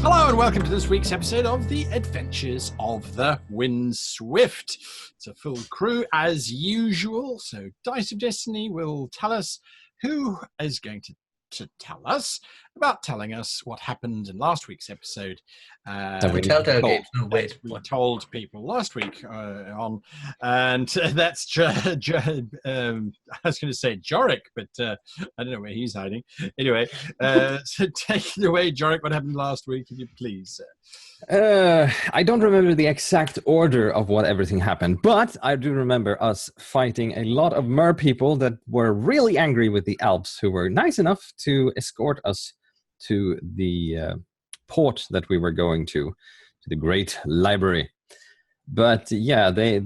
Hello and welcome to this week's episode of The Adventures of the Windswift. It's a full crew as usual, so Dice of Destiny will tell us who is going to tell us about telling us what happened in last week's episode. We told people last week on, and that's I was going to say Jorik, but I don't know where he's hiding. Anyway, so take it away, Jorik. What happened last week, if you please? I don't remember the exact order of what everything happened, but I do remember us fighting a lot of mer people that were really angry with the elves, who were nice enough to escort us to the port that we were going to the Great Library. But yeah, they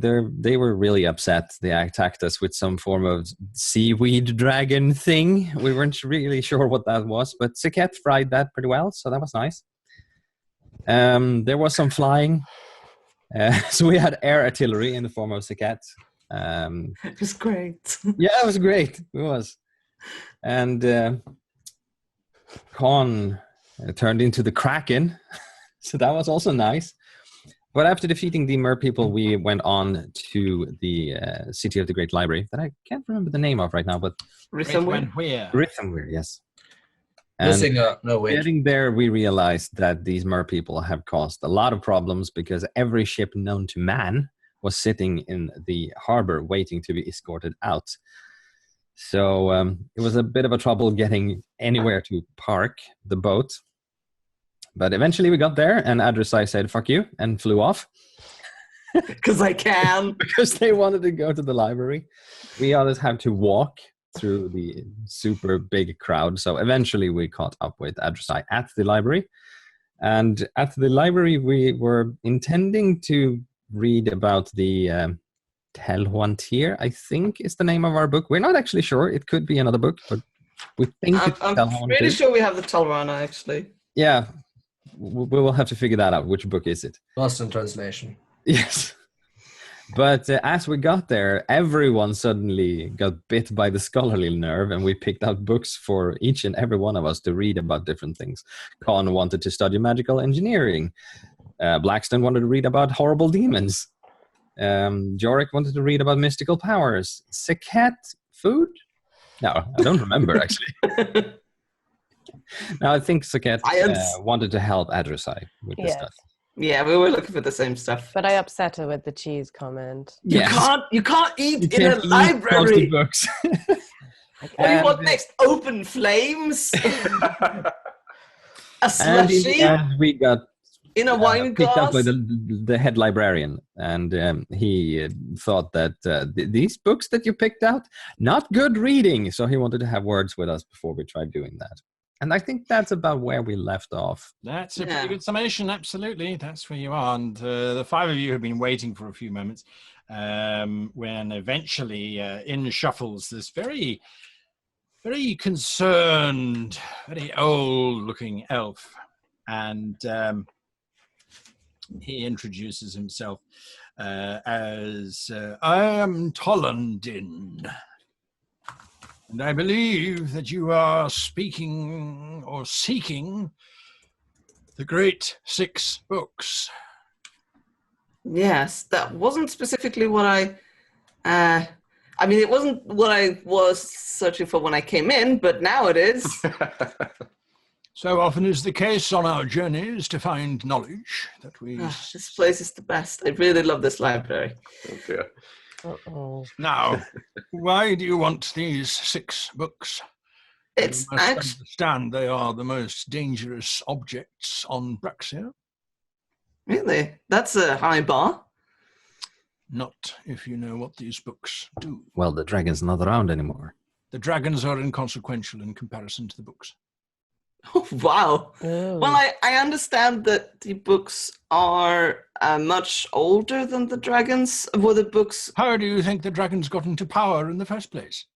were really upset. They attacked us with some form of seaweed dragon thing. We weren't really sure what that was, but Siket fried that pretty well, so that was nice. There was some flying, so we had air artillery in the form of Siket. It was great. Yeah, it was great. It was. And Khan turned into the Kraken, so that was also nice. But after defeating the mer people, we went on to the city of the Great Library that I can't remember the name of right now, but Rythamwir, yes. And getting there, we realized that these mer people have caused a lot of problems because every ship known to man was sitting in the harbor waiting to be escorted out. So it was a bit of a trouble getting anywhere to park the boat. But eventually we got there, and Adresai said, "Fuck you," and flew off. Because I can. Because they wanted to go to the library. We others had to walk through the super big crowd. So eventually we caught up with Adresai at the library. And at the library, we were intending to read about the Telhuantir, I think is the name of our book. We're not actually sure. It could be another book, but we think it's Telhuantir. I'm pretty sure we have the Tal Rana, actually. Yeah, we will have to figure that out. Which book is it? Lost in translation. Yes. But as we got there, everyone suddenly got bit by the scholarly nerve, and we picked out books for each and every one of us to read about different things. Khan wanted to study magical engineering. Blackstone wanted to read about horrible demons. Jorik wanted to read about mystical powers. Siket, food? No, I don't remember, actually. No, I think Siket wanted to help Adresai with this stuff. Yeah, we were looking for the same stuff. But I upset her with the cheese comment. You can't eat in a library. Books. What do you want next? Open flames? A slushy? And we got in a wine picked glass? up by the head librarian, and he thought that these books that you picked out, not good reading. So he wanted to have words with us before we tried doing that. And I think that's about where we left off. That's a pretty good summation, absolutely. That's where you are. And the five of you have been waiting for a few moments when eventually in shuffles this very, very concerned, very old-looking elf. And he introduces himself as, I am Tollandin. And I believe that you are speaking or seeking the Great Six Books. Yes, that wasn't specifically what it wasn't what I was searching for when I came in, but now it is. So often is the case on our journeys to find knowledge that we... this place is the best. I really love this library. Okay. Uh-oh. Now, why do you want these 6 books? It's you must understand they are the most dangerous objects on Braxia. Really? That's a high bar. Not if you know what these books do. Well, the dragon's not around anymore. The dragons are inconsequential in comparison to the books. Oh, wow. Oh. Well, I understand that the books are much older than the dragons. Were the books... How do you think the dragons got into power in the first place?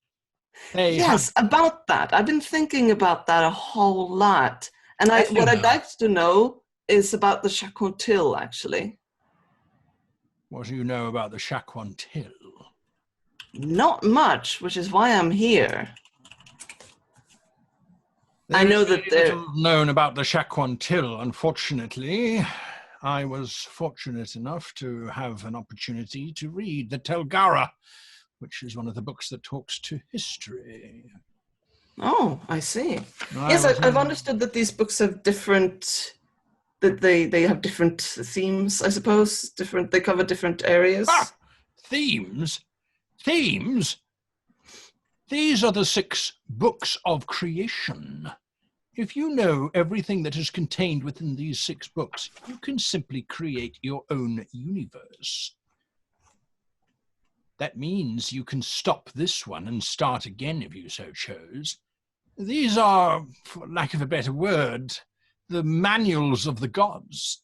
About that. I've been thinking about that a whole lot. And what I'd like to know is about the Shaquantil, actually. What do you know about the Shaquantil? Not much, which is why I'm here. I know that there's little known about the Qwethlan, unfortunately. I was fortunate enough to have an opportunity to read the Tal Rana, which is one of the books that talks to history. Oh, I see. Yes, I've understood that these books have different, that they have different themes, I suppose. They cover different areas. Ah, themes? Themes? These are the 6 books of creation. If you know everything that is contained within these 6 books, you can simply create your own universe. That means you can stop this one and start again if you so chose. These are, for lack of a better word, the manuals of the gods.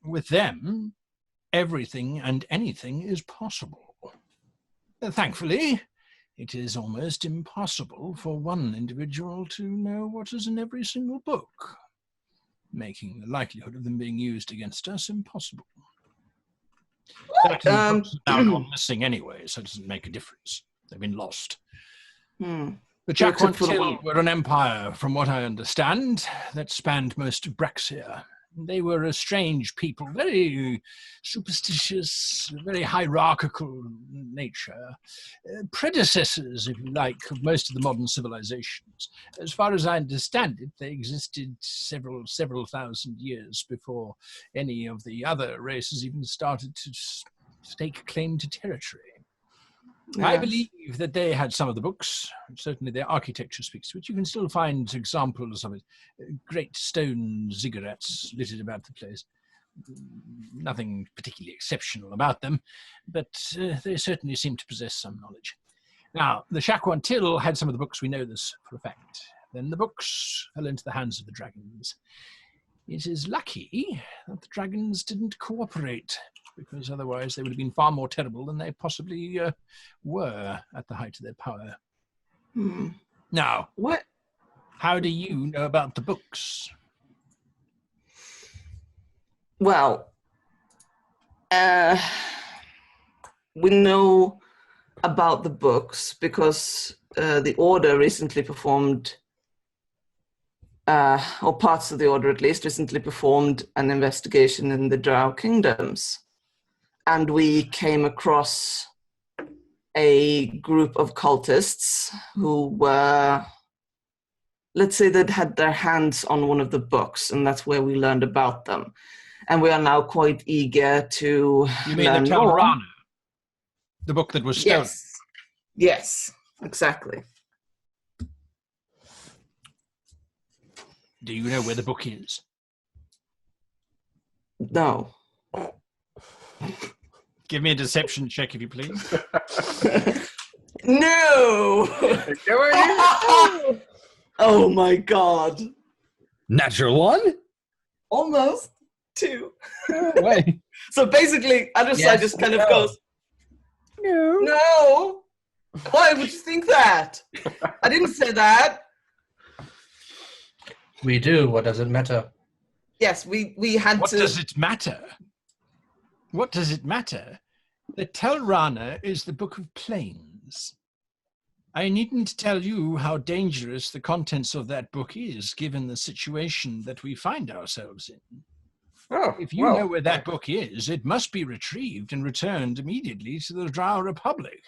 With them, everything and anything is possible. Thankfully, it is almost impossible for one individual to know what is in every single book, making the likelihood of them being used against us impossible. Books have now gone missing anyway, so it doesn't make a difference. They've been lost. The Qwethlan were an empire, from what I understand, that spanned most of Braxia. They were a strange people, very superstitious, very hierarchical nature, predecessors, if you like, of most of the modern civilizations. As far as I understand it, they existed several thousand years before any of the other races even started to stake claim to territory. Yes. I believe that they had some of the books. Certainly their architecture speaks to it. You can still find examples of it. Great stone ziggurats littered about the place. Nothing particularly exceptional about them, but they certainly seem to possess some knowledge. Now, the Qwethlan had some of the books. We know this for a fact. Then the books fell into the hands of the dragons. It is lucky that the dragons didn't cooperate, because otherwise they would have been far more terrible than they possibly were at the height of their power. Now, how do you know about the books? Well, we know about the books because the Order recently performed, or parts of the Order at least, recently performed an investigation in the Drow kingdoms. And we came across a group of cultists who were, let's say, that had their hands on one of the books, and that's where we learned about them. And we are now quite eager to You mean the Tal Rana? The book that was stolen? Yes, exactly. Do you know where the book is? No. Give me a deception check, if you please. No! Oh my god. Natural 1? Almost 2. Wait. So basically, other side just kind of goes, No. No! Why would you think that? I didn't say that. We do. What does it matter? Yes, we had What to... does it matter? What does it matter? The Tal Rana is the Book of Plains. I needn't tell you how dangerous the contents of that book is, given the situation that we find ourselves in. If you know where that book is, it must be retrieved and returned immediately to the Drow Republic,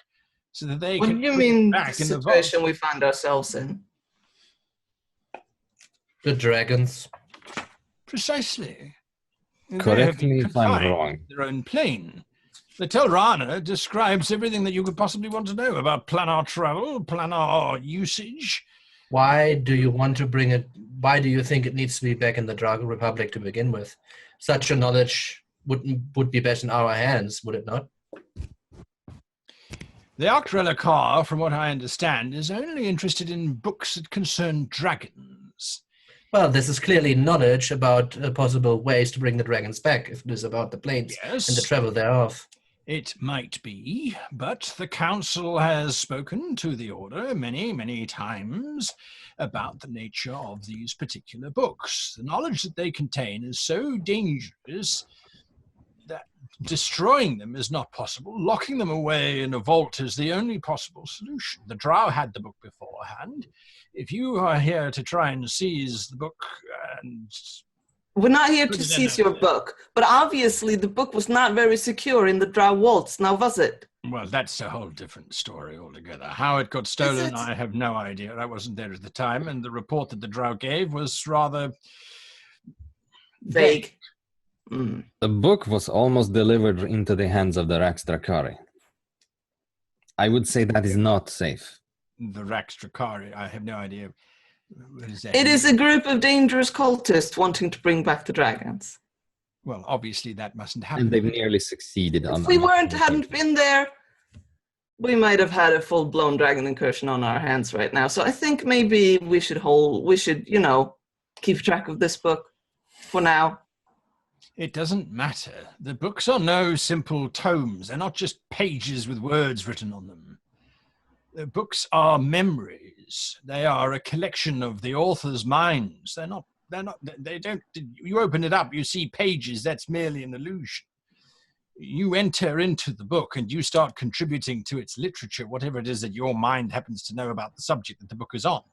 so that they can What do you mean back the in the situation we find ourselves in? The dragons. Precisely. Correct me if I'm wrong. Their own plane. The Tal Rana describes everything that you could possibly want to know about planar travel, planar usage. Why do you want to bring it? Why do you think it needs to be back in the Drow Republic to begin with? Such a knowledge would be best in our hands, would it not? The Arkrelakar, from what I understand, is only interested in books that concern dragons. Well, this is clearly knowledge about possible ways to bring the dragons back, if it is about the planes and the travel thereof. It might be, but the council has spoken to the Order many, many times about the nature of these particular books. The knowledge that they contain is so dangerous that destroying them is not possible. Locking them away in a vault is the only possible solution. The drow had the book beforehand. If you are here to try and seize the book and... We're not here to seize your book, but obviously the book was not very secure in the drow vaults, now was it? Well, that's a whole different story altogether. How it got stolen, I have no idea. I wasn't there at the time, and the report that the drow gave was rather... vague. The book was almost delivered into the hands of the Rax Drakari. I would say that is not safe. The Rax Drakari, I have no idea. What is that? It is a group of dangerous cultists wanting to bring back the dragons. Well, obviously that mustn't happen. And they've nearly succeeded on... If we hadn't been there, we might have had a full-blown dragon incursion on our hands right now. So I think maybe we should, keep track of this book for now. It doesn't matter. The books are no simple tomes. They're not just pages with words written on them. The books are memories. They are a collection of the author's minds. You open it up, you see pages, that's merely an illusion. You enter into the book and you start contributing to its literature, whatever it is that your mind happens to know about the subject that the book is on.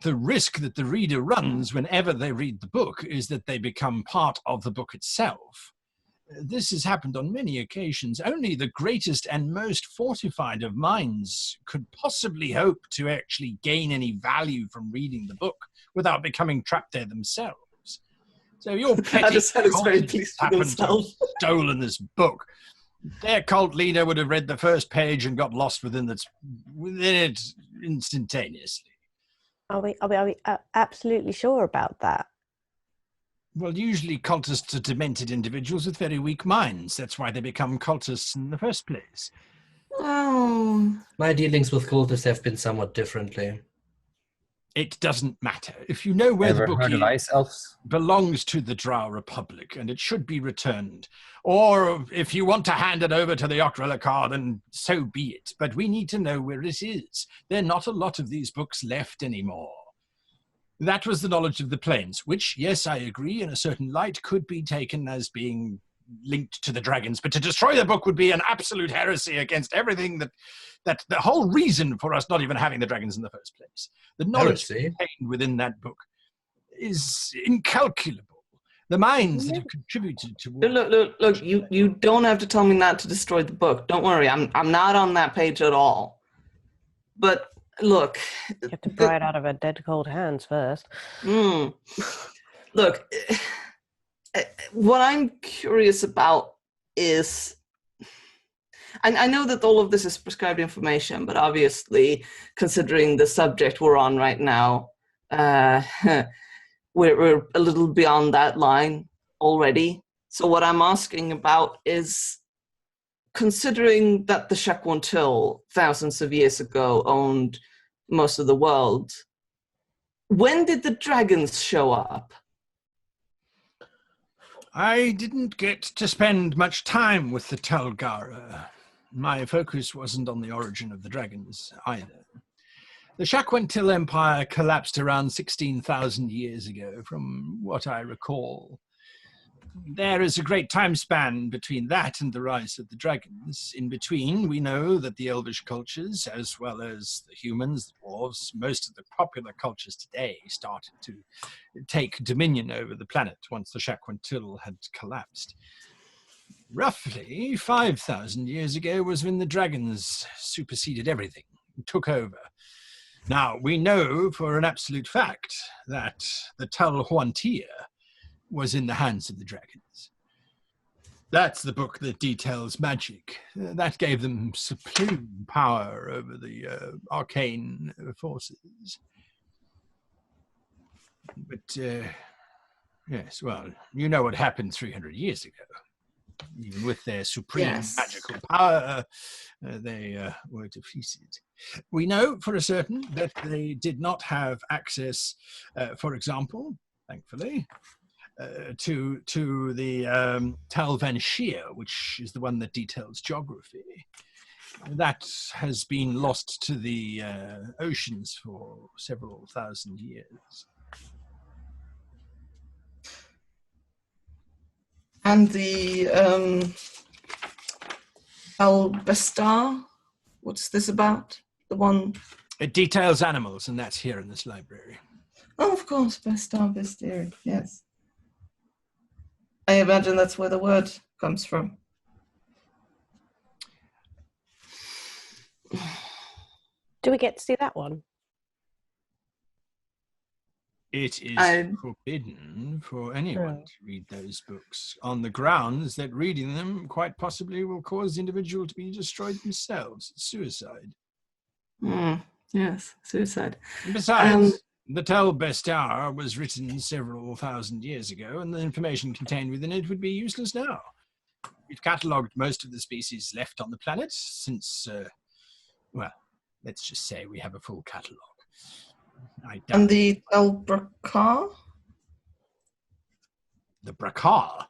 The risk that the reader runs whenever they read the book is that they become part of the book itself. This has happened on many occasions. Only the greatest and most fortified of minds could possibly hope to actually gain any value from reading the book without becoming trapped there themselves. So your petty cultists happened to have stolen this book. Their cult leader would have read the first page and got lost within it instantaneously. Are we absolutely sure about that? Well, usually cultists are demented individuals with very weak minds. That's why they become cultists in the first place. Oh. My dealings with cultists have been somewhat differently. It doesn't matter. If you know where the book heard of ice elves? belongs to the Drow Republic, and it should be returned. Or if you want to hand it over to the Okrelakar, then so be it. But we need to know where it is. There are not a lot of these books left anymore. That was the knowledge of the plains, which, yes, I agree, in a certain light, could be taken as being linked to the dragons. But to destroy the book would be an absolute heresy against everything that the whole reason for us not even having the dragons in the first place. The knowledge contained within that book is incalculable. The minds that have contributed to... Look, you don't have to tell me not to destroy the book. Don't worry, I'm not on that page at all. But look... You have to pry it out of her dead cold hands first. Look, what I'm curious about is... I know that all of this is prescribed information, but obviously, considering the subject we're on right now, we're a little beyond that line already. So what I'm asking about is, considering that the Qwethlan thousands of years ago owned most of the world, when did the dragons show up? I didn't get to spend much time with the Talgara. My focus wasn't on the origin of the dragons either. The Qwethlan Empire collapsed around 16,000 years ago, from what I recall. There is a great time span between that and the rise of the dragons. In between, we know that the elvish cultures, as well as the humans, the dwarves, most of the popular cultures today started to take dominion over the planet once the Qwethlan had collapsed. Roughly 5,000 years ago was when the dragons superseded everything, and took over. Now, we know for an absolute fact that the Tal Rana was in the hands of the dragons. That's the book that details magic. That gave them supreme power over the arcane forces. But, yes, well, you know what happened 300 years ago. Even with their supreme magical power, they were defeated. We know for a certain that they did not have access, for example, thankfully, to the Tal Rana, which is the one that details geography. That has been lost to the oceans for several thousand years. And the Al-Bestar, what's this about? The one... It details animals, and that's here in this library. Oh, of course, Bestar Bestari, yes. I imagine that's where the word comes from. Do we get to see that one? It is forbidden for anyone to read those books on the grounds that reading them quite possibly will cause the individual to be destroyed themselves. Suicide. Yes, suicide. Besides, the Tal Bestar was written several thousand years ago, and the information contained within it would be useless now. We've catalogued most of the species left on the planet since, well, let's just say we have a full catalogue. And the Al-Brakar? The Brakar?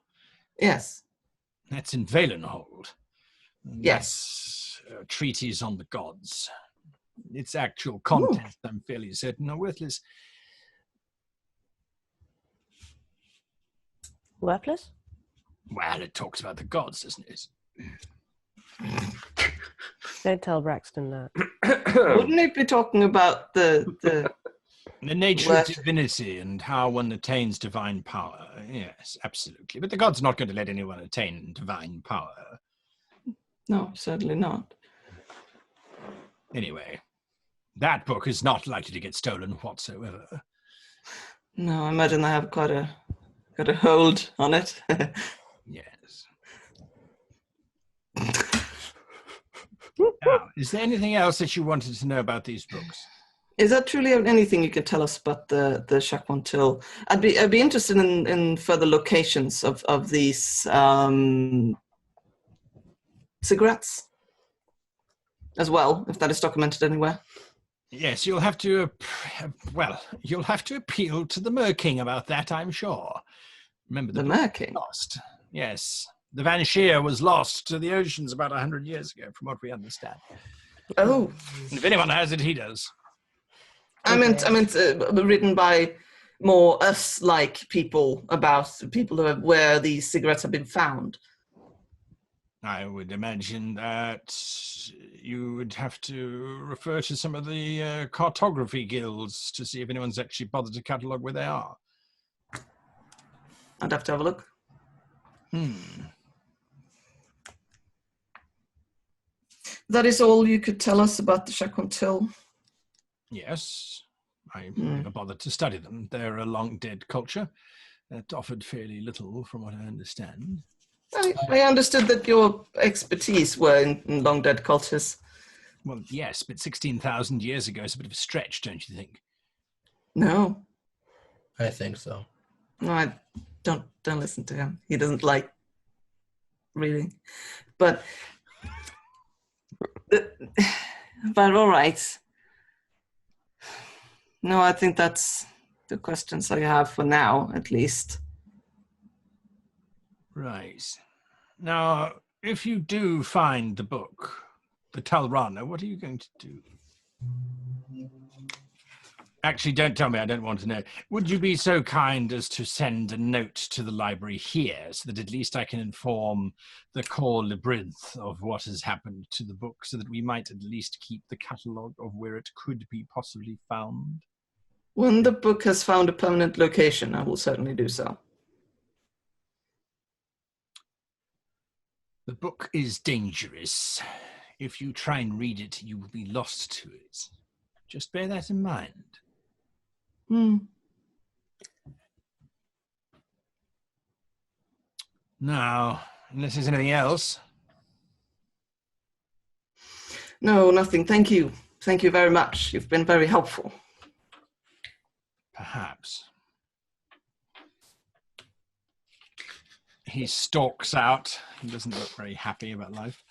Yes. That's in Valenhold. Yes. That's treaties on the gods. Its actual content, I'm fairly certain, are worthless. Worthless? Well, it talks about the gods, doesn't it? Don't tell Braxton that. Wouldn't it be talking about the nature of divinity and how one attains divine power? Yes, absolutely. But the gods are not going to let anyone attain divine power. No, certainly not. Anyway, that book is not likely to get stolen whatsoever. No, I imagine they have got a hold on it. Yes. Now, is there anything else that you wanted to know about these books? Is that truly anything you can tell us about the Qwethlan? I'd be interested in further locations of these cigarettes as well, if that is documented anywhere. Yes, you'll have to. You'll have to appeal to the Mer King about that, I'm sure. Remember the Mer King lost. Yes, the Van Sheer was lost to the oceans about 100 years ago, from what we understand. Oh, and if anyone has it, he does. I meant written by more us-like people about people where these cigarettes have been found. I would imagine that you would have to refer to some of the cartography guilds to see if anyone's actually bothered to catalogue where they are. I'd have to have a look. That is all you could tell us about the Qwethlan? Yes. I never bothered to study them. They're a long-dead culture that offered fairly little from what I understand. I understood that your expertise were in long-dead cultures. Well, yes, but 16,000 years ago is a bit of a stretch, don't you think? No. I think so. No, I don't listen to him. He doesn't like reading. But all right. No, I think that's the questions I have for now, at least. Right. Now, if you do find the book, the Tal Rana, what are you going to do? Actually, don't tell me. I don't want to know. Would you be so kind as to send a note to the library here so that at least I can inform the core labyrinth of what has happened to the book so that we might at least keep the catalogue of where it could be possibly found? When the book has found a permanent location, I will certainly do so. The book is dangerous. If you try and read it, you will be lost to it. Just bear that in mind. Now, unless there's anything else. No, nothing. Thank you. Thank you very much. You've been very helpful. Perhaps. He stalks out. He doesn't look very happy about life.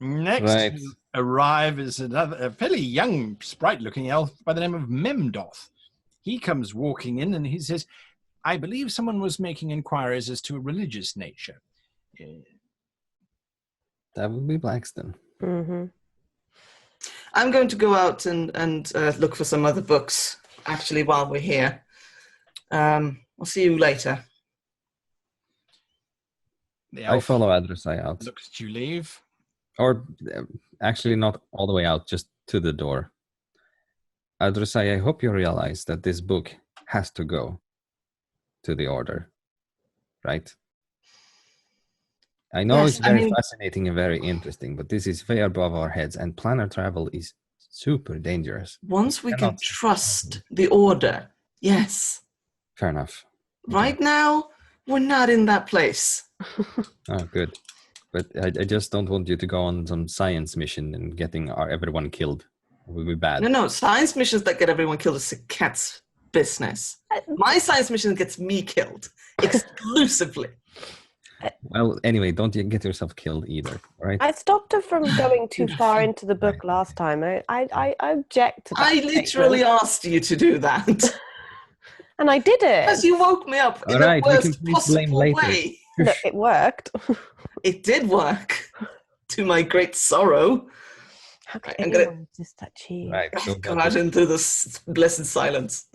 Next to arrive is a fairly young, sprite-looking elf by the name of Memdoth. He comes walking in and he says, I believe someone was making inquiries as to a religious nature. That would be Blackston. Mm-hmm. I'm going to go out and look for some other books, actually, while we're here. I'll see you later. The I elf follow Adresai out. looks at you leave. Or actually not all the way out, just to the door. Adresai, I hope you realize that this book has to go to the Order, right? I know it's very fascinating and very interesting, but this is way above our heads, and planar travel is super dangerous. Once we can trust the Order, yes. Fair enough. Right now, we're not in that place. Oh, good. But I just don't want you to go on some science mission and getting everyone killed. It would be bad. No, science missions that get everyone killed is a cat's business. My science mission gets me killed exclusively. Well, anyway, don't you get yourself killed either, right? I stopped her from going too far into the book last time. I object to that. I literally asked you to do that. And I did it. Because you woke me up in the worst possible way. Look, it worked. It did work, to my great sorrow. How could anyone resist that cheese? Right, go out into this blessed silence.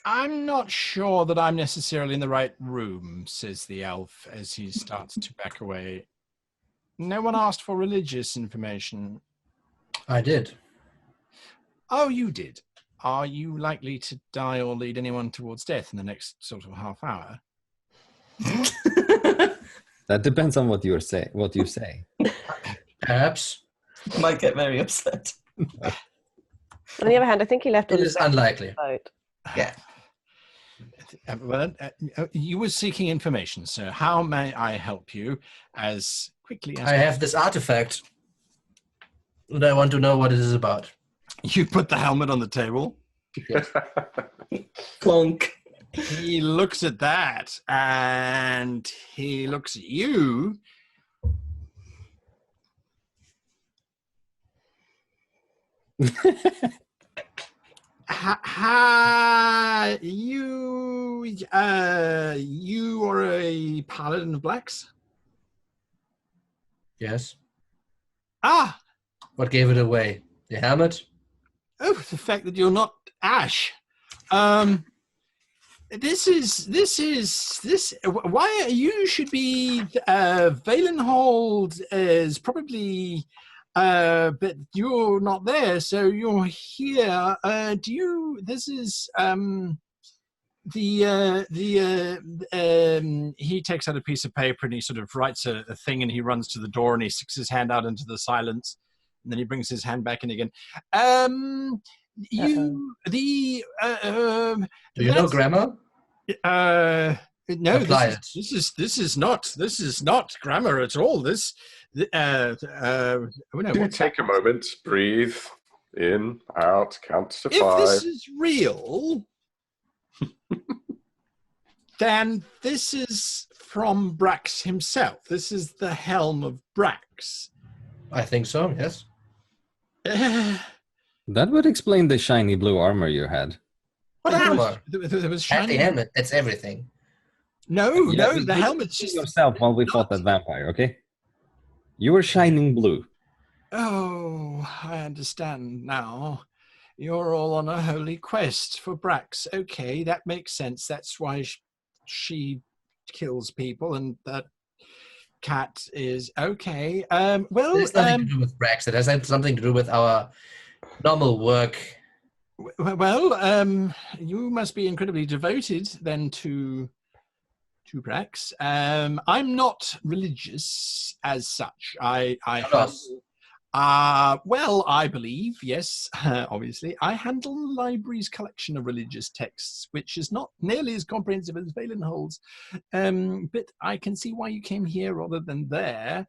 I'm not sure that I'm necessarily in the right room, says the elf as he starts to back away. No one asked for religious information. I did. Oh, you did. Are you likely to die or lead anyone towards death in the next sort of half hour? That depends on what you say. Perhaps. Might get very upset. On the other hand, I think he left. It is unlikely. Boat. Yeah. Well, you were seeking information, so how may I help you as quickly as I have this artifact, and I want to know what it is about. You put the helmet on the table. Yes. Clunk. He looks at that, and he looks at you. You are a paladin of blacks? Yes. Ah! What gave it away? The helmet? Oh, the fact that you're not Ash. This. Why you should be Valenhold is probably, but you're not there, so you're here. This is he takes out a piece of paper and he sort of writes a thing and he runs to the door and he sticks his hand out into the silence and then he brings his hand back in again. Do you know grammar? No, this is not grammar at all. Take a moment, breathe in, out, count to 5. If this is real, then this is from Brax himself. This is the helm of Brax. I think so, yes. That would explain the shiny blue armor you had. What armor? There was shiny. The helmet, that's everything. No, the helmet's just yourself while we fought that vampire, okay? You were shining blue. Oh, I understand now. You're all on a holy quest for Brax. Okay, that makes sense. That's why she kills people, and that cat is okay. Well, it has nothing to do with Brax. It has something to do with our normal work. Well, you must be incredibly devoted then to Brax. I'm not religious as such. I believe, yes, obviously, I handle the library's collection of religious texts, which is not nearly as comprehensive as Valenhold's. But I can see why you came here rather than there.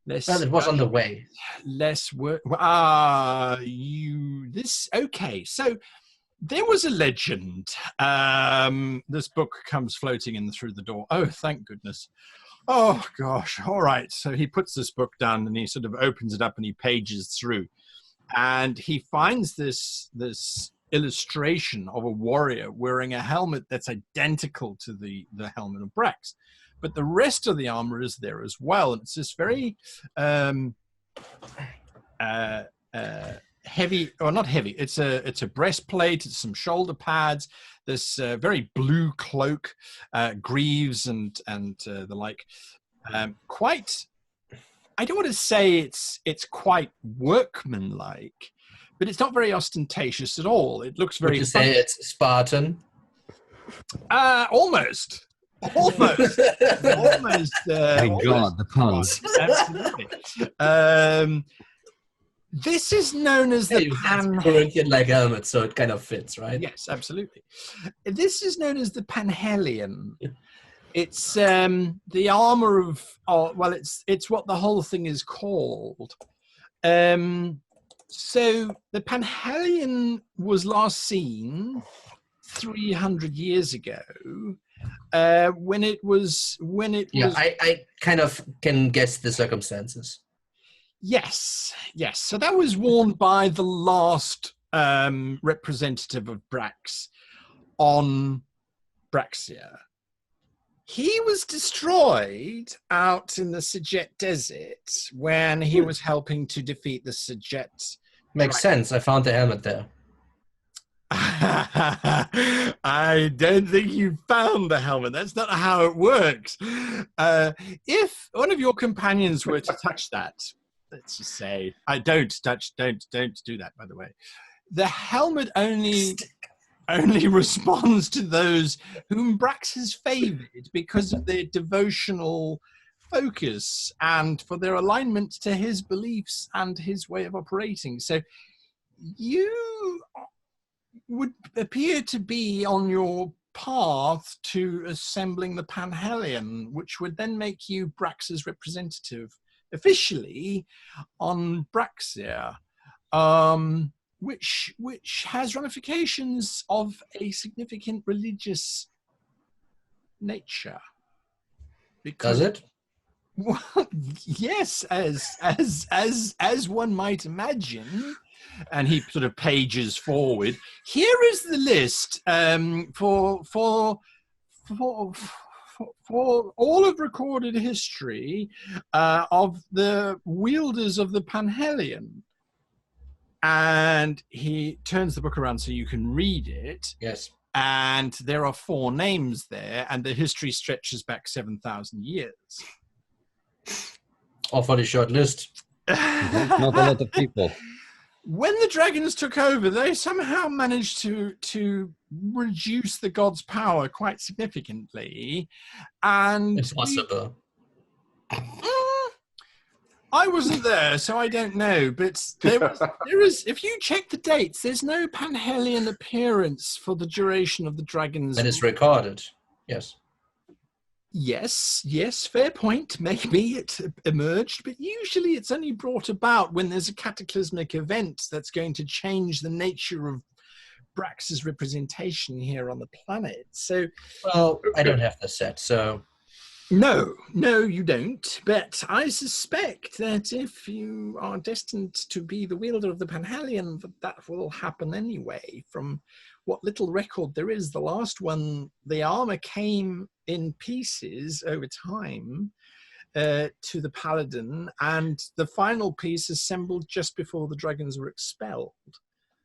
Well, it was on the way. Less work. Okay, so there was a legend. This book comes floating in through the door. Oh, thank goodness. Oh, gosh. All right. So he puts this book down and he sort of opens it up and he pages through. And he finds this illustration of a warrior wearing a helmet that's identical to the helmet of Brax. But the rest of the armor is there as well. And it's this very heavy, or not heavy. It's a breastplate. It's some shoulder pads. This very blue cloak, greaves and the like. Quite. I don't want to say it's quite workmanlike, but it's not very ostentatious at all. It looks very. Would you say it's Spartan? Almost. Almost. My God, the puns. Absolutely. This is known as the Corinthian-like helmet, so it kind of fits, right? Yes, absolutely. This is known as the Panhellion. It's the armor of, well, it's what the whole thing is called. So the Panhellion was last seen 300 years ago, when it was. Yeah, I kind of can guess the circumstances. Yes. So that was worn by the last representative of Brax on Braxia. He was destroyed out in the Sajet Desert when he was helping to defeat the Sajet. Makes sense. I found the helmet there. I don't think you found the helmet. That's not how it works. If one of your companions were to touch that, let's just say, don't do that, by the way. The helmet only responds to those whom Brax has favored because of their devotional focus and for their alignment to his beliefs and his way of operating. So you would appear to be on your path to assembling the Panhellion, which would then make you Brax's representative officially on Braxia, which has ramifications of a significant religious nature. Does it? Well, yes, as one might imagine. And he sort of pages forward. Here is the list for all of recorded history of the wielders of the Panhellion. And he turns the book around so you can read it. Yes. And there are 4 names there, and the history stretches back 7,000 years. Awfully short list. Not a lot of people. When the dragons took over, they somehow managed to reduce the god's power quite significantly. And It's possible. I wasn't there, so I don't know. But there is, if you check the dates, there's no Panhellion appearance for the duration of the dragons. That is recorded. Yes. Yes, fair point. Maybe it emerged, but usually it's only brought about when there's a cataclysmic event that's going to change the nature of Brax's representation here on the planet. So, well, I don't have the set, so... No, you don't. But I suspect that if you are destined to be the wielder of the Panhellion, that will happen anyway. From what little record there is, the last one, the armor came in pieces over time to the paladin, and the final piece assembled just before the dragons were expelled.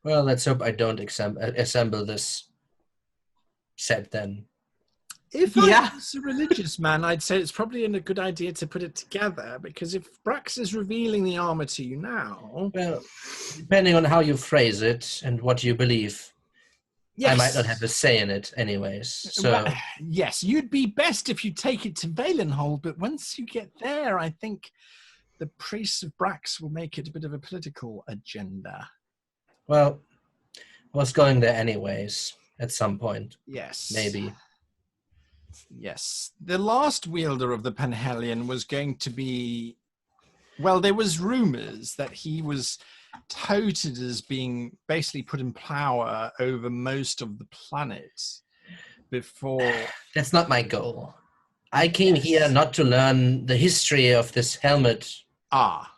Well, let's hope I don't assemble this set then. If I was a religious man, I'd say it's probably a good idea to put it together, because if Brax is revealing the armor to you now... Well, depending on how you phrase it and what you believe, yes. I might not have a say in it anyways. So well, yes, you'd be best if you take it to Valenhold, but once you get there, I think the priests of Brax will make it a bit of a political agenda. Well, I was going there anyways at some point. Yes. Maybe. Yes. The last wielder of the Panhellion was going to be... Well, there was rumors that he was touted as being basically put in power over most of the planet before... That's not my goal. I came here not to learn the history of this helmet. Ah.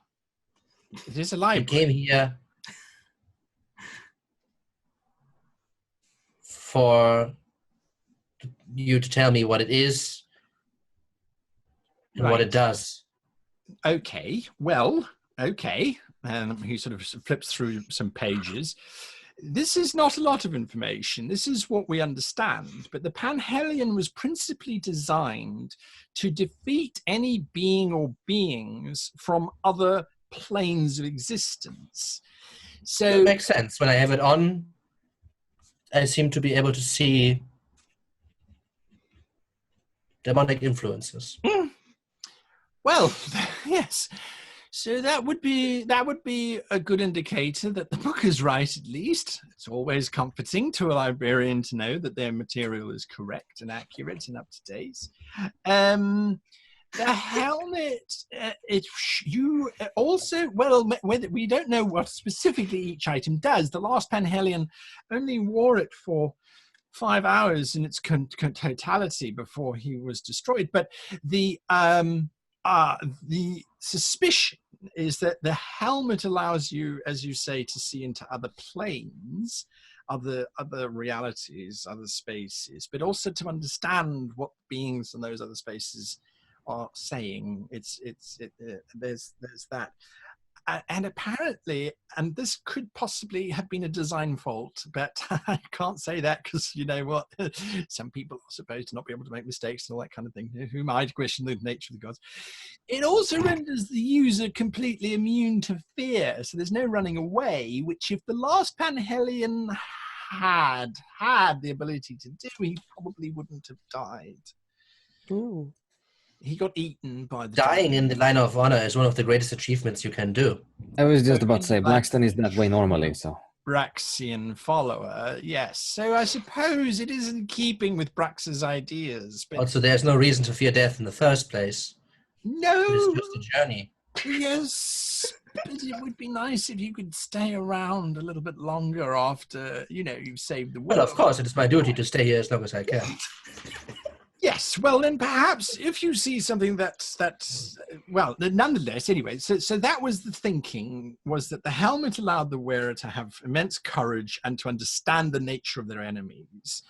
It is a library. I came here for you to tell me what it is and what it does. Okay, well, okay. And he sort of flips through some pages. This is not a lot of information. This is what we understand. But the Panhellion was principally designed to defeat any being or beings from other planes of existence. So It makes sense. When I have it on, I seem to be able to see demonic influences. Well, yes. So that would be a good indicator that the book is right, at least. It's always comforting to a librarian to know that their material is correct and accurate and up to date. The helmet, you also, well, we don't know what specifically each item does. The last Panhellion only wore it for 5 hours in its totality before he was destroyed. But the suspicion is that the helmet allows you, as you say, to see into other planes, other realities, other spaces, but also to understand what beings in those other spaces are saying. There's that. And apparently, and this could possibly have been a design fault, but I can't say that because, you know what, some people are supposed to not be able to make mistakes and all that kind of thing. Who might question the nature of the gods? It also renders the user completely immune to fear, so there's no running away, which if the last Panhellion had the ability to do, he probably wouldn't have died. Ooh. He got eaten by the Dying in the line of honor is one of the greatest achievements you can do. I was just about to say, Blackstone is that way normally, so. Braxian follower, yes. So I suppose it is in keeping with Brax's ideas. But Also, there's no reason to fear death in the first place. no, It's just a journey. yes, but it would be nice if you could stay around a little bit longer after, you've saved the world. Well, of course, it is my duty to stay here as long as I can. Yes, well, then perhaps if you see something that's well, nonetheless, anyway, so that was the thinking, was that the helmet allowed the wearer to have immense courage and to understand the nature of their enemies.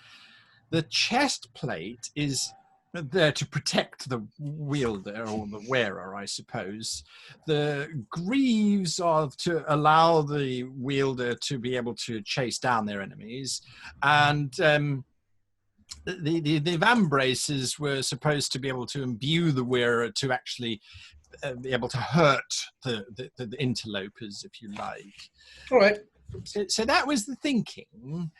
The chest plate is there to protect the wielder or the wearer, I suppose. The greaves are to allow the wielder to be able to chase down their enemies, and the vambraces were supposed to be able to imbue the wearer to actually be able to hurt the interlopers, if you like. All right. So that was the thinking.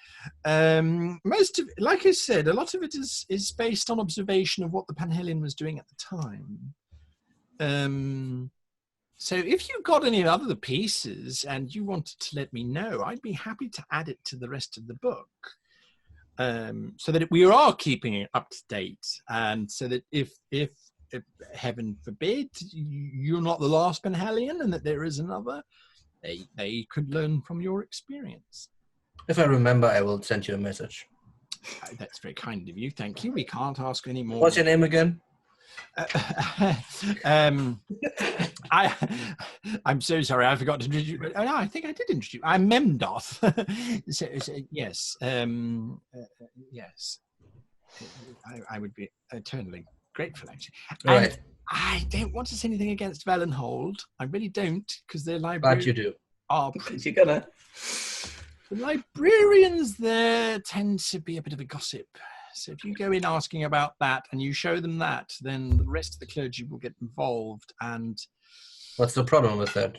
Most of, like I said, a lot of it is based on observation of what the Panhellion was doing at the time. So if you've got any other pieces and you wanted to let me know, I'd be happy to add it to the rest of the book. So that we are keeping it up to date, and so that if heaven forbid you're not the last Panhellion and that there is another, they could learn from your experience. If I remember, I will send you a message. That's very kind of you. Thank you. We can't ask any more. What's your name again? I'm so sorry, I forgot to introduce. Oh, no, I think I did introduce. I'm Memdoth. so, yes, yes. I would be eternally grateful, actually. All right. I don't want to say anything against Valenhold. I really don't, because their But librarians you do. are. You're gonna. The librarians there tend to be a bit of a gossip. So if you go in asking about that and you show them that, then the rest of the clergy will get involved. And What's the problem with that?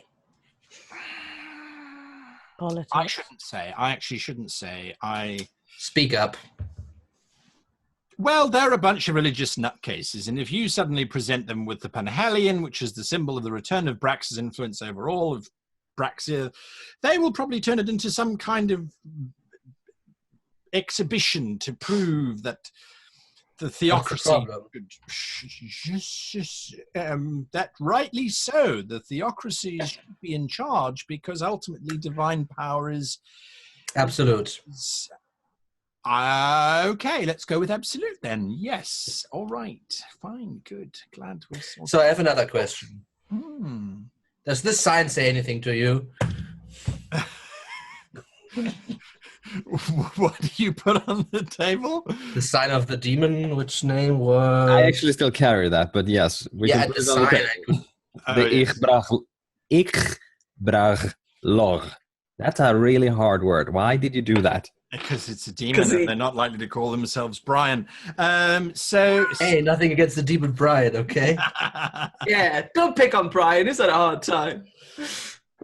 Politics. I shouldn't say. I actually shouldn't say. Speak up. Well, they're a bunch of religious nutcases, and if you suddenly present them with the Panhellion, which is the symbol of the return of Brax's influence over all of Braxia, they will probably turn it into some kind of exhibition to prove that the theocracy, that rightly so, the theocracy should be in charge because ultimately divine power is Absolute. Okay, let's go with absolute then. Yes, all right, fine, good, glad we saw. So I have another question. Hmm. Does this sign say anything to you? What do you put on the table? The sign of the demon, which name was... I actually still carry that, but yes. We Yeah, can the put it on the sign. table. Oh, The yes. ich Braglor. That's a really hard word. Why did you do that? Because it's a demon and they're not likely to call themselves Brian. So Hey, nothing against the demon Brian, okay? Yeah, don't pick on Brian. He's had a hard time.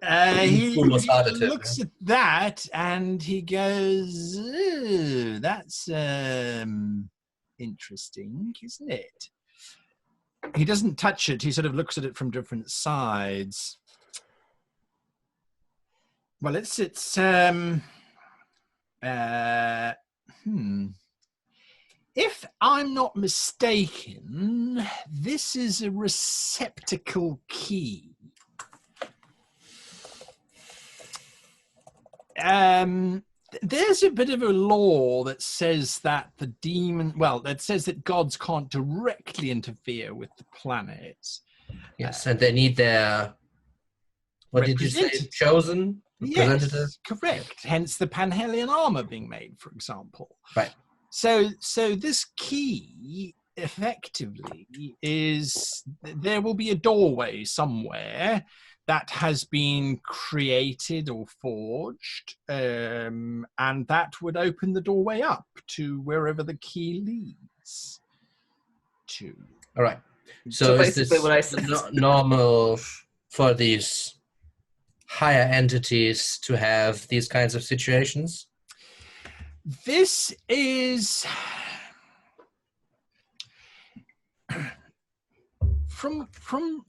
He Fool was harder to, looks at that and he goes, "Ooh, that's interesting, isn't it?" He doesn't touch it. He sort of looks at it from different sides. Well, it's if I'm not mistaken, this is a receptacle key. There's a bit of a law that says that the demon, that says that gods can't directly interfere with the planets. Yes, and they need their, what did you say, chosen representative? Yes, correct. Hence the Panhellion armor being made, for example. Right. So this key effectively is there will be a doorway somewhere that has been created or forged, and that would open the doorway up to wherever the key leads to. All right. So is this what I said. normal for these higher entities to have these kinds of situations? This is from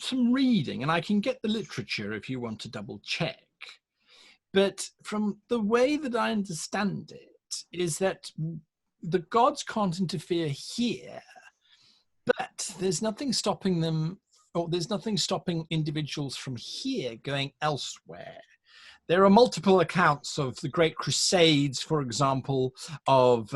some reading, and I can get the literature if you want to double check, but from the way that I understand it is that the gods can't interfere here, but there's nothing stopping them, or there's nothing stopping individuals from here going elsewhere. There are multiple accounts of the Great Crusades, for example, of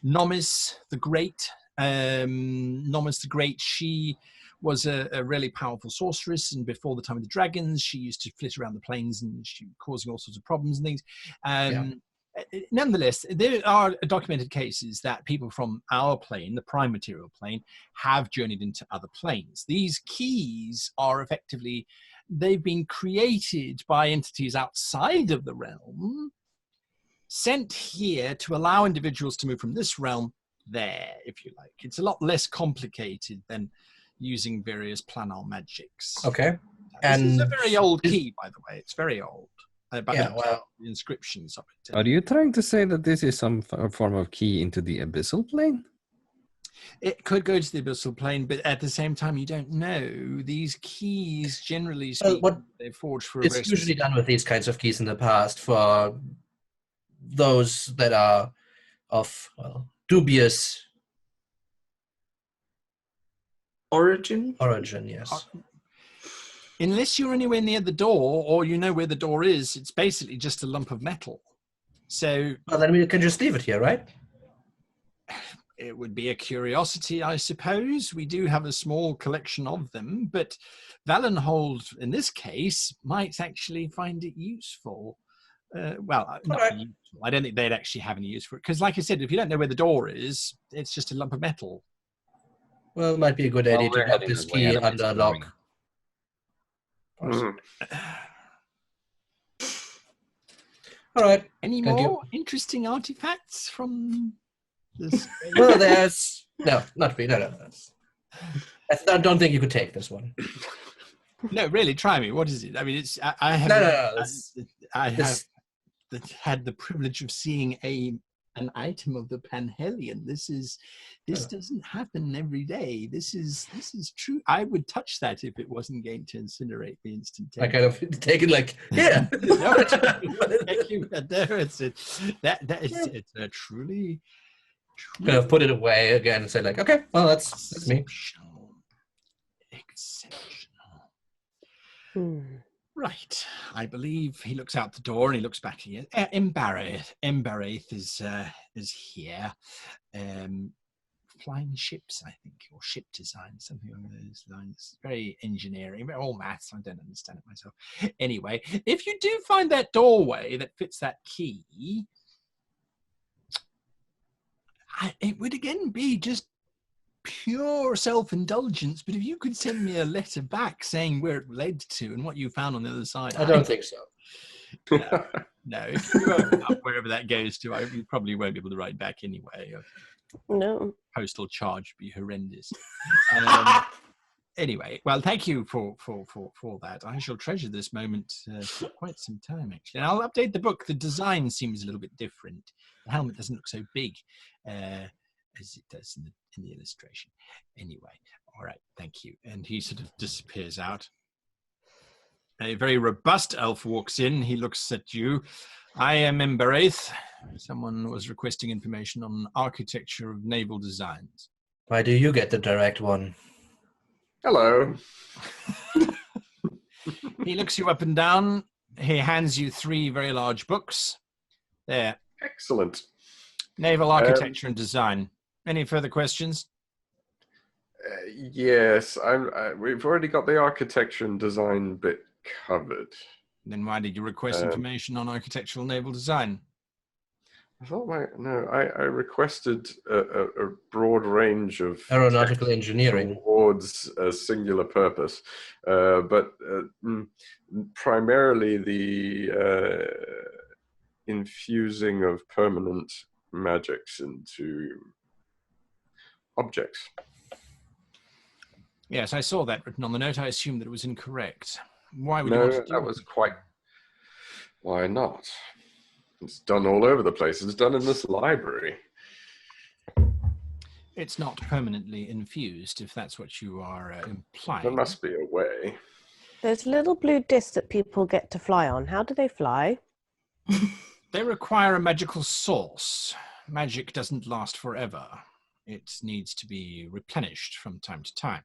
Nomis the Great. Nomis the Great, she was a really powerful sorceress, and before the time of the dragons, she used to flit around the plains and she causing all sorts of problems and things. Nonetheless, there are documented cases that people from our plane, the prime material plane, have journeyed into other planes. These keys are effectively, they've been created by entities outside of the realm, sent here to allow individuals to move from this realm there, if you like. It's a lot less complicated than using various planar magics. Okay. This is a very old key, by the way. It's very old. The inscriptions of it. Are you trying to say that this is some form of key into the abyssal plane? It could go to the abyssal plane, but at the same time, you don't know. These keys, generally speaking, they're forged for. It's usually done with these kinds of keys in the past for those that are of dubious origin. Yes. Unless you're anywhere near the door, or you know where the door is, it's basically just a lump of metal. So, well, then we can just leave it here, right? It would be a curiosity, I suppose. We do have a small collection of them, but Valenhold, in this case, might actually find it useful. Not useful. I don't think they'd actually have any use for it. Because, like I said, if you don't know where the door is, it's just a lump of metal. Well, it might be a good idea to have this key under lock. Mm. All right. Any more interesting artifacts from this? Well, there's not really. No. I don't think you could take this one. No, really, try me. What is it? I mean, it's I have have had the privilege of seeing an item of the Panhellion. This doesn't happen every day. This is true. I would touch that if it wasn't going to incinerate me instantaneously. I kind of take it like, yeah. It's a truly kind of put it away again and say like, okay, well that's me. Exceptional. Right. I believe he looks out the door and he looks back here. Emberath is here. Flying ships, I think, or ship design, something along those lines. Very engineering, all maths. I don't understand it myself. Anyway, if you do find that doorway that fits that key, it would again be just pure self-indulgence, but if you could send me a letter back saying where it led to and what you found on the other side. I don't think so. No, if you open up wherever that goes to, you probably won't be able to write back anyway. No. Postal charge would be horrendous. Anyway, well, thank you for that. I shall treasure this moment for quite some time, actually. And I'll update the book. The design seems a little bit different. The helmet doesn't look so big as it does in the illustration. Anyway, all right, thank you. And he sort of disappears out. A very robust elf walks in. He looks at you. I am Emberaith. Someone was requesting information on architecture of naval designs. Why do you get the direct one? Hello. He looks you up and down. He hands you 3 very large books. There. Excellent. Naval architecture and design. Any further questions? Yes, we've already got the architecture and design bit covered. Then why did you request information on architectural naval design? I thought I requested a broad range of Aeronautical engineering towards a singular purpose, but primarily the infusing of permanent magics into objects. Yes, I saw that written on the note. I assumed that it was incorrect. Why would you No, want to do that was quite... Why not? It's done all over the place. It's done in this library. It's not permanently infused, if that's what you are implying. There must be a way. There's little blue discs that people get to fly on. How do they fly? They require a magical source. Magic doesn't last forever. It needs to be replenished from time to time.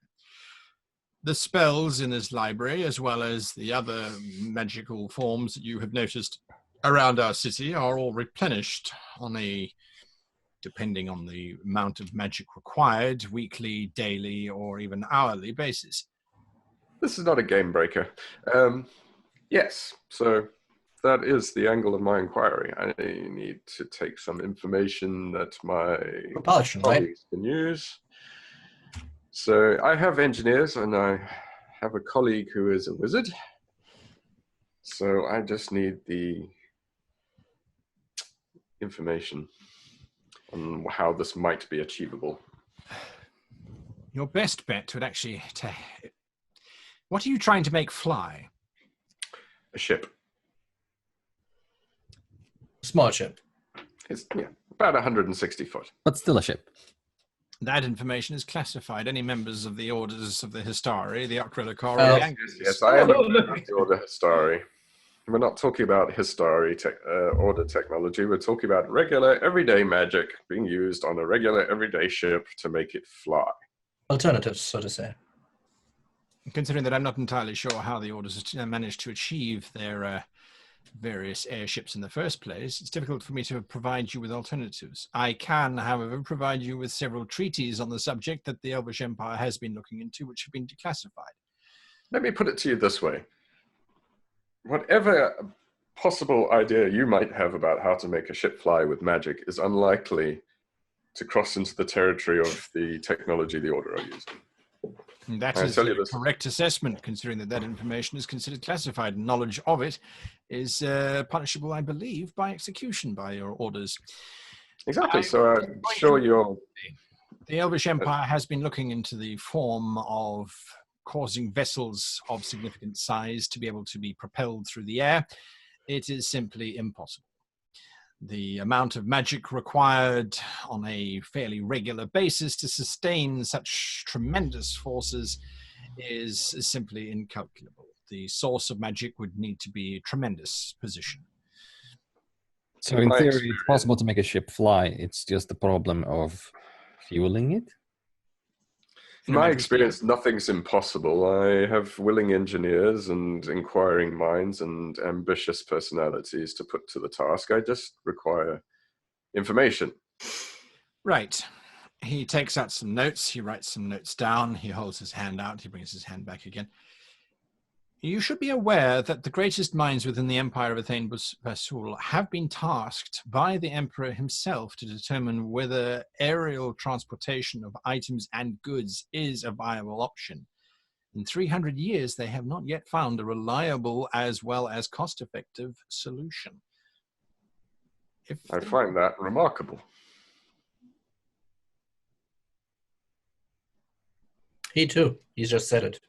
The spells in this library, as well as the other magical forms that you have noticed around our city, are all replenished on a, depending on the amount of magic required, weekly, daily, or even hourly basis. This is not a game breaker. Yes, so that is the angle of my inquiry. I need to take some information that my propulsion, colleagues can use. So I have engineers and I have a colleague who is a wizard. So I just need the information on how this might be achievable. Your best bet would actually... What are you trying to make fly? A ship. Small ship. It's about 160 foot. But still a ship. That information is classified. Any members of the Orders of the Hastari, the Akrelakar, Oh. or the Angus. Yes, I am a member of the Order Hastari. We're not talking about Hastari order technology. We're talking about regular, everyday magic being used on a regular, everyday ship to make it fly. Alternatives, so to say. Considering that I'm not entirely sure how the Orders managed to achieve their various airships in the first place, it's difficult for me to provide you with alternatives. I can, however, provide you with several treaties on the subject that the Elvish Empire has been looking into, which have been declassified. Let me put it to you this way. Whatever possible idea you might have about how to make a ship fly with magic is unlikely to cross into the territory of the technology the Order are using. And that is a correct assessment, considering that that information is considered classified. Knowledge of it is punishable, I believe, by execution by your orders. Exactly, so I'm sure you're... The Elvish Empire has been looking into the form of causing vessels of significant size to be able to be propelled through the air. It is simply impossible. The amount of magic required on a fairly regular basis to sustain such tremendous forces is simply incalculable. The source of magic would need to be a tremendous position. So in theory, it's possible to make a ship fly. It's just the problem of fueling it? In my experience, nothing's impossible. I have willing engineers and inquiring minds and ambitious personalities to put to the task. I just require information. Right. He takes out some notes. He writes some notes down. He holds his hand out. He brings his hand back again. You should be aware that the greatest minds within the Empire of Ethane Vas Sul have been tasked by the Emperor himself to determine whether aerial transportation of items and goods is a viable option. In 300 years, they have not yet found a reliable as well as cost-effective solution. I find that remarkable. He too. He just said it.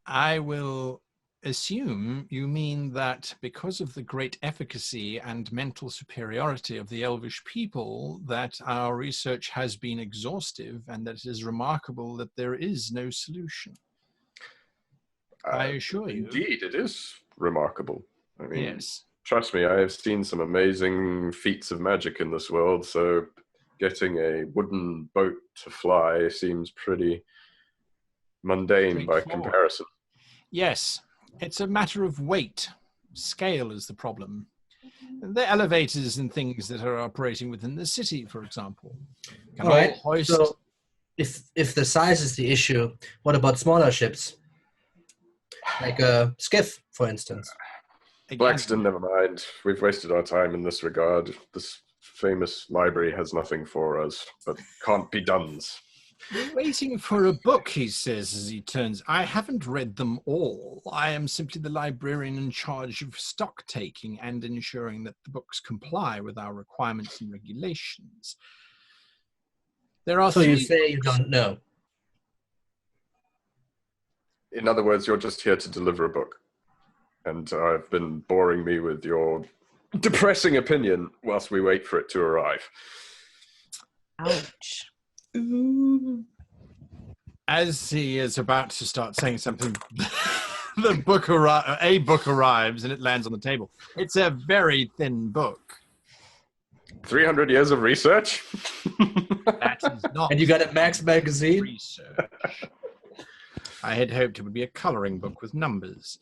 I will assume you mean that because of the great efficacy and mental superiority of the elvish people, that our research has been exhaustive and that it is remarkable that there is no solution. I assure you. Indeed, it is remarkable. I mean, yes. Trust me, I have seen some amazing feats of magic in this world, so getting a wooden boat to fly seems pretty mundane by comparison. Yes, it's a matter of weight. Scale is the problem. The elevators and things that are operating within the city, for example. All right, so if the size is the issue, what about smaller ships? Like a skiff, for instance. Blackston, never mind. We've wasted our time in this regard. This famous library has nothing for us, but can't be done's. We're waiting for a book, he says as he turns. I haven't read them all. I am simply the librarian in charge of stock taking and ensuring that the books comply with our requirements and regulations. There are so you say you don't know? In other words, you're just here to deliver a book. And I've been boring me with your depressing opinion whilst we wait for it to arrive. Ouch. As he is about to start saying something, a book arrives and it lands on the table. It's a very thin book. 300 years of research? That is not. And you got a Max magazine? Research. I had hoped it would be a coloring book with numbers.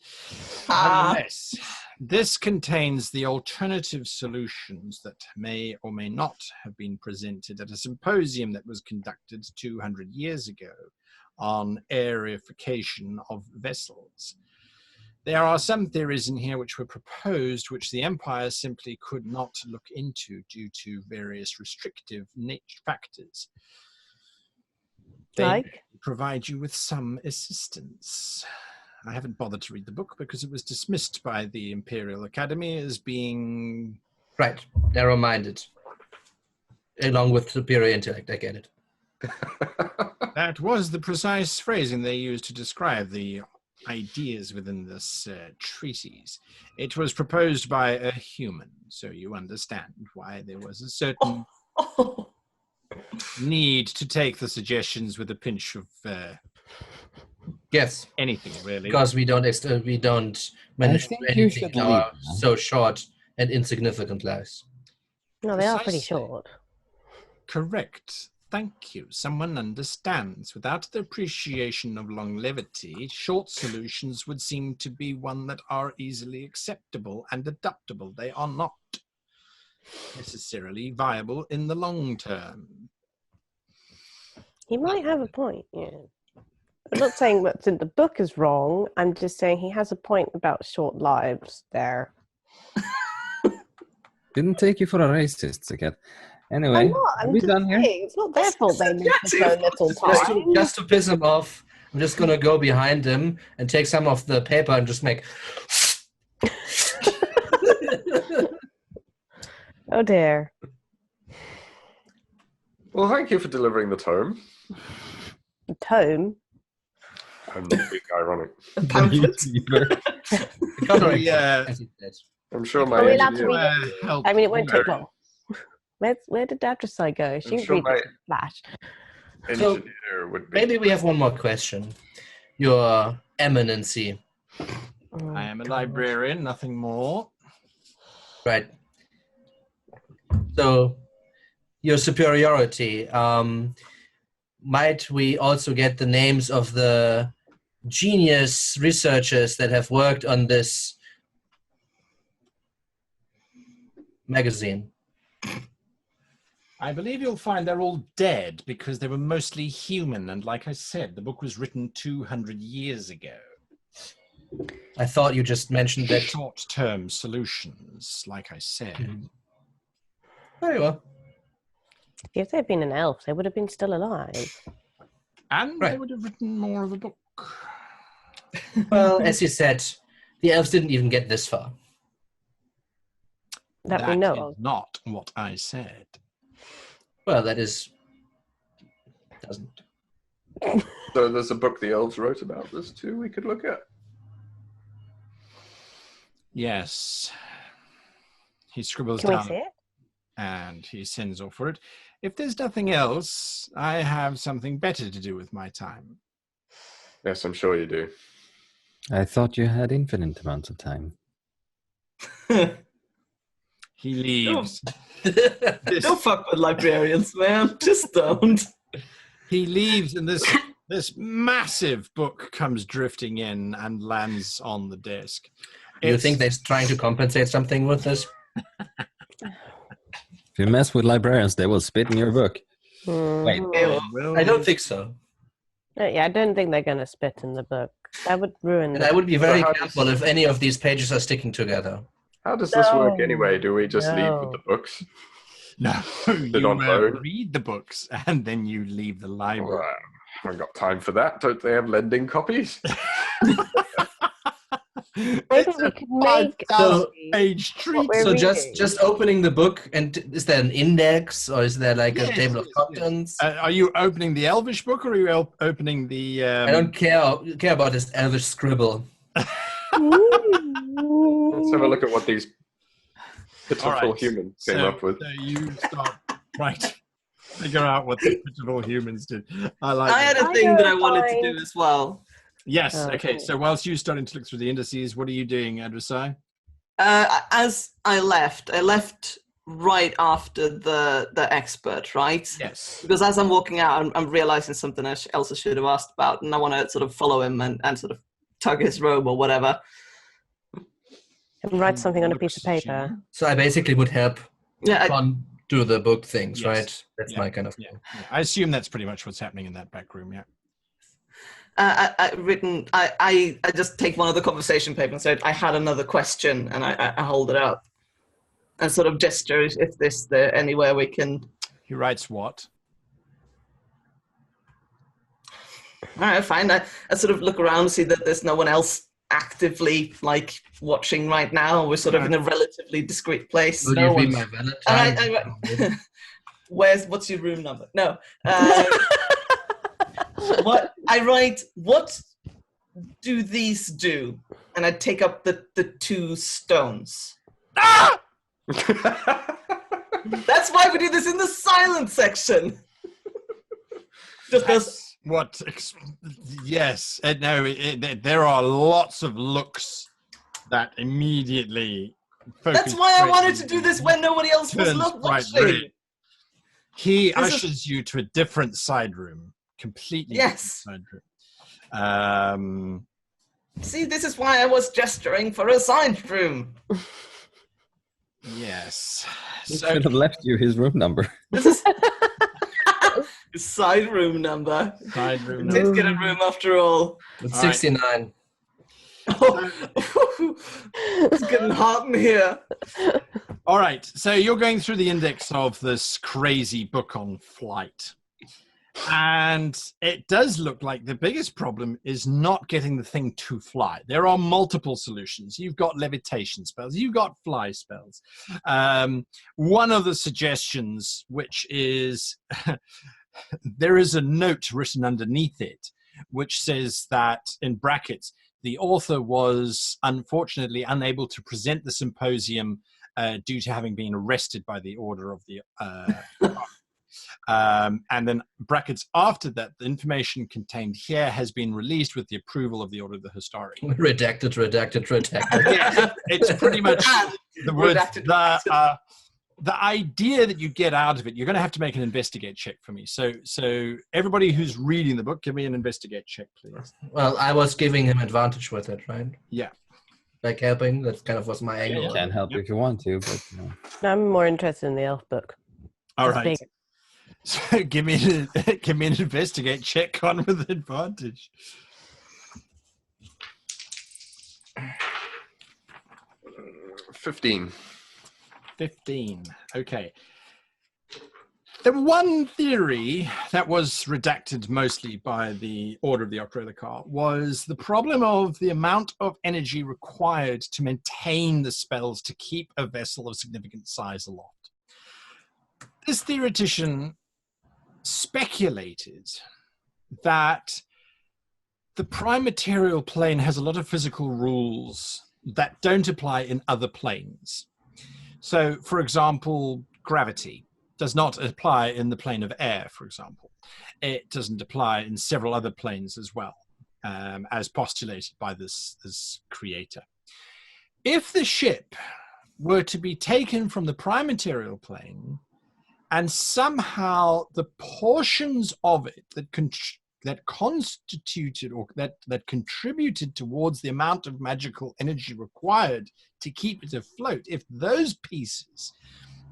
Nonetheless, this contains the alternative solutions that may or may not have been presented at a symposium that was conducted 200 years ago on aerification of vessels. There are some theories in here which were proposed, which the Empire simply could not look into due to various restrictive factors. They provide you with some assistance. I haven't bothered to read the book because it was dismissed by the Imperial Academy as being... Right, narrow-minded. Along with superior intellect, I get it. That was the precise phrasing they used to describe the ideas within this treatise. It was proposed by a human, so you understand why there was a certain... need to take the suggestions with a pinch of yes, anything really, because we don't manage to do anything in our so short and insignificant lives. No, they are pretty short. Correct. Thank you. Someone understands. Without the appreciation of longevity, short solutions would seem to be one that are easily acceptable and adaptable. They are not necessarily viable in the long term. He might have a point, yeah. I'm not saying what's in the book is wrong. I'm just saying he has a point about short lives there. Didn't take you for a racist again. Anyway, I'm we just done here? saying, it's not their fault they need so little time. Just to piss him off, I'm just going to go behind him and take some of the paper and just make... Oh dear. Well, thank you for delivering the tome. The tome? I'm not being ironic. I'm sure my engineer... I mean, it won't take long. Where did Datrasai go? She sure read this flash. Engineer would be... Maybe we have one more question. Your Eminency. I am a librarian, nothing more. Right. So, your superiority. Might we also get the names of the genius researchers that have worked on this magazine? I believe you'll find they're all dead because they were mostly human. And like I said, the book was written 200 years ago. I thought you just mentioned that. Short-term solutions, like I said. Very well. If they'd been an elf, they would have been still alive. And Right. they would have written more of a book. Well, as you said, the elves didn't even get this far. That we know is of. not what I said. Well, that is... doesn't. So there's a book the elves wrote about this too we could look at. Yes. He scribbles Can we down see it? and he sends off for it. If there's nothing else, I have something better to do with my time. Yes, I'm sure you do. I thought you had infinite amounts of time. He leaves. Don't fuck with librarians, man. Just don't. He leaves and this massive book comes drifting in and lands on the desk. Do you think they're trying to compensate something with this? If you mess with librarians, they will spit in your book. Wait. I don't think so. Yeah, I don't think they're going to spit in the book. That would ruin And the I would be very how careful if any of these pages are sticking together. How does this work No. anyway? Do we just leave No. with the books? No, They're you on phone? read the books and then you leave the library. Well, I haven't got time for that. Don't they have lending copies? Maybe It's we a could make 5,000-page treat. we're So reading. just opening the book, and is there an index, or is there like a Yes, table of yes, contents? Are you opening the Elvish book or are you opening the... I don't care about this elvish scribble. Let's have a look at what these pitiful All right, humans came up with. So you start trying to figure out what the pitiful humans did. I had that. a thing that I don't wanted to mind. do as well. Yes, Oh, okay. okay. So whilst you're starting to look through the indices, what are you doing, Adversai? As I left right after the expert, right? Yes. Because as I'm walking out, I'm realizing something else I should have asked about, and I want to sort of follow him and sort of tug his robe or whatever. And write something on a piece of paper. So I basically would help Yeah, Con do the book things, Yes. right? That's Yeah. my kind of Yeah. I assume that's pretty much what's happening in that back room, yeah. I just take one of the conversation paper and say, I had another question, and I hold it up and sort of gesture if there anywhere we can. He writes what? All right, fine. I sort of look around and see that there's no one else actively like watching right now. We're sort of in a relatively discreet place. Will you be my Valentine? What's your room number? No. What I write, what do these do? And I take up the two stones. Ah! That's why we do this in the silent section. Just as What? Yes. No, there are lots of looks that immediately... that's why I wanted to do this when nobody else was turns bright watching. red. He This is- ushers you to a different side room. Completely Yes. different side room. See, this is why I was gesturing for a side room. Yes. He So should have left you his room number. This is side room number. side room. Did get a room after all. It's All right. 69. Oh, it's getting hot in here. All right. So you're going through the index of this crazy book on flight. And it does look like the biggest problem is not getting the thing to fly. There are multiple solutions. You've got levitation spells. You've got fly spells. One of the suggestions, which is there is a note written underneath it, which says that, in brackets, the author was unfortunately unable to present the symposium due to having been arrested by the Order of the and then brackets after that, the information contained here has been released with the approval of the Order of the Hastari. Redacted. Yes, it's pretty much the words. Redacted. The idea that you get out of it, you're going to have to make an investigate check for me. So everybody who's reading the book, give me an investigate check, please. Well, I was giving him advantage with it, right? Yeah. Like helping, that kind of was my angle. You can help if you want to, but no. I'm more interested in the elf book. All It's right. big. So give me an investigate check on with advantage. 15. 15. Okay. The one theory that was redacted mostly by the Order of the Ochrolakar was the problem of the amount of energy required to maintain the spells to keep a vessel of significant size aloft. This theoretician speculated that the prime material plane has a lot of physical rules that don't apply in other planes. So, for example, gravity does not apply in the plane of air, for example. It doesn't apply in several other planes as well, as postulated by this creator. If the ship were to be taken from the prime material plane, and somehow the portions of it that constituted or that contributed towards the amount of magical energy required to keep it afloat, if those pieces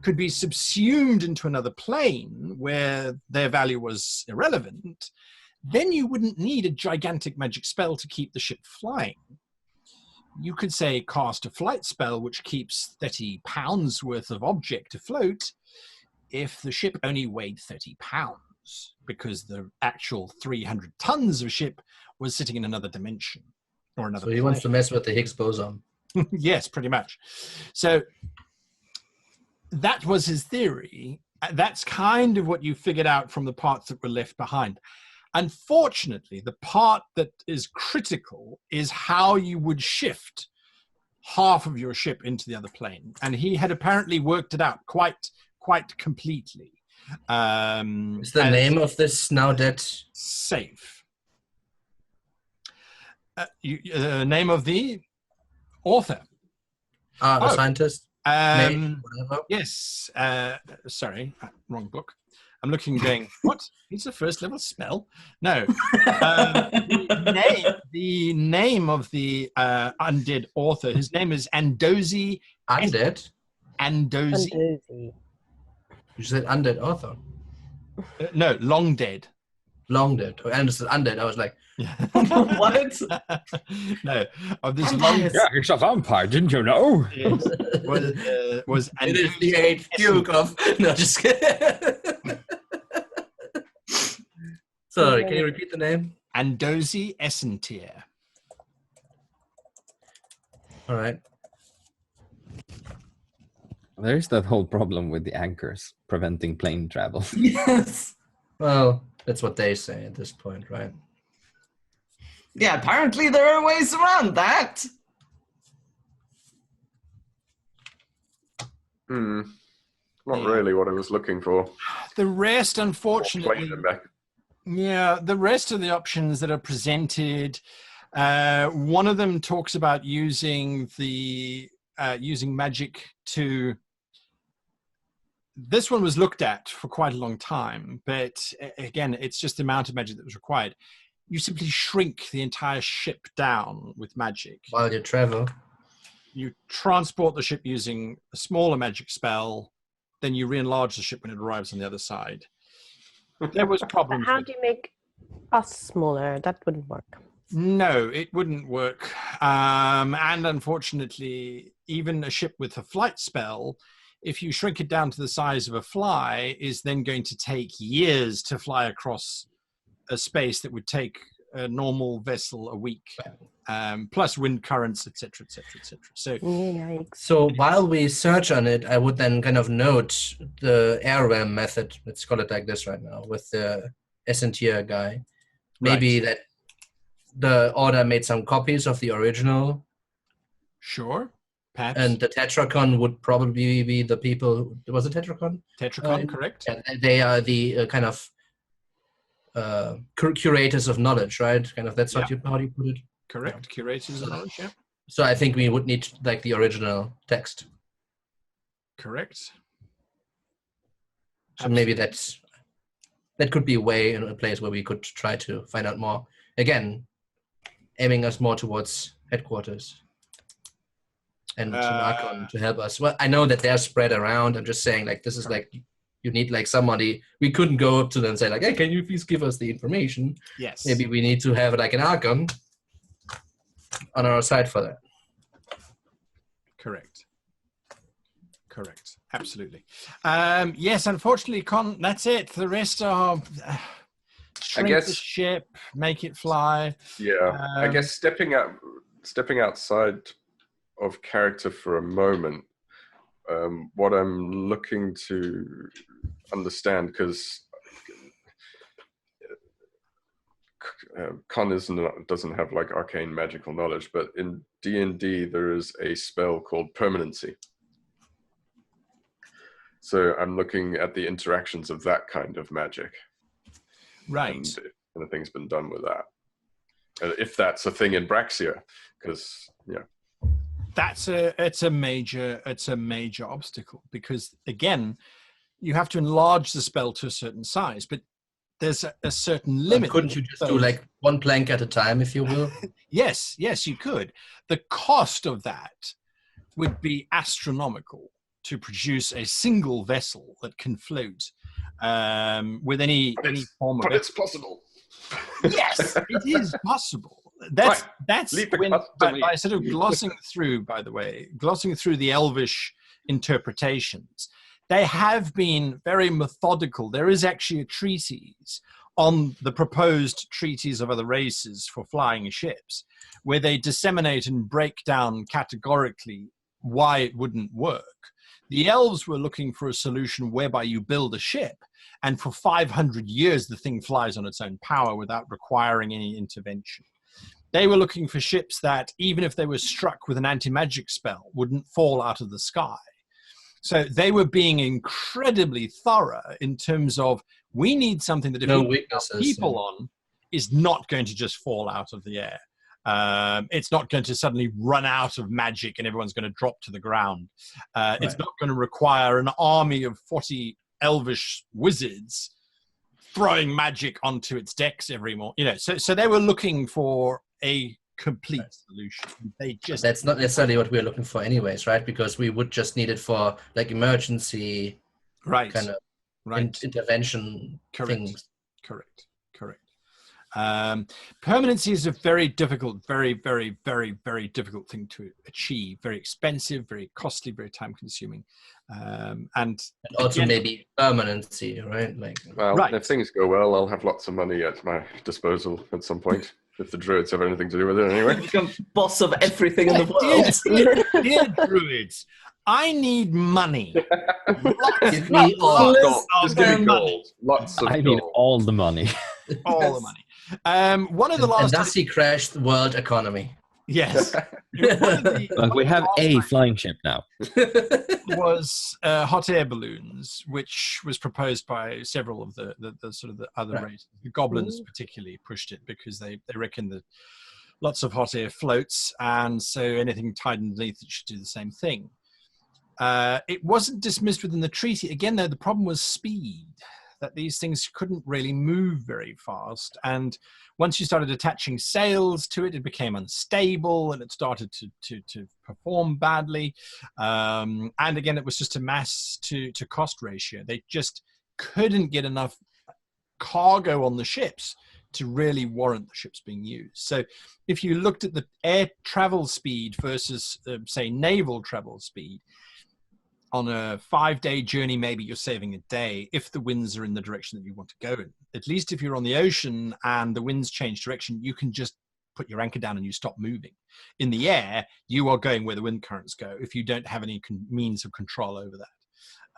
could be subsumed into another plane where their value was irrelevant, then you wouldn't need a gigantic magic spell to keep the ship flying. You could say cast a flight spell which keeps 30 pounds worth of object afloat if the ship only weighed 30 pounds, because the actual 300 tons of ship was sitting in another dimension or another So he wants to mess with the Higgs boson. Yes, pretty much. So that was his theory. That's kind of what you figured out from the parts that were left behind. Unfortunately, the part that is critical is how you would shift half of your ship into the other plane. And he had apparently worked it out quite completely. Is the name of this now dead? Safe. Name of the author. The scientist? Whatever. Yes. Sorry, wrong book. I'm looking going, what? It's a first level spell? No. The name of the undead author, his name is Andozi. Undead? Andozi. You said undead author? No, long dead. Long dead. I understood undead. I was like, What? No, of this long. Yeah, it's a vampire, didn't you know? Yes, was it is the 8th Duke of... No, just kidding. Sorry, can you repeat the name? Andozi Essentier. All right. There's that whole problem with the anchors preventing plane travel. Yes. Well, that's what they say at this point, right? Yeah, apparently there are ways around that. Not really what I was looking for. The rest, unfortunately, yeah, the rest of the options that are presented, one of them talks about using magic to. This one was looked at for quite a long time, but again, it's just the amount of magic that was required. You simply shrink the entire ship down with magic. While you travel. You transport the ship using a smaller magic spell, then you re-enlarge the ship when it arrives on the other side. There was problems. How do you make us smaller? That wouldn't work. No, it wouldn't work. And unfortunately, even a ship with a flight spell, if you shrink it down to the size of a fly, is then going to take years to fly across a space that would take a normal vessel a week, plus wind currents, etc., etc., etc. So while we search on it, I would then kind of note the airwam method. Let's call it like this right now, with the Essentier guy. Maybe that the Order made some copies of the original. Sure. Perhaps. And the Tetracon would probably be the people. Was it Tetracon? Tetracon, correct. Yeah, they are the kind of curators of knowledge, right? Kind of. That's how do you put it? Correct. Yeah. Curators of knowledge. Yeah. So I think we would need like the original text. Correct. So Absolutely. Maybe that could be a way in a place where we could try to find out more. Again, aiming us more towards headquarters. And Archon to help us. Well, I know that they're spread around. I'm just saying, like, this is like, you need like somebody. We couldn't go up to them and say, like, hey, can you please give us the information? Yes. Maybe we need to have like an Archon on our side for that. Correct. Absolutely. Yes, unfortunately, that's it. The rest are shrink the ship, make it fly. Yeah, I guess stepping outside of character for a moment. What I'm looking to understand, because Con doesn't have like arcane magical knowledge, but in D&D there is a spell called permanency. So I'm looking at the interactions of that kind of magic. Right. And if anything's been done with that. If that's a thing in Braxia, because, yeah. It's a major obstacle, because again, you have to enlarge the spell to a certain size, but there's a certain limit. Couldn't you just do like one plank at a time, if you will? Yes, you could. The cost of that would be astronomical to produce a single vessel that can float with any form of. But it's possible. Yes, it is possible. That's when, by sort of glossing through the Elvish interpretations, they have been very methodical. There is actually a treatise on the proposed treaties of other races for flying ships, where they disseminate and break down categorically why it wouldn't work. The elves were looking for a solution whereby you build a ship, and for 500 years the thing flies on its own power without requiring any intervention. They were looking for ships that, even if they were struck with an anti-magic spell, wouldn't fall out of the sky. So they were being incredibly thorough in terms of, we need something that if we put people on, is not going to just fall out of the air. It's not going to suddenly run out of magic and everyone's going to drop to the ground. It's not going to require an army of 40 elvish wizards throwing magic onto its decks every morning. So they were looking for a complete solution. That's not necessarily what we're looking for anyways, right? Because we would just need it for like emergency kind of intervention things. Correct. Permanency is a very difficult, very, very, very, very difficult thing to achieve. Very expensive, very costly, very time consuming. And also again, maybe permanency, right? If things go well, I'll have lots of money at my disposal at some point. If the druids have anything to do with it anyway. Become boss of everything in the world. Dear druids, I need money. Give me all. Lots of I need all the money. All the money. One of the last. And thus he crashed the world economy. Yes. We have a flying ship now. Was hot air balloons, which was proposed by several of the sort of the other races. The goblins particularly pushed it because they reckon that lots of hot air floats, and so anything tied underneath it should do the same thing. It wasn't dismissed within the treaty. Again, though, the problem was speed, that these things couldn't really move very fast. And once you started attaching sails to it, it became unstable and it started to perform badly. And again, it was just a mass to cost ratio. They just couldn't get enough cargo on the ships to really warrant the ships being used. So if you looked at the air travel speed versus, say, naval travel speed, on a 5-day journey, maybe you're saving a day if the winds are in the direction that you want to go in. At least if you're on the ocean and the winds change direction, you can just put your anchor down and you stop moving. In the air, you are going where the wind currents go if you don't have any means of control over that.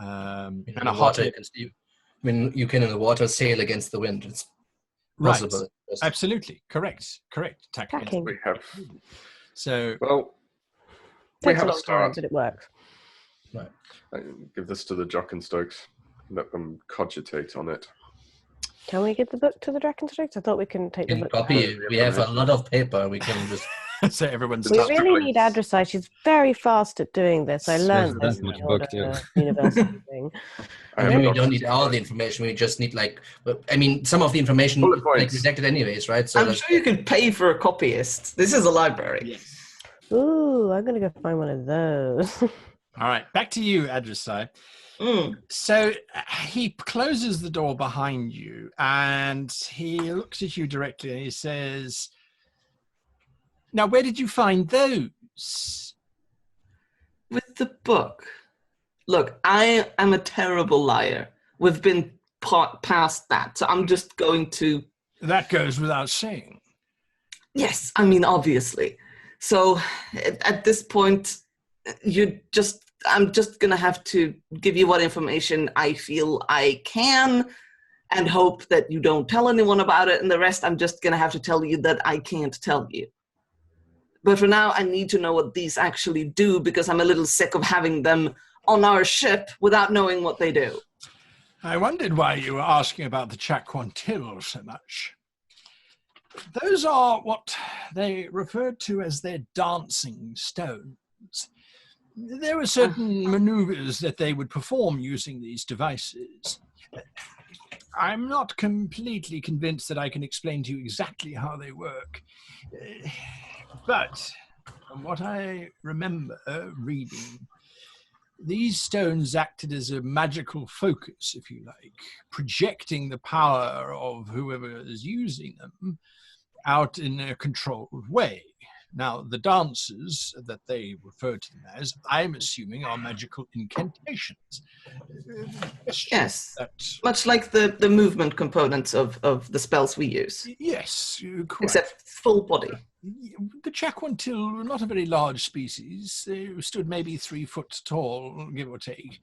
And a hot air, you can in the water sail against the wind. It's possible. Right. Absolutely. Correct. Tacking. We have. So. Well, takes a long time, but it works. Right. I give this to the Jock and Stokes. Let them cogitate on it. Can we give the book to the Drakenstokes? I thought we couldn't take the book. Copy. We have a lot of paper. We can just. So everyone's. We really need Adressai. She's very fast at doing this. I learned this in the Order university thing. We don't need all the information. We just need some of the information redacted anyways, right? So I'm sure you can pay for a copyist. This is a library. Yes. Ooh, I'm gonna go find one of those. All right, back to you, Adressai. So he closes the door behind you and he looks at you directly and he says, "Now, where did you find those?" With the book. Look, I am a terrible liar. We've been past that, so I'm just going to... That goes without saying. Yes, I mean, obviously. So at this point, I'm just going to have to give you what information I feel I can and hope that you don't tell anyone about it, and the rest I'm just going to have to tell you that I can't tell you. But for now, I need to know what these actually do because I'm a little sick of having them on our ship without knowing what they do. I wondered why you were asking about the Qwethlan so much. Those are what they referred to as their dancing stones. There were certain maneuvers that they would perform using these devices. I'm not completely convinced that I can explain to you exactly how they work. But from what I remember reading, these stones acted as a magical focus, if you like, projecting the power of whoever is using them out in a controlled way. Now, the dances that they refer to them as, I'm assuming, are magical incantations. Yes, much like the movement components of the spells we use. Yes, correct. Except full body. The Qwethlan were not a very large species. They stood maybe 3 foot tall, give or take.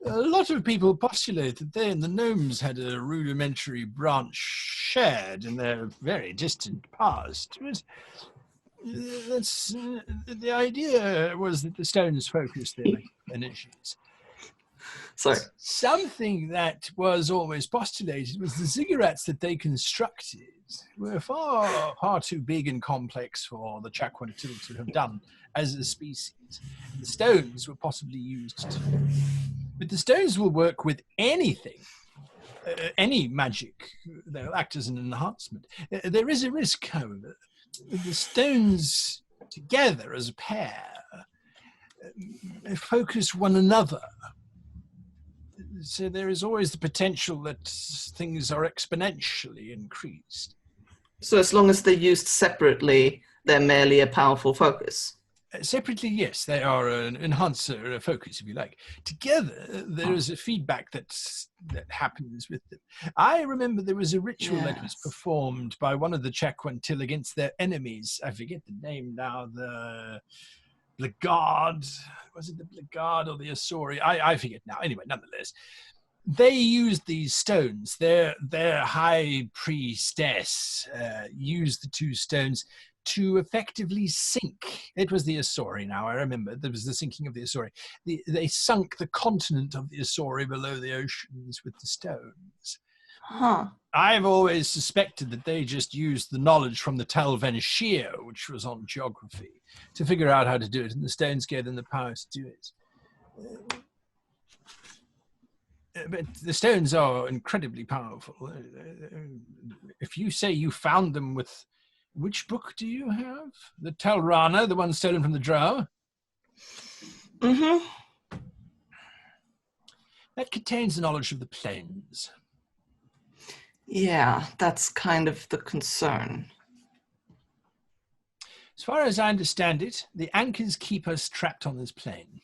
A lot of people postulate that they and the gnomes had a rudimentary branch shared in their very distant past. The idea was that the stones focused their energies. Sorry. Something that was always postulated was the ziggurats that they constructed were far too big and complex for the Qwethlan to have done as a species. The stones were possibly used too. But the stones will work with anything. Any magic. They'll act as an enhancement. There is a risk, however. The stones together as a pair focus one another. So there is always the potential that things are exponentially increased. So as long as they're used separately, they're merely a powerful focus? Separately, yes, they are an enhancer, a focus, if you like. Together, there is a feedback that happens with them. I remember there was a ritual that was performed by one of the Qwethlan against their enemies. I forget the name now. The guard, was it the guard or the Asori? I forget now. Anyway, nonetheless, they used these stones. Their high priestess used the 2 stones to effectively sink. It was the Asori now, I remember. There was the sinking of the Asori. They sunk the continent of the Asori below the oceans with the stones. Huh. I've always suspected that they just used the knowledge from the Tal Rana, which was on geography, to figure out how to do it, and the stones gave them the power to do it. But the stones are incredibly powerful. If you say you found them with... Which book do you have? The Tal Rana, the one stolen from the drow? Mm-hmm. That contains the knowledge of the plains. Yeah, that's kind of the concern. As far as I understand it, the anchors keep us trapped on this plane.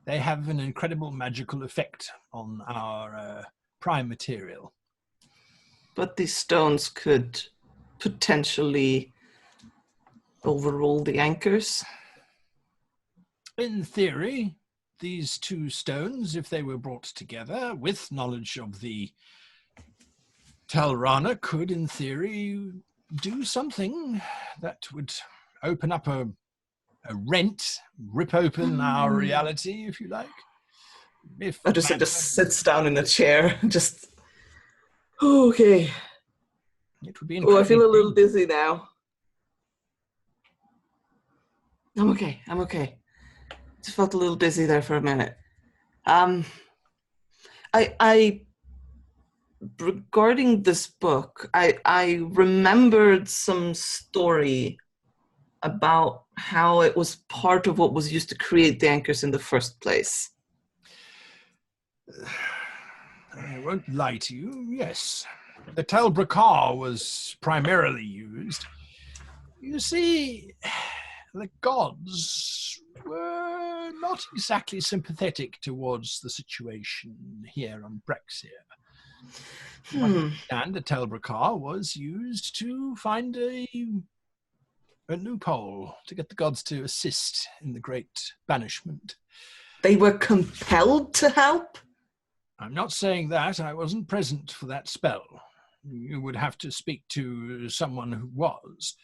They have an incredible magical effect on our prime material. But these stones could potentially overrule the anchors? In theory, these 2 stones, if they were brought together with knowledge of the Tal Rana, could, in theory, do something that would open up a rent, rip open our reality, if you like. I just sits down in a chair, just... Okay. It would be I feel a little dizzy now. I'm okay. Just felt a little dizzy there for a minute. Regarding this book, I remembered some story about how it was part of what was used to create the anchors in the first place. I won't lie to you, yes. The Tal Rana was primarily used. You see, the gods were were not exactly sympathetic towards the situation here on Braxia. And the Tel Brakar was used to find a loophole to get the gods to assist in the great banishment. They were compelled to help? I'm not saying that. I wasn't present for that spell. You would have to speak to someone who was.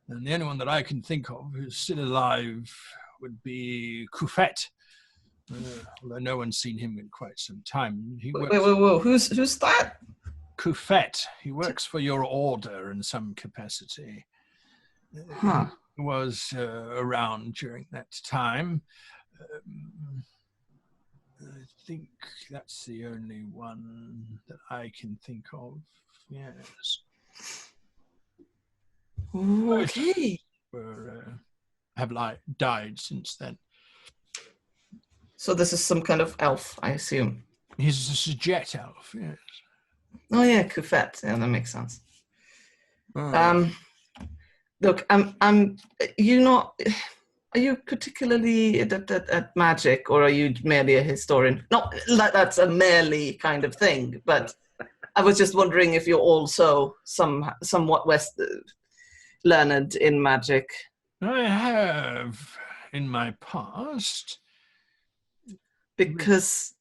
And the only one that I can think of who's still alive would be Qwethlan. Although no one's seen him in quite some time. Whoa. Who's that? Qwethlan. He works for your order in some capacity. Huh. He was around during that time. I think that's the only one that I can think of. Yes. Okay. Have died since then. So this is some kind of elf, I assume. He's a jet elf, yes. Oh yeah, Qwethlan. Yeah, that makes sense. Oh. Look, are you particularly adept at magic, or are you merely a historian? Not like that's a merely kind of thing, but I was just wondering if you're also somewhat learned in magic. I have in my past. Because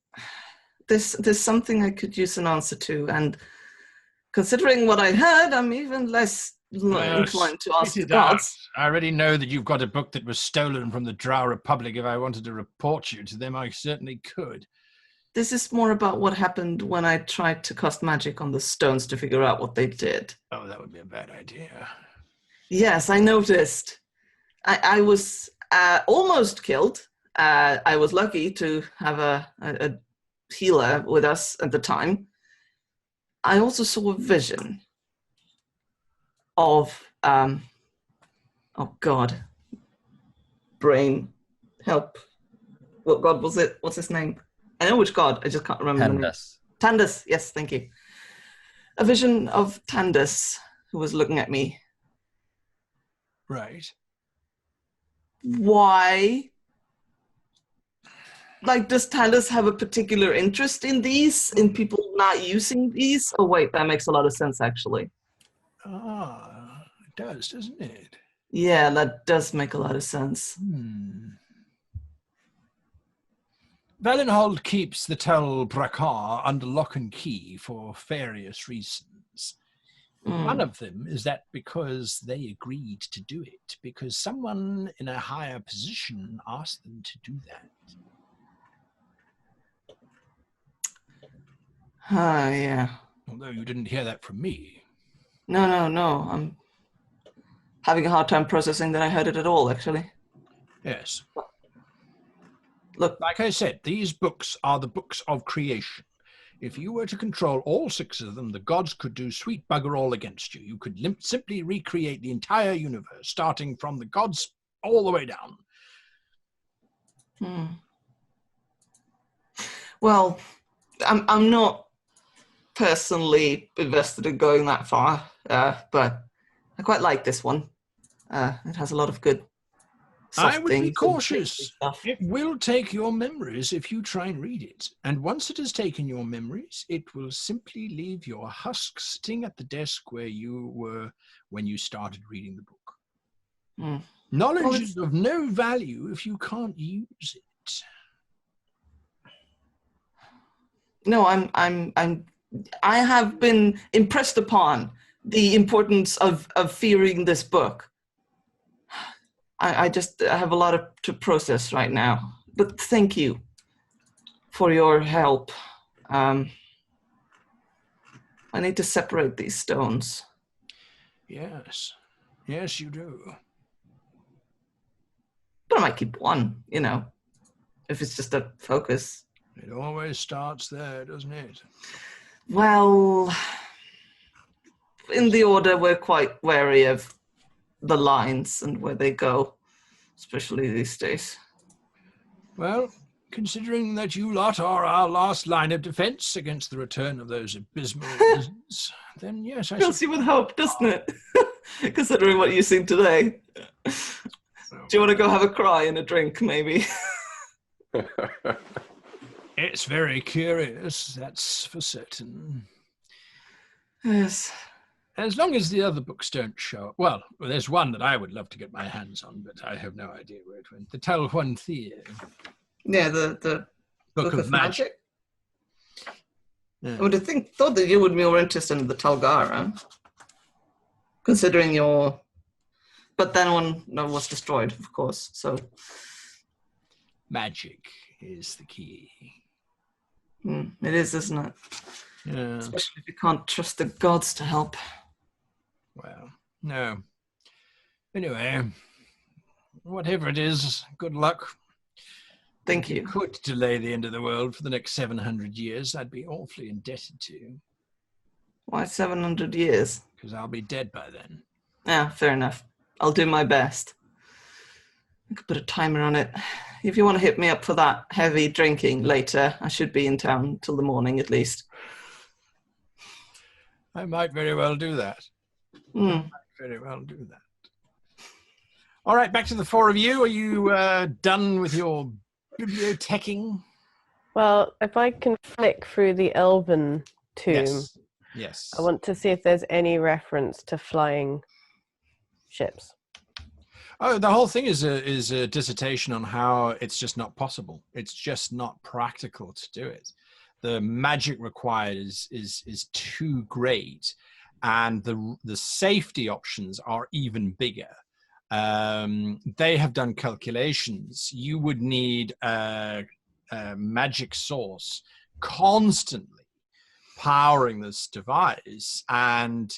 there's something I could use an answer to, and considering what I heard, I'm even less inclined to ask the gods. I already know that you've got a book that was stolen from the Drow Republic. If I wanted to report you to them, I certainly could. This is more about what happened when I tried to cast magic on the stones to figure out what they did. Oh, that would be a bad idea. Yes, I noticed. I was almost killed. I was lucky to have a healer with us at the time. I also saw a vision of, oh God, brain, help. What god was it? What's his name? I know which god, I just can't remember the name. Tandus, yes, thank you. A vision of Tandus who was looking at me. Right. Why? Like, does Tandus have a particular interest in these, in people not using these? Oh wait, that makes a lot of sense actually. Ah, it does, doesn't it? Yeah, that does make a lot of sense. Valenhold keeps the Tel Brakar under lock and key for various reasons. One of them is that because they agreed to do it, because someone in a higher position asked them to do that. Yeah. Although you didn't hear that from me. No. I'm having a hard time processing that I heard it at all, actually. Yes. Look, like I said, these books are the books of creation. If you were to control all 6 of them, the gods could do sweet bugger all against you. You could simply recreate the entire universe, starting from the gods all the way down. Well, I'm not personally invested in going that far, but I quite like this one. It has a lot of good soft I would be things cautious. and stuff. It will take your memories if you try and read it. And once it has taken your memories, it will simply leave your husk sitting at the desk where you were when you started reading the book. Knowledge is of no value if you can't use it. No, I have been impressed upon the importance of fearing this book. I have a lot to process right now. But thank you for your help. I need to separate these stones. Yes. Yes, you do. But I might keep one, if it's just a focus. It always starts there, doesn't it? Well, in the Order, we're quite wary of the lines and where they go, especially these days. Well, considering that you lot are our last line of defense against the return of those abysmal visions, then yes, I fills you with hope, doesn't it? Considering what you've seen today. Do you want to go have a cry and a drink, maybe? It's very curious, that's for certain. Yes. As long as the other books don't show up. Well, there's one that I would love to get my hands on, but I have no idea where it went. The Tal Rana. Yeah, the Book of Magic. Yeah. I would have thought that you would be more interested in the Tal Rana, considering your... But then one was destroyed, of course, so... Magic is the key. It is, isn't it? Yeah. Especially if you can't trust the gods to help. Well, no. Anyway, whatever it is, good luck. Thank If you. could delay the end of the world for the next 700 years, I'd be awfully indebted to you. Why 700 years? Because I'll be dead by then. Yeah, fair enough. I'll do my best. I could put a timer on it. If you want to hit me up for that heavy drinking later, I should be in town till the morning at least. I might very well do that. Very well do that. All right, back to the four of you. Are you done with your biblioteching? Well, if I can flick through the elven tomb, Yes. I want to see if there's any reference to flying ships. Oh, the whole thing is a dissertation on how it's just not possible. It's just not practical to do it. The magic required is too great, and the safety options are even bigger. They have done calculations. You would need a magic source constantly powering this device, and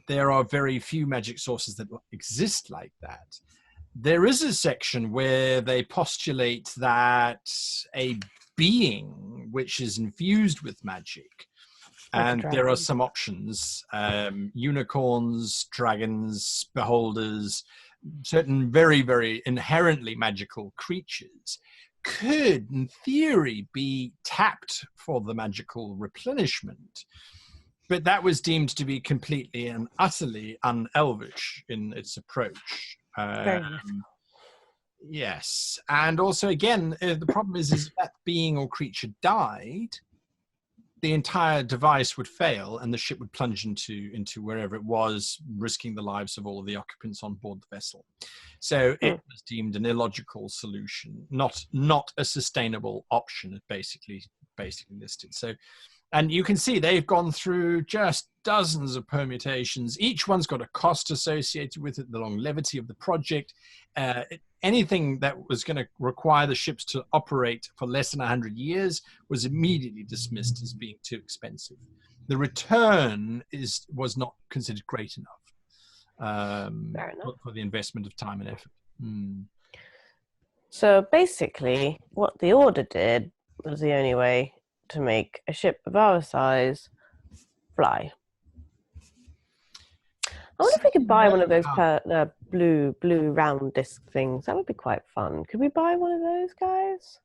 there are very few magic sources that exist like that. There is a section where they postulate that a being which is infused with magic, and there are some options, unicorns, dragons, beholders, certain very, very inherently magical creatures could, in theory, be tapped for the magical replenishment. But that was deemed to be completely and utterly un-elvish in its approach. Yes. And also, again, the problem is if that being or creature died, the entire device would fail and the ship would plunge into wherever it was, risking the lives of all of the occupants on board the vessel. So it was deemed an illogical solution, not a sustainable option, it basically listed. So, and you can see they've gone through just dozens of permutations. Each one's got a cost associated with it, the longevity of the project. Anything that was going to require the ships to operate for less than 100 years was immediately dismissed as being too expensive. The return was not considered great enough, for the investment of time and effort. So basically, what the Order did was the only way to make a ship of our size fly. I wonder if we could buy one of those blue round disc things. That would be quite fun. Could we buy one of those, guys?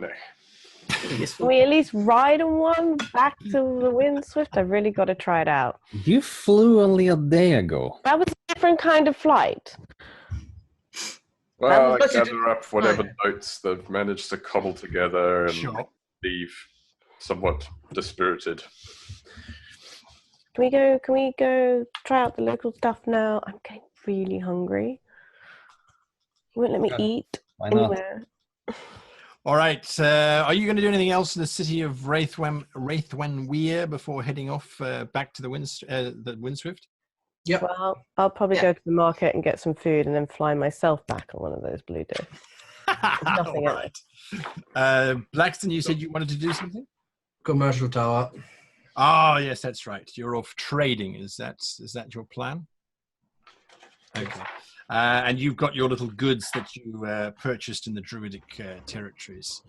No. Can we at least ride on one back to the Windswift? I've really got to try it out. You flew only a day ago. That was a different kind of flight. Well, I gather up whatever boats they've managed to cobble together and leave somewhat dispirited. Can we go try out the local stuff now? I'm getting really hungry. You won't let me eat anywhere. All right. Are you going to do anything else in the city of Rythamwir before heading off back to the Windswift? Yep. Well, I'll probably go to the market and get some food and then fly myself back on one of those blue discs. Nothing else. Blackston, you said you wanted to do something? Commercial tower. Oh, yes, that's right. You're off trading. Is that your plan? Okay. And you've got your little goods that you purchased in the Druidic territories.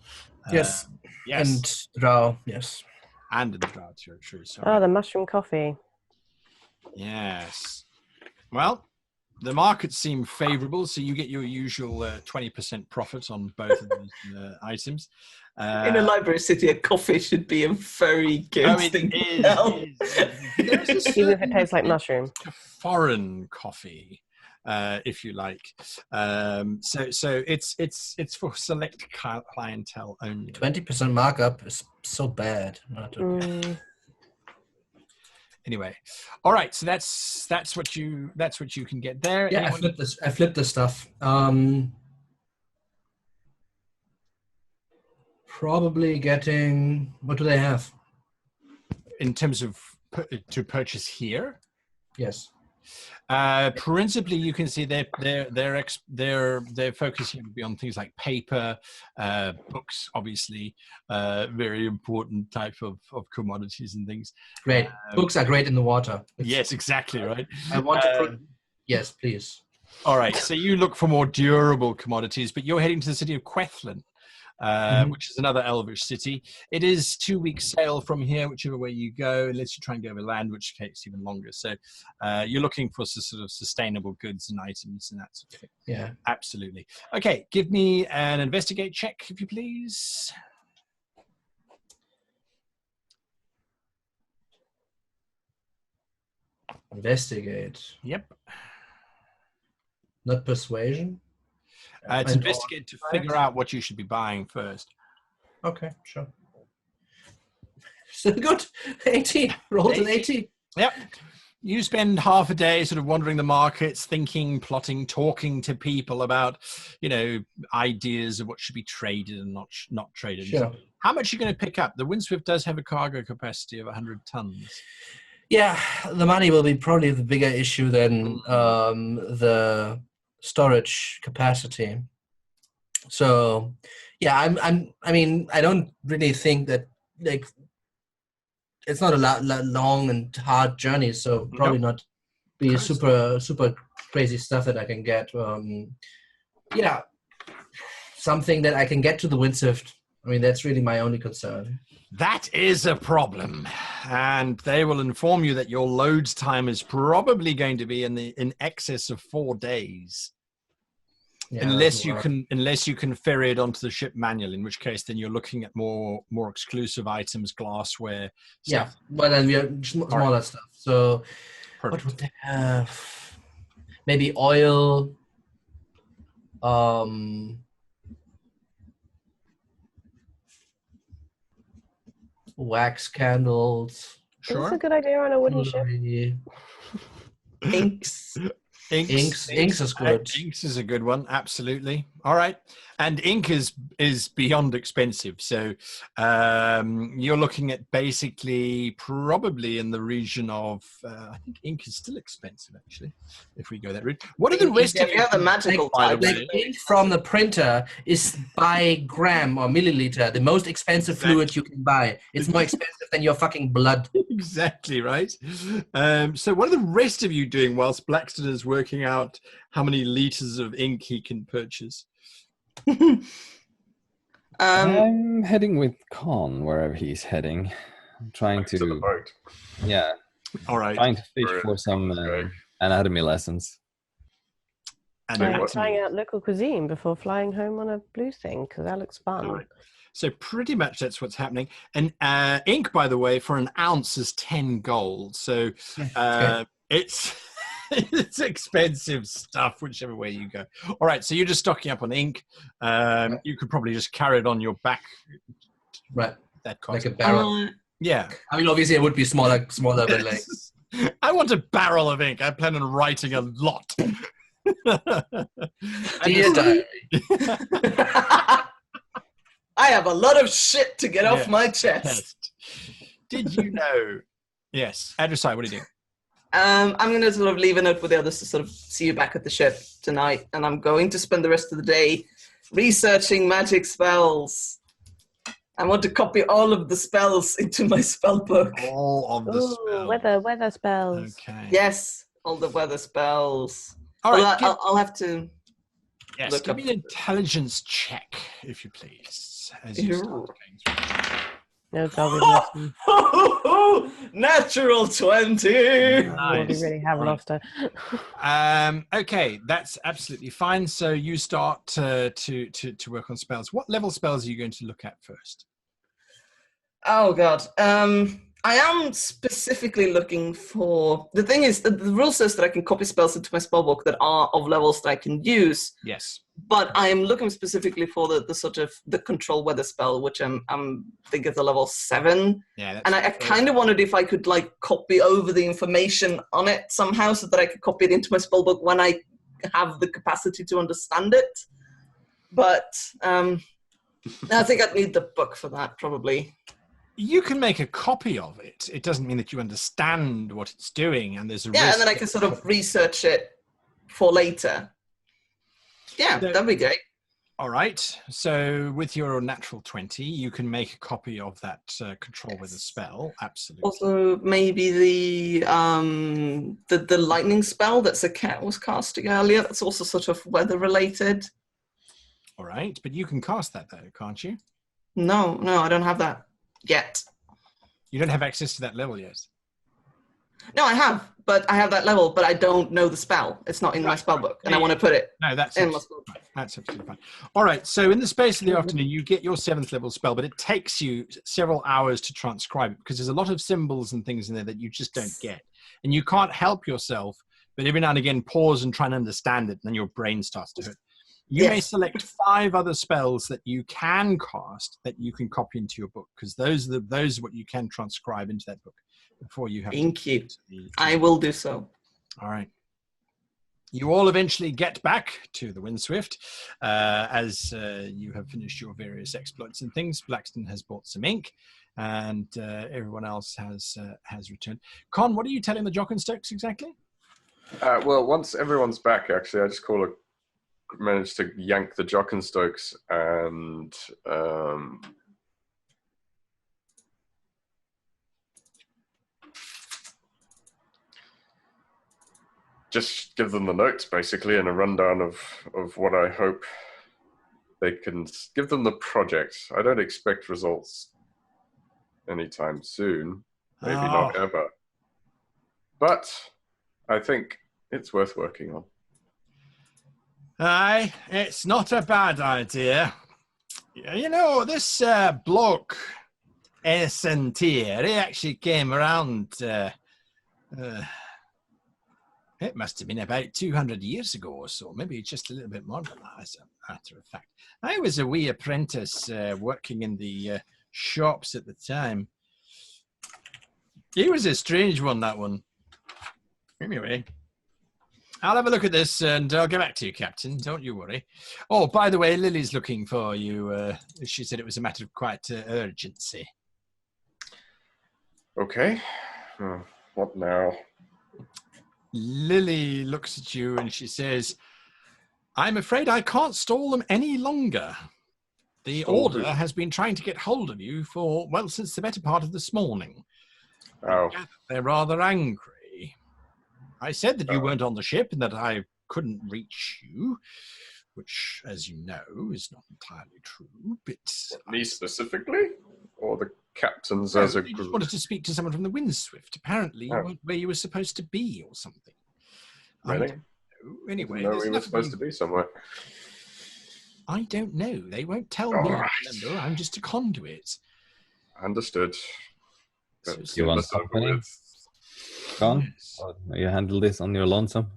Yes. Yes. And Drow, yes. And in the Drow territories. Oh, the mushroom coffee. Yes. Well, the markets seem favorable, so you get your usual 20% profit on both of those items. In a library city, a coffee should be a very good thing. Even if it tastes like mushroom. Foreign coffee. if you like. So it's for select clientele only. 20% markup is so bad. Not okay. Anyway, all right. So that's what you can get there. Yeah, Anyone? I flipped this stuff. Probably getting. What do they have? In terms of to purchase here. Yes. Principally, you can see their focus here would be on things like paper, books, obviously, very important type of commodities and things. Great. Books are great in the water. Yes, exactly, right. I want to put. Yes, please. All right, so you look for more durable commodities, but you're heading to the city of Qwethlan, which is another elvish city. It is 2 weeks sail from here, whichever way you go, unless you try and go over land, which takes even longer. So you're looking for sort of sustainable goods and items and that sort of thing. Yeah, absolutely. Okay, give me an investigate check, if you please. Investigate. Yep. Not persuasion. It's investigate to figure out what you should be buying first. Okay, sure. So good. 80. Rolled an 80. Yep. You spend half a day sort of wandering the markets, thinking, plotting, talking to people about, ideas of what should be traded and not traded. Sure. How much are you going to pick up? The Windswift does have a cargo capacity of 100 tons. Yeah, the money will be probably the bigger issue than the storage capacity. So, yeah, I mean, I don't really think that it's not a long and hard journey. So probably not be super crazy stuff that I can get. Yeah, something that I can get to the Windswift. I mean, that's really my only concern. That is a problem, and they will inform you that your load time is probably going to be in excess of 4 days, unless you can ferry it onto the ship manually. In which case, then you're looking at more exclusive items, glassware. Yeah, but then we are smaller stuff. So, perfect. What would they have? Maybe oil. Wax candles. Sure. That's a good idea on a wooden ship. Inks. Inks is good. Inks is a good one, absolutely. All right, and ink is beyond expensive. So you're looking at basically probably in the region of I think ink is still expensive actually. If we go that route, what are the rest of you have the magical type? Ink from the printer is by gram or milliliter the most expensive fluid you can buy. It's more expensive than your fucking blood. Exactly right. So what are the rest of you doing whilst Blackstone is working out how many liters of ink he can purchase? I'm heading with Con wherever he's heading. I'm trying to the boat. Yeah. All right. Trying to fish for some anatomy lessons. And trying out local cuisine before flying home on a blue thing, because that looks fun. Right. So pretty much that's what's happening. And ink, by the way, for an ounce is 10 gold. So it's expensive stuff, whichever way you go. All right, so you're just stocking up on ink. You could probably just carry it on your back. Right. That cost. Like a barrel. Yeah. I mean, obviously it would be smaller, but like. I want a barrel of ink. I plan on writing a lot. Dear diary. I have a lot of shit to get off my chest. Did you know? Yes. Adversary, what are you doing? I'm going to sort of leave a note with the others to sort of see you back at the ship tonight, and I'm going to spend the rest of the day researching magic spells. I want to copy all of the spells into my spell book. All of the spells. Weather spells. Okay. Yes, all the weather spells. All right. I'll have to. Yes, give me an intelligence check, if you please. As you start going through. No, God, Natural 20. Nice. We really have lost her. Okay, that's absolutely fine. So you start to work on spells. What level spells are you going to look at first? Oh God. I'm I am specifically looking for... The thing is, the rule says that I can copy spells into my spellbook that are of levels that I can use. Yes. But I am looking specifically for the sort of the control weather spell, which I'm think it's a level 7. Yeah. And I kind of wondered if I could like copy over the information on it somehow so that I could copy it into my spellbook when I have the capacity to understand it. But I think I'd need the book for that, probably. You can make a copy of it. It doesn't mean that you understand what it's doing, and there's a risk. And then I can sort of research it for later. Yeah, that'd be great. All right. So with your natural 20, you can make a copy of that control with a spell. Absolutely. Also, maybe the lightning spell that Zakat was casting earlier. That's also sort of weather related. All right, but you can cast that though, can't you? No, I don't have that yet. You don't have access to that level yet. No, I have, but I have that level, but I don't know the spell. It's not in my spell book, and I want to put it No, that's in my spell book. That's absolutely fine. All right, so in the space of the afternoon, you get your 7th level spell, but it takes you several hours to transcribe it because there's a lot of symbols and things in there that you just don't get. And you can't help yourself, but every now and again pause and try and understand it, and then your brain starts to hurt. You may select 5 other spells that you can cast that you can copy into your book, because those are what you can transcribe into that book before you have Thank you. I will do so. All right. You all eventually get back to the Windswift as you have finished your various exploits and things. Blackston has bought some ink, and everyone else has returned. Con, what are you telling the Jock and Stokes exactly? Well, once everyone's back, actually, I just managed to yank the Jock and Stokes and just give them the notes, basically, and a rundown of what I hope they can give them the project. I don't expect results anytime soon, maybe not ever. But I think it's worth working on. Aye, it's not a bad idea. You know, this bloke, S&T, he actually came around... it must have been about 200 years ago or so, maybe just a little bit more than that, as a matter of fact. I was a wee apprentice working in the shops at the time. He was a strange one, that one. Anyway, I'll have a look at this and I'll get back to you, Captain. Don't you worry. Oh, by the way, Lily's looking for you. She said it was a matter of quite urgency. Okay. What now? Lily looks at you and she says, I'm afraid I can't stall them any longer. The Order has been trying to get hold of you since the better part of this morning. Oh. They're rather angry. I said that you weren't on the ship and that I couldn't reach you, which, as you know, is not entirely true. But me specifically? Or the captains as a group? You just wanted to speak to someone from the Windswift. Apparently, you weren't where you were supposed to be or something. Really? Anyway, no, we were supposed to be somewhere. I don't know. They won't tell me. Right. Remember, I'm just a conduit. Understood. You want company? Gone? Or you handle this on your lonesome?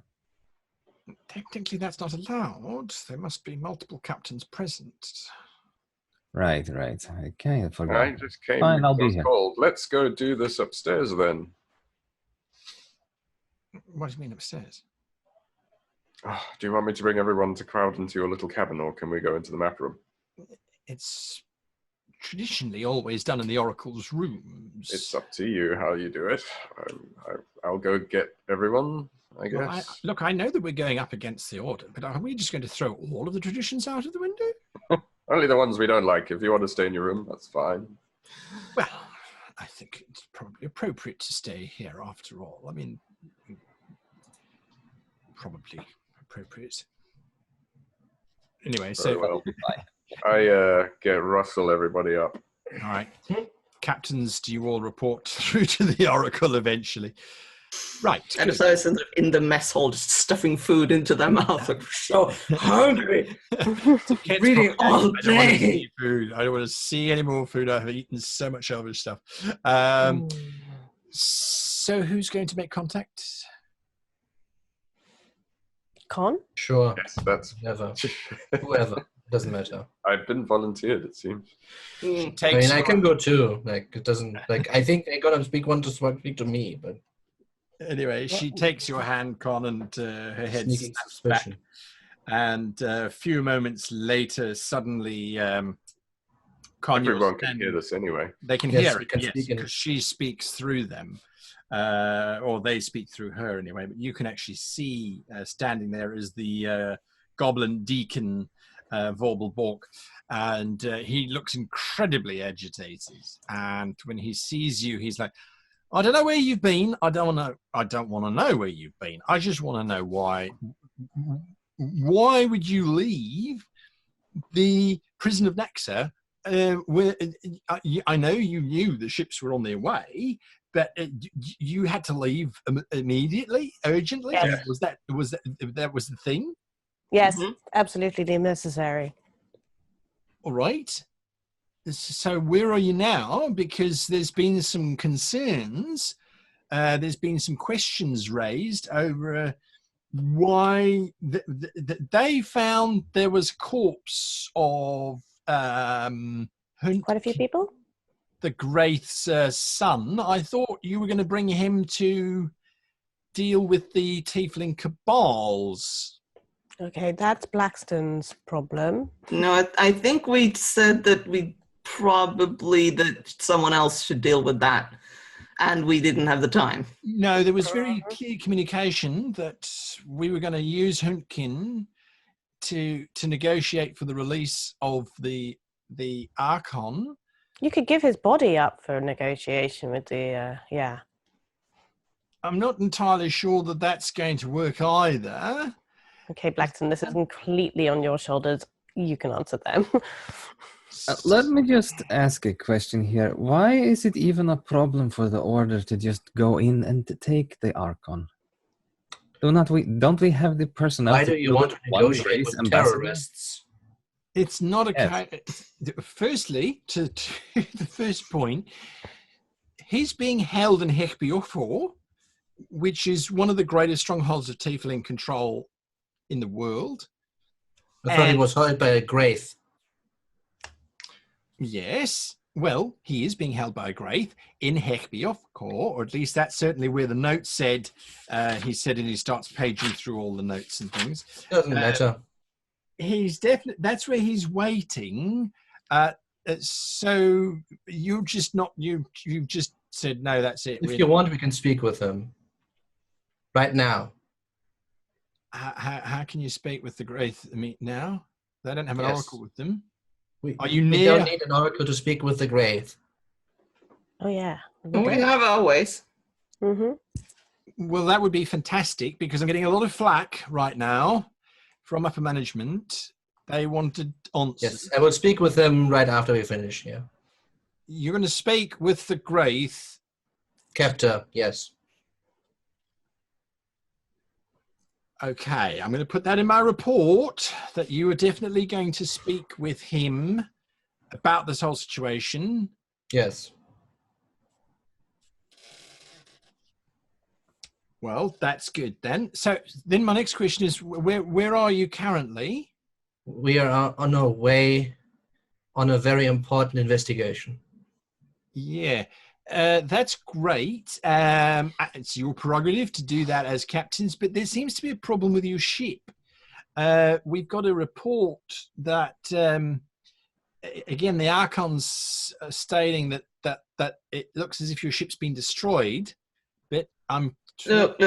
Technically, that's not allowed. There must be multiple captains present. Right. Okay, I forgot. I just came. Fine, I'll be here. Cold. Let's go do this upstairs then. What do you mean upstairs? Oh, do you want me to bring everyone to crowd into your little cabin, or can we go into the map room? It's traditionally always done in the Oracle's rooms. It's up to you how you do it. I'll go get everyone, I guess. Well, I know that we're going up against the Order, but are we just going to throw all of the traditions out of the window? Only the ones we don't like. If you want to stay in your room, that's fine. Well, I think it's probably appropriate to stay here after all. I mean, probably appropriate. Anyway, so... Well, I get Russell everybody up. All right. Captains, do you all report through to the Oracle eventually? Right. And good. so it's in the mess hall, just stuffing food into their mouth. Like, so hungry. Kids Reading probably, all I don't want to day. see food. I don't want to see any more food. I've eaten so much elvish stuff. So who's going to make contact? Con? Sure. Yes, that's. Never. Whoever. Doesn't matter. I've been volunteered, it seems. Mm. I mean, I your- can go too. Like, it doesn't. Like, I think they're gonna want to speak to me, but Anyway, she takes your hand, Con, and her head sneaking snaps back. suspicion. And a few moments later, suddenly, Con, you're Everyone can standing- hear this anyway. They can Yes, hear we it, can yes, speak in it. because she speaks through them. Or they speak through her anyway. But you can actually see standing there is the goblin deacon, Vorbelbork. And he looks incredibly agitated. And when he sees you, he's like, I don't know where you've been. I don't want to know where you've been. I just want to know why. Why would you leave the prison of Naxa? Where I know you knew the ships were on their way, but you had to leave immediately, urgently. Yes. Was that the thing? Yes, Mhm. absolutely necessary. All right. So where are you now? Because there's been some concerns. There's been some questions raised over why they found there was a corpse of Quite a few people? the Graith's son. I thought you were going to bring him to deal with the Tiefling cabals. Okay, that's Blackston's problem. No, I think we said that that someone else should deal with that, and we didn't have the time. No, there was very clear communication that we were going to use Huntkin to negotiate for the release of the Archon. You could give his body up for negotiation with the, I'm not entirely sure that that's going to work either. Okay, Blackston, this is completely on your shoulders. You can answer them. Let me just ask a question here. Why is it even a problem for the Order to just go in and take the Archon? Don't we have the personnel? Why to do you deal want with to one negotiate Grace with ambassador? terrorists? It's not a Yes. Firstly, to the first point, he's being held in Hekbiofor, which is one of the greatest strongholds of Tiefling control in the world. I thought he And- was held by a Graith. Yes. Well, he is being held by a Graith in Hekbiofor, or at least that's certainly where the note said. He said, and he starts paging through all the notes and things. Doesn't matter. He's definitely, that's where he's waiting. So you just said, no, that's it. If you want, we can speak with him. Right now. How can you speak with the Graith now? They don't have an Yes. oracle with them. We near? don't need an oracle to speak with the Graith. Oh, yeah. We have our ways. Mm-hmm. Well, that would be fantastic because I'm getting a lot of flack right now from upper management. They wanted answers. Yes, I will speak with them right after we finish here. You're going to speak with the Graith. Captor, yes. Okay, I'm going to put that in my report that you are definitely going to speak with him about this whole situation. Yes. Well, that's good then. So then my next question is, where are you currently? We are on our way on a very important investigation. Yeah, that's great. It's your prerogative to do that as captains, but there seems to be a problem with your ship. We've got a report that, again, the Archon's stating that it looks as if your ship's been destroyed, but I'm... Look,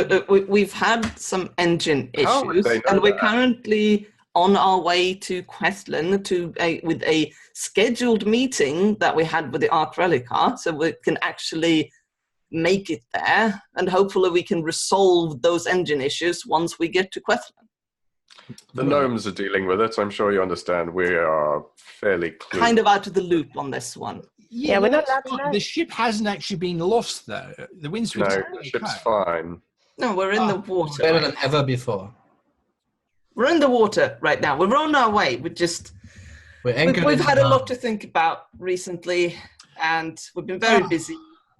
we've had some engine How would issues, they know and we're that? currently on our way to Qwethlan with a scheduled meeting that we had with the Arch-Relicar, so we can actually make it there, and hopefully we can resolve those engine issues once we get to Qwethlan. The gnomes are dealing with it. I'm sure you understand. We are fairly clueless. Kind of out of the loop on this one. Yeah, we're not that's allowed to fine. know. The ship hasn't actually been lost, though. The Windswift. No, the ship's fine. No, we're in the water. Better right than now. ever before. We're in the water right now. We're on our way. We're anchored. We've in had the a lot harbor. to think about recently, and we've been very busy.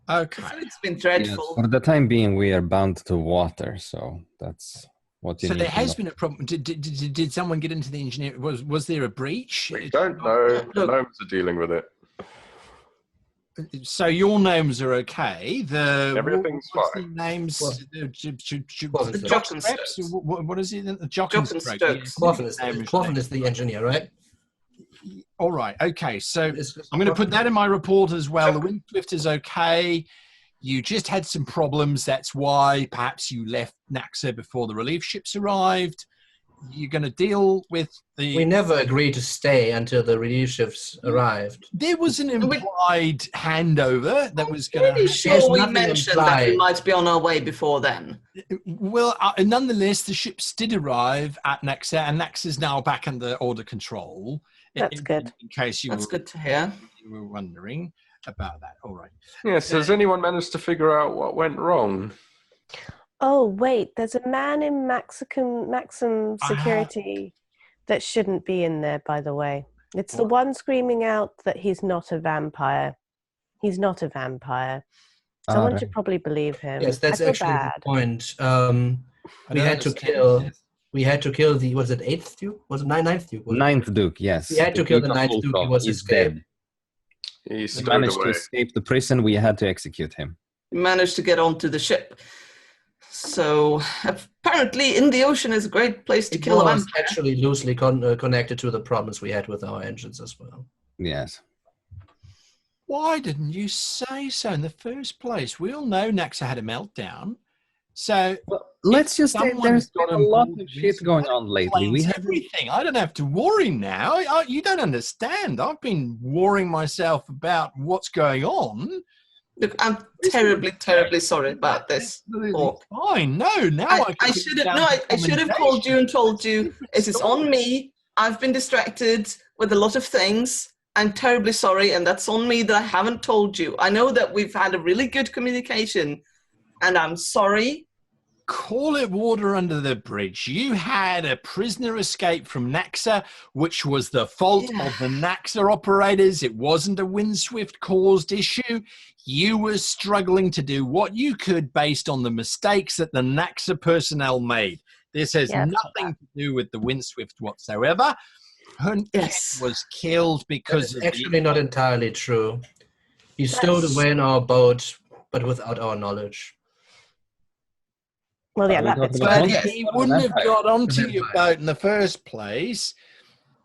Okay. So it's been Yes, dreadful. for the time being, we are bound to water, so that's what you So need there to has know. been a problem. Did someone get into the engineer? Was there a breach? We don't know. The Look. gnomes are dealing with it. So your names are okay. Everything's what's fine. the names? What? The Qwethlan. Jockenstokes. What is it? The Jockenstokes. Qwethlan is the engineer, right? All right. Okay. So Is- I'm going to put that in my report as well. The Windswift is okay. You just had some problems. That's why perhaps you left Naxa before the relief ships arrived. You're going to deal with the... We never agreed to stay until the relief ships arrived. There was an implied handover that was going Pretty to... sure we nothing mentioned that we implied. might be on our way before then. Well, nonetheless, the ships did arrive at Naxa, and Naxa's now back under order control. That's good. In case you That's were, good to hear. you were wondering about that. All right. Yes, has anyone managed to figure out what went wrong? Oh, wait, there's a man in Maxim security that shouldn't be in there, by the way. It's the one screaming out that he's not a vampire. He's not a vampire. Someone right. should probably believe him. Yes, that's I feel actually bad. the point. We don't had to understand. kill. We had to kill the. Was it 8th Duke? Was it 9th Duke? Was it? Ninth Duke, yes. We had to kill the Duke of Ninth Duke, he Fulton was is escaped. dead. He He stowed managed to away. escape the prison. We had to execute him. We managed to get onto the ship. So apparently in the ocean is a great place to It kill a was vampire. actually loosely connected to the problems we had with our engines as well. Yes. Why didn't you say so in the first place? We all know Naxa had a meltdown. So Well, let's just say someone there's got been a on lot board of with shit this. going on lately. We Explains have everything. I don't have to worry now. You don't understand. I've been worrying myself about what's going on. Look, I'm terribly sorry about this. Absolutely Orc. fine. No, now I I can should put have down I should have called you and told you Different it is story. on me. I've been distracted with a lot of things. I'm terribly sorry, and that's on me that I haven't told you. I know that we've had a really good communication, and I'm sorry. Call it water under the bridge. You had a prisoner escape from Naxa, which was the fault Yeah. of the Naxa operators. It wasn't a Windswift caused issue. You were struggling to do what you could based on the mistakes that the Naxa personnel made. This has Yeah, that's not nothing to do with the Windswift whatsoever. Hunt Yes. was killed because That's of actually not entirely true. He stowed That's- away in our boat, but without our knowledge. Well, yeah, Are we that talking bit's about fine. But yes. he What a wouldn't have vampire. got onto A your vampire. boat in the first place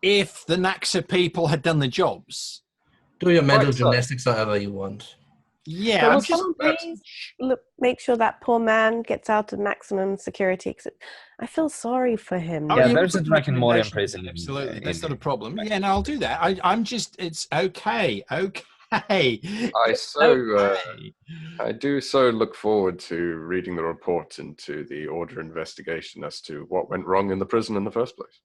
if the Naxa people had done the jobs. Do your mental Right, so- gymnastics however you want. Yeah, But I'm will just someone please make sure that poor man gets out of maximum security? 'Cause I feel sorry for him. Oh, Yeah, we'll there's put a the Draken Morian recommendation prison. in, absolutely, in that's not a there. problem. Yeah, no, I'll do that. I'm just, it's okay, okay. I do so look forward to reading the report into the Order investigation as to what went wrong in the prison in the first place.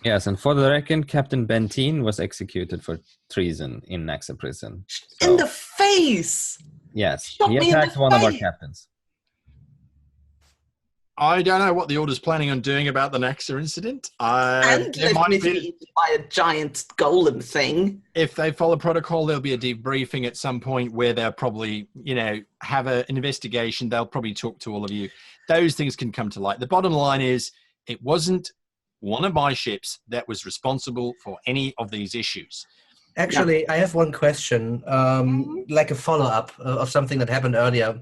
Yes, and for the record, Captain Benteen was executed for treason in Naxa prison. In So, the face! yes, Shot he me in the attacked one of our face! captains. I don't know what the Order's planning on doing about the Naxa incident. And There left might me be, eaten by a giant golem thing. if they follow protocol, there'll be a debriefing at some point where they'll probably, have an investigation. They'll probably talk to all of you. Those things can come to light. The bottom line is, it wasn't one of my ships that was responsible for any of these issues. Actually, I have one question, like a follow-up of something that happened earlier.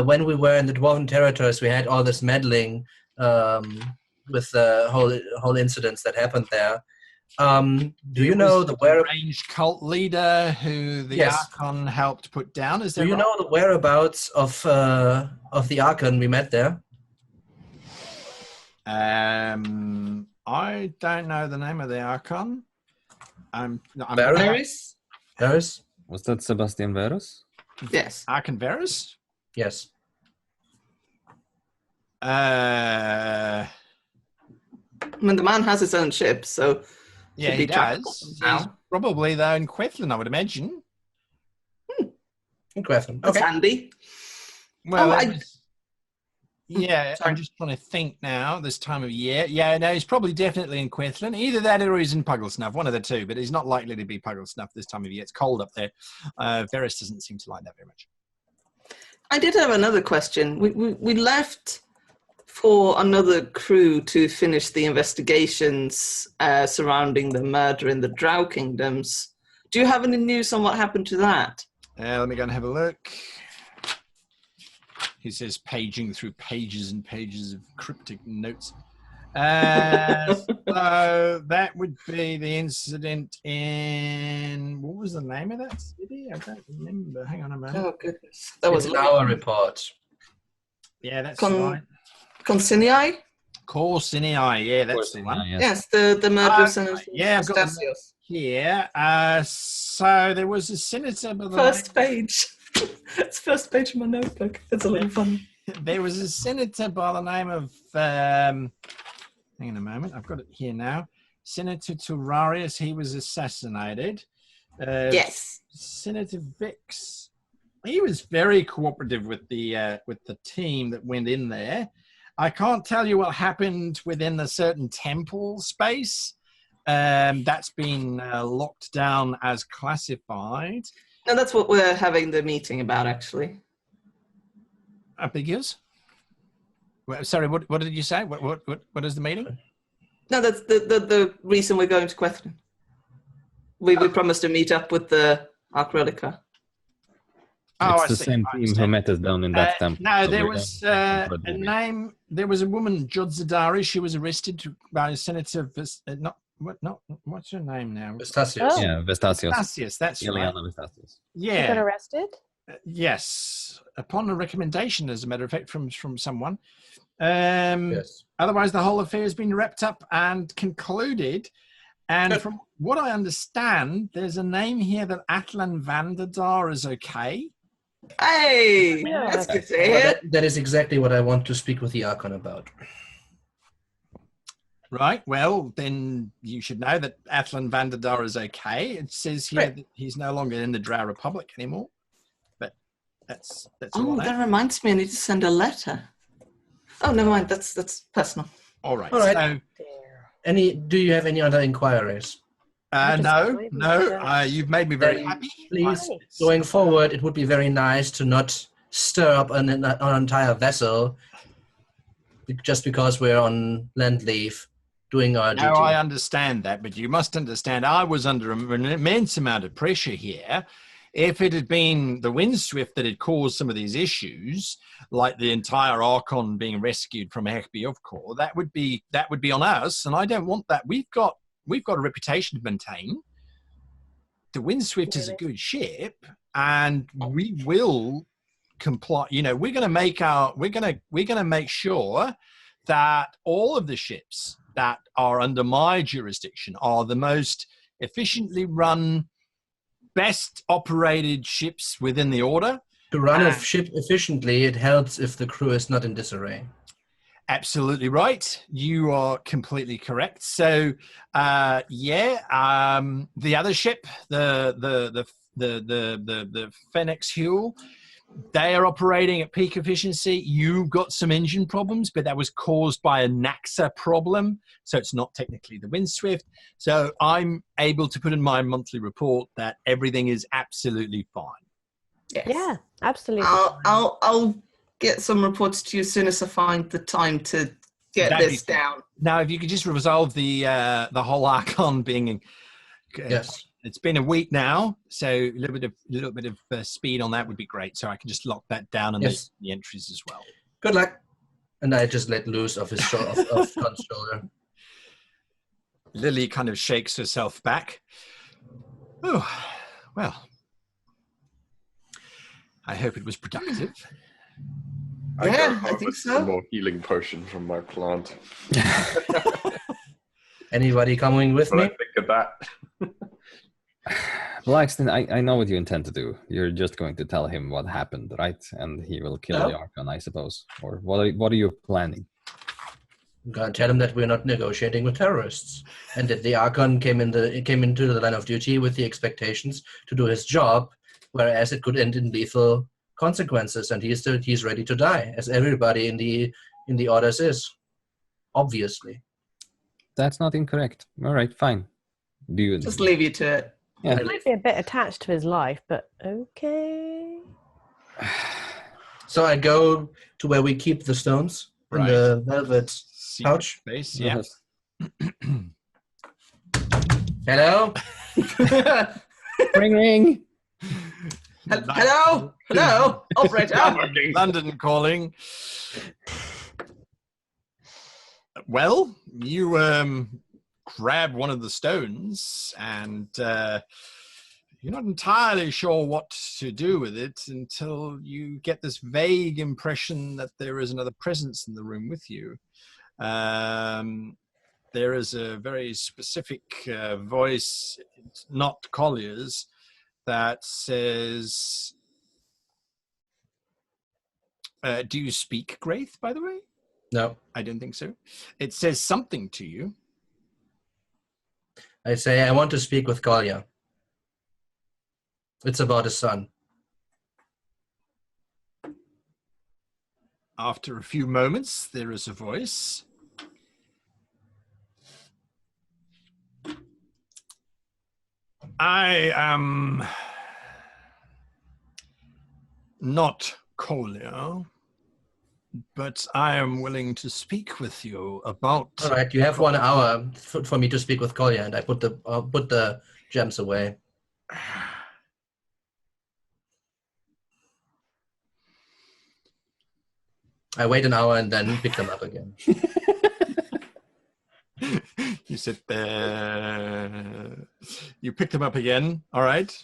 When we were in the Dwarven territories, we had all this meddling with the whole incidents that happened there. Do you know the ranged cult leader who the Yes. Archon helped put down? Is Do there you know the whereabouts of the Archon we met there? I don't know the name of the Archon. Varys? Varys? Was that Sebastian Verus? Yes. Archon Varus? Yes. I mean, the man has his own ship, so Yeah, should he be trackable does. somehow. He's probably though in Qwethlan, I would imagine. In Qwethlan. That's Okay. handy. Well, Oh, yeah, Sorry. I'm just trying to think now. This time of year, yeah, no, he's probably definitely in Qwethlan. Either that or he's in Pugglesnuff, one of the two. But he's not likely to be Pugglesnuff this time of year. It's cold up there. Varys doesn't seem to like that very much. I did have another question. We left for another crew to finish the investigations surrounding the murder in the Drow Kingdoms. Do you have any news on what happened to that? Let me go and have a look. He says, paging through pages and pages of cryptic notes. So that would be the incident in... What was the name of that city? I don't remember. Hang on a moment. Oh, goodness. That was It's in our report. Yeah, that's right. Consinii? Corsinii, yeah, that's the one. Yes, the murder of Senators. Yeah, I've got them Stasios. here. So there was a senator... by the First page. It's first page of my notebook. It's a little funny. There was a senator by the name of... hang on a moment. I've got it here now. Senator Turarius. He was assassinated. Yes. Senator Vix. He was very cooperative with the team that went in there. I can't tell you what happened within the certain temple space. That's been locked down as classified. No, that's what we're having the meeting about, actually. I beg yours? Well, sorry, what did you say? What is the meeting? No, that's the reason we're going to Qwethlan. We promised to meet up with the Arch-Relica. Oh, It's the same team who met us down in that temple. No, So there we're was going a name. There was a woman, Jodzadari. She was arrested by Senator. What's her name now? Vestasios. Oh. Yeah, Vestasios. Vestasios, that's right. Ileana Vestasios. She got Yeah. arrested? Yes. Upon a recommendation, as a matter of fact, from someone. Yes. Otherwise, the whole affair has been wrapped up and concluded. And Good. from what I understand, there's a name here that Ethane Vas is okay. Hey, Yeah, that's good to Well, hear. that is exactly what I want to speak with the Archon about. Right. Well, then you should know that Ethane Vas is okay. It says here Right. that he's no longer in the Drow Republic anymore. But that's all Oh, I know. that reminds me, I need to send a letter. Oh, never mind. That's personal. All right. All right. So, Do you have any other inquiries? no. You've made me very Then happy. Please, Nice. going forward, it would be very nice to not stir up an entire vessel just because we're on land leave doing our duty. No, I understand that, but you must understand I was under an immense amount of pressure here. If it had been the Windswift that had caused some of these issues, like the entire Archon being rescued from Echbiovkor, that would be on us, and I don't want that. We've got a reputation to maintain. The Windswift is a good ship, and we will comply. You know, we're going to make sure that all of the ships that are under my jurisdiction are the most efficiently run, best operated ships within the Order. To run a ship efficiently, it helps if the crew is not in disarray. Absolutely right. You are completely correct. So, the other ship, the Phoenix Huel, they are operating at peak efficiency. You've got some engine problems, but that was caused by a Naxa problem, so it's not technically the Windswift. So I'm able to put in my monthly report that everything is absolutely fine. Yes. Yeah, absolutely. I'll get some reports to you as soon as I find the time to get That'd this be- down. Now, if you could just resolve the whole Archon being, Yes. it's been a week now, so a little bit of speed on that would be great. So I can just lock that down and Yes. the entries as well. Good luck. And I just let loose of his of Khan's shoulder. Lily kind of shakes herself back. Oh, well. I hope it was productive. I Yeah, go I think harvest so. some more healing potion from my plant. Anybody coming with What I me? think of that. Blackston, I know what you intend to do. You're just going to tell him what happened, right? And he will kill No. the Archon, I suppose. Or what are you planning? I'm gonna tell him that we're not negotiating with terrorists, and that the Archon came into the line of duty with the expectations to do his job, whereas it could end in lethal consequences, and he's ready to die, as everybody in the orders is, obviously. That's not incorrect. All right, fine. Do you Just leave you to it. Yeah. He might be a bit attached to his life, but okay. So I go to where we keep the stones in the velvet pouch. Space, yeah. Hello? Ring, ring. Hello? Hello? Operator? London calling. Well, you grab one of the stones and you're not entirely sure what to do with it until you get this vague impression that there is another presence in the room with you. There is a very specific voice, not Collier's, that says, do you speak Graith, by the way? No. I don't think so. It says something to you. I say, I want to speak with Collier. It's about his son. After a few moments, there is a voice. I am not Collier, but I am willing to speak with you about... All right, you have 1 hour for me to speak with Collier, and I put the gems away. I wait an hour and then pick them up again. You sit there. You pick them up again. All right.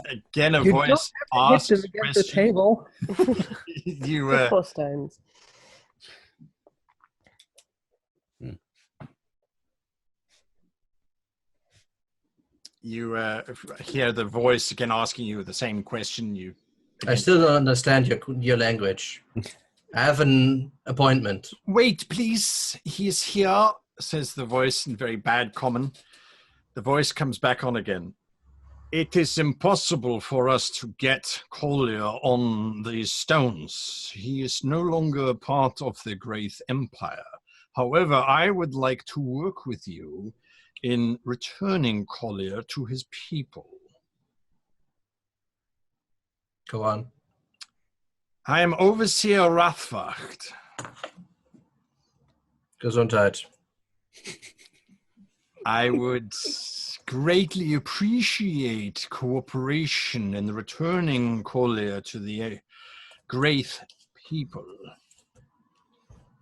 Again, a voice asks hit them against the table. You Four stones. You hear the voice again asking you the same question. I still don't understand your language. I have an appointment. Wait, please. He is here, says the voice in very bad common. The voice comes back on again. It is impossible for us to get Collier on these stones. He is no longer part of the Graith Empire. However, I would like to work with you in returning Collier to his people. Go on. I am Overseer Rathwacht. Gesundheit. I would greatly appreciate cooperation in returning Collier to the Graith people.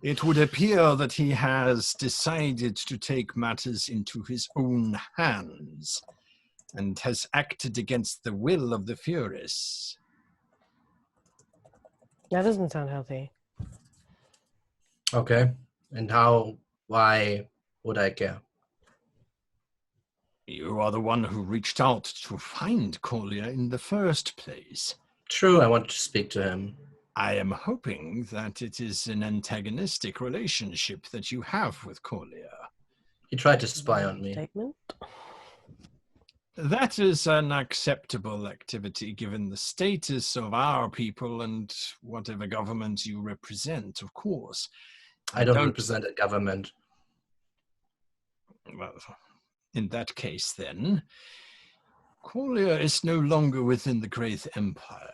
It would appear that he has decided to take matters into his own hands and has acted against the will of the Furies. That doesn't sound healthy. Okay. And why would I care? You are the one who reached out to find Collier in the first place. True, I want to speak to him. I am hoping that it is an antagonistic relationship that you have with Collier. He tried to spy on me. Statement. That is an acceptable activity given the status of our people and whatever government you represent, of course. I don't represent a government. Well, in that case then, Collier is no longer within the Graith Empire.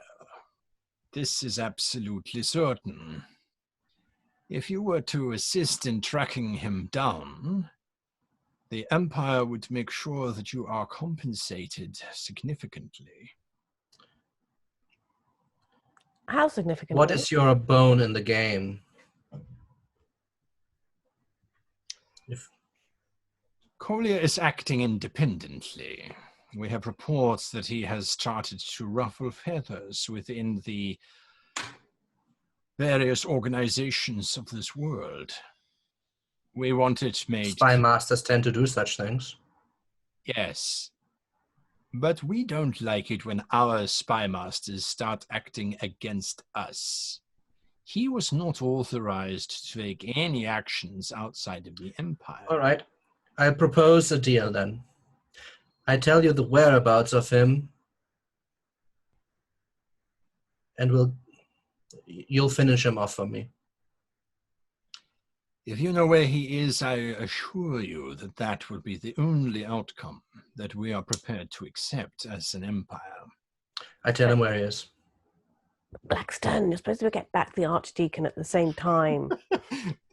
This is absolutely certain. If you were to assist in tracking him down, the Empire would make sure that you are compensated significantly. How significant? What is your bone in the game? Collier is acting independently. We have reports that he has started to ruffle feathers within the various organizations of this world. We want it made... Spy masters tend to do such things. Yes. But we don't like it when our spy masters start acting against us. he was not authorized to take any actions outside of the Empire. All right. I propose a deal then. I tell you the whereabouts of him, and you'll finish him off for me. If you know where he is, I assure you that that will be the only outcome that we are prepared to accept as an empire. I tell him where he is. Blackstone, you're supposed to get back the Archdeacon at the same time.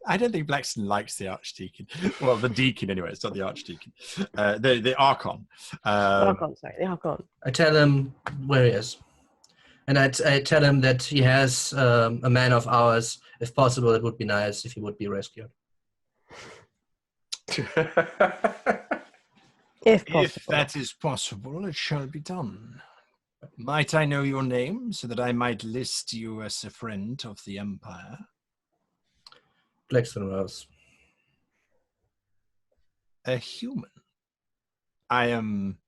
I don't think Blackstone likes the Archdeacon. Well, the Deacon anyway. It's not the Archdeacon. The Archon. The Archon. I tell him where he is. And I tell him that he has a man of ours. If possible, it would be nice if he would be rescued. If possible. If that is possible, it shall be done. Might I know your name so that I might list you as a friend of the Empire? Ethane Vas. A human. I am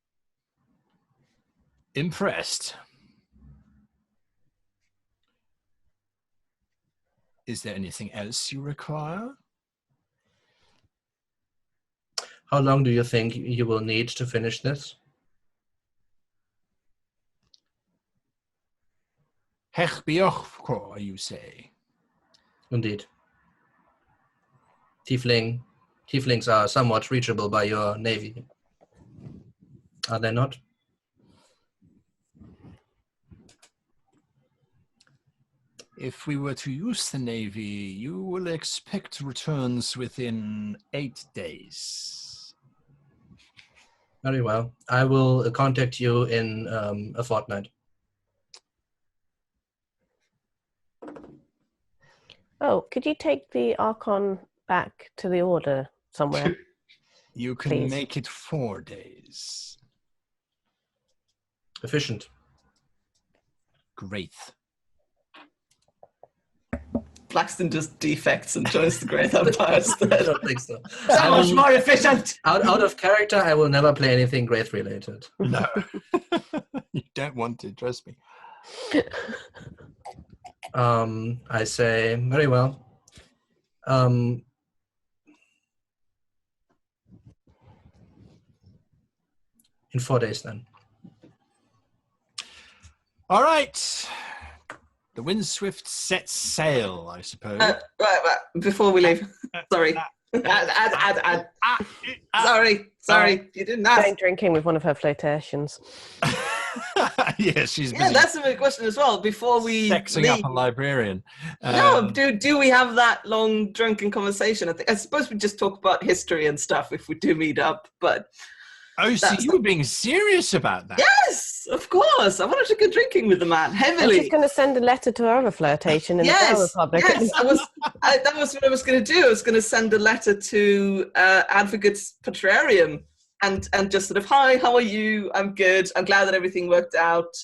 impressed. Is there anything else you require? How long do you think you will need to finish this? Hechbiochko, you say? Indeed. Tieflings are somewhat reachable by your navy. Are they not? If we were to use the navy, you will expect returns within 8 days. Very well. I will contact you in a fortnight. Oh, could you take the Archon back to the Order somewhere? You can Please. make it 4 days. Efficient. Great. Blackstone just defects and joins the Great Empire I instead. don't think so. So much more efficient! Out of character, I will never play anything Wraith related. No. You don't want to, trust me. I say, very well. In 4 days then. All right. The Windswift sets sail, I suppose. Right. Before we leave, sorry. Sorry, you didn't ask. Going drinking with one of her flirtations. Yes, she's busy. Yeah, that's a big question as well. Before we sexing leave, up a librarian. no, do we have that long drunken conversation? I suppose we just talk about history and stuff if we do meet up. But Oh, so you were being serious about that? yes, of course. I wanted to go drinking with the man And heavily. she's going to send a letter to her other flirtation in the Bell Republic. Yes, that was what I was going to do. I was going to send a letter to Advocates Patriarium and just sort of, hi, how are you? I'm good. I'm glad that everything worked out.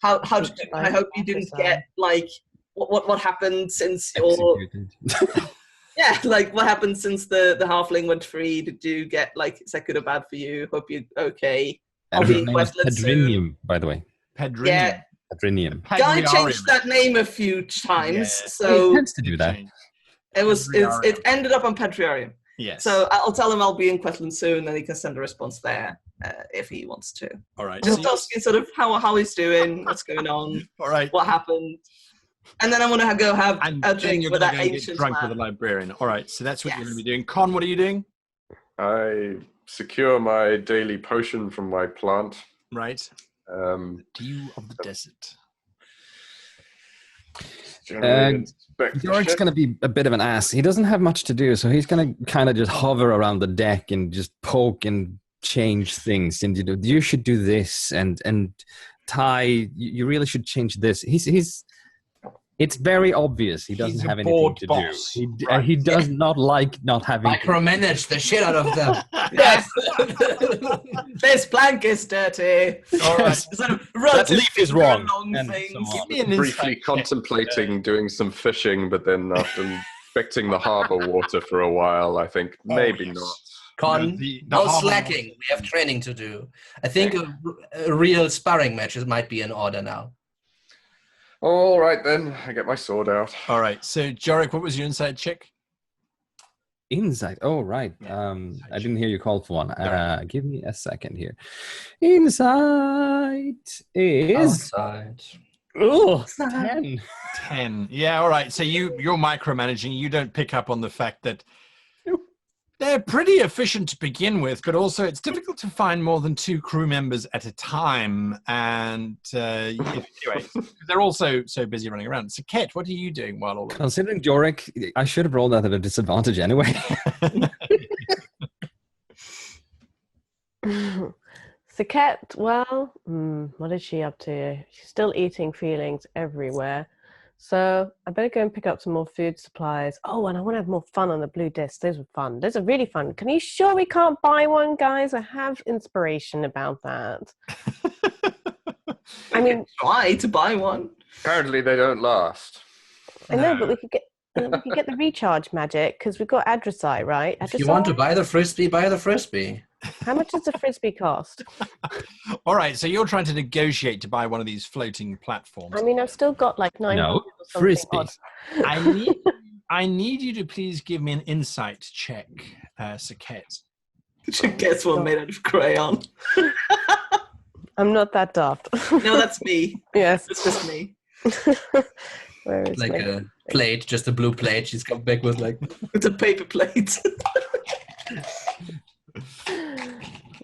How did you, I hope you didn't get like what happened since your yeah, like what happened since the halfling went free? Did you get like, is that good or bad for you? Hope you're okay. And his name is Pedrinium, by the way. Pedrinium. Yeah. Pedrinium. Guy changed that name a few times, Yeah. so He tends to do that. it ended up on Patriarium. Yes. So I'll tell him I'll be in Qwethlan soon, and he can send a response there if he wants to. All right. Just asking sort of how he's doing, what's going on, All right. what happened, and then I want to go have And a then drink you're with going that to get ancient drunk man. with a librarian. All right. So that's what you're Yes. going to be doing. Con, what are you doing? I secure my daily potion from my plant. Right. Dew of the desert. George's going to be a bit of an ass. He doesn't have much to do, so he's going to kind of just hover around the deck and just poke and change things. And you should do this, and Ty, you really should change this. It's very obvious he doesn't He's a have anything bored to boss. do. Right. He does not like not having. Micromanage the shit out of them. Yes, this plank is dirty. All right. Sort of That leaf is wrong. long And things. so on. Give me an Briefly insight check. contemplating doing some fishing, but then after inspecting the harbour water for a while, I think maybe yes. not. Con, The no harbour- slacking. We have training to do. I think a real sparring matches might be in order now. All right then, I get my sword out. All right. So, Jorik, what was your insight check? Insight. Oh, right. Yeah, I didn't hear you call for one. Sorry. Give me a second here. Insight is Outside. 10. 10. Yeah, all right. So you're micromanaging. You don't pick up on the fact that they're pretty efficient to begin with, but also it's difficult to find more than 2 crew members at a time. And anyway, they're also so busy running around. So, Ket, what are you doing while all of Considering Jorik, I should have rolled that at a disadvantage anyway. So Ket, well, what is she up to? She's still eating feelings everywhere. So I better go and pick up some more food supplies. Oh, and I want to have more fun on the blue disc. Those were fun. Those are really fun. Can you sure we can't buy one, guys? I have inspiration about that. I mean, try to buy one. Apparently they don't last. I know, but we could get the recharge magic because we've got Adressai, right? If you want to buy the frisbee, buy the frisbee. How much does the frisbee cost? All right, so you're trying to negotiate to buy one of these floating platforms. I mean, I've still got like 900 No, or something frisbee. odd. I need you to please give me an insight check, Saket. Guess what? Made out of crayon. I'm not that daft. No, that's me. Yes. It's just me. Where is Like my- a plate, just a blue plate. She's come back with like It's a paper plate.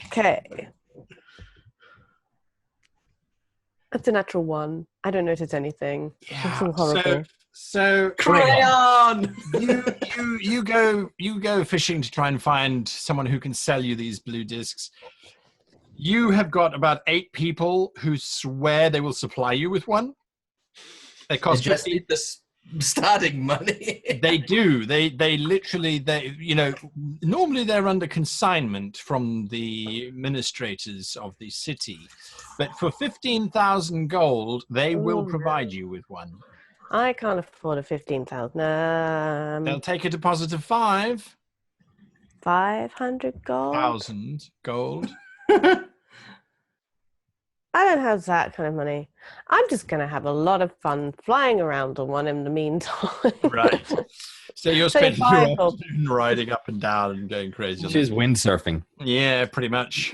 Okay. That's a natural 1. I don't notice anything. It's all horrible. So Crayon. you go fishing to try and find someone who can sell you these blue discs. You have got about 8 people who swear they will supply you with one. They cost just need this starting money. They do. They literally, normally they're under consignment from the administrators of the city. But for 15,000 gold, they will provide you with one. I can't afford a 15,000. They'll take a deposit of 5,000 500 gold? gold. I don't have that kind of money. I'm just going to have a lot of fun flying around on one in the meantime. Right. So you're So spending your viable. afternoon riding up and down and going crazy. She's windsurfing. Yeah, pretty much.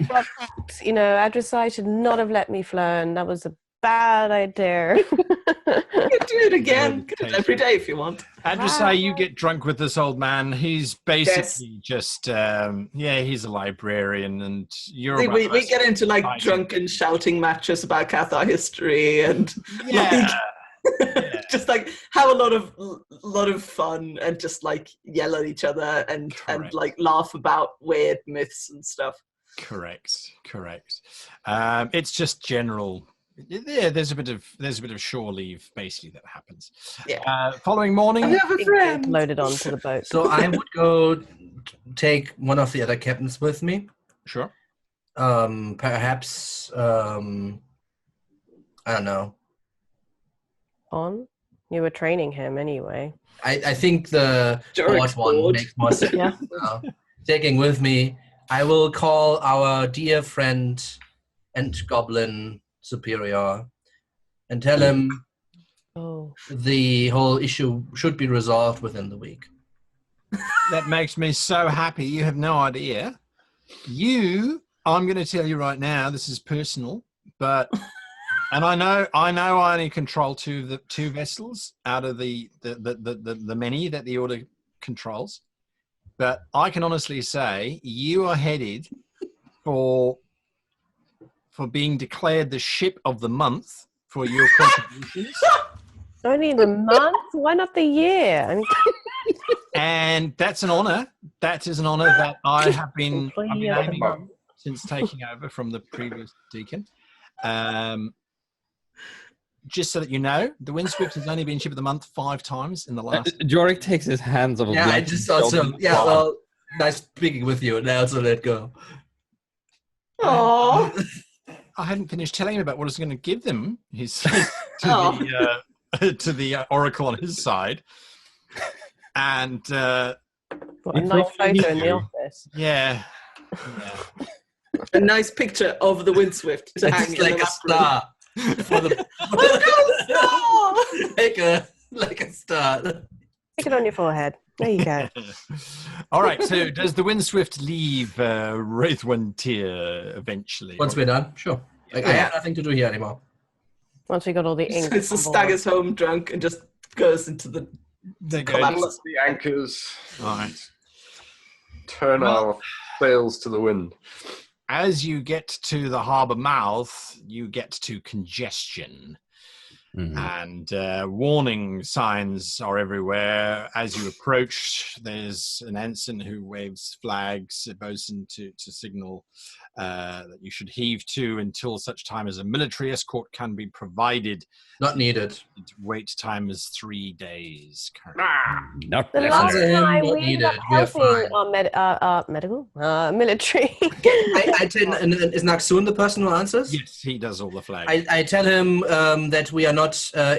You know, Adressai should not have let me learn. That was a bad idea. You can do it again. Do it every day if you want. Adressai, you get drunk with this old man. He's basically just, he's a librarian, and you're. We get into like drunken shouting matches about Cathar history and just like have a lot of fun and just like yell at each other and like laugh about weird myths and stuff. Correct. It's just general. Yeah, there's a bit of shore leave basically that happens. Yeah. Following morning, I have a friend. Loaded onto the boat. So I would go take one of the other captains with me. Sure. Perhaps I don't know. On? You were training him anyway. I think the Jorik's fourth one bored. makes more sense. Yeah. Taking with me, I will call our dear friend and goblin superior and tell him the whole issue should be resolved within the week. That makes me so happy. You have no idea. I'm going to tell you right now, this is personal, but and I know I only control two vessels out of the many that the order controls, but I can honestly say you are headed for being declared the ship of the month for your contributions. Only the month? Why not the year? I mean, And that's an honor. That is an honor that I have been Employee of the aiming month. since taking over from the previous deacon. Just so that you know, the Windswift has only been ship of the month 5 times in the last. Jorik takes his hands off. Yeah, I just also well, nice speaking with you, and I also let go. Aww. I hadn't finished telling him about what I was going to give them. He said to the oracle on his side, and what a nice photo in the office. yeah. A nice picture of the Windswift to hang It's in like the a background. star. For the like a star. Stick it on your forehead. There you go. All right. So, does the Windswift leave Rythamwir eventually? Once we're done, sure. Like, I have nothing to do here anymore. Once we got all the ink. So staggers home drunk and just goes into the Collapse the anchors. All right. Turn our sails to the wind. As you get to the harbour mouth, you get to congestion. And warning signs are everywhere. As you approach, there's an ensign who waves flags, a bosun to signal that you should heave to until such time as a military escort can be provided. Not needed. Wait time is 3 days currently. Not The last necessary. time Not we ended up needed. We are helping fine. our military. I tell, and is Naxun the person who answers? Yes, he does all the flags. I tell him that we are not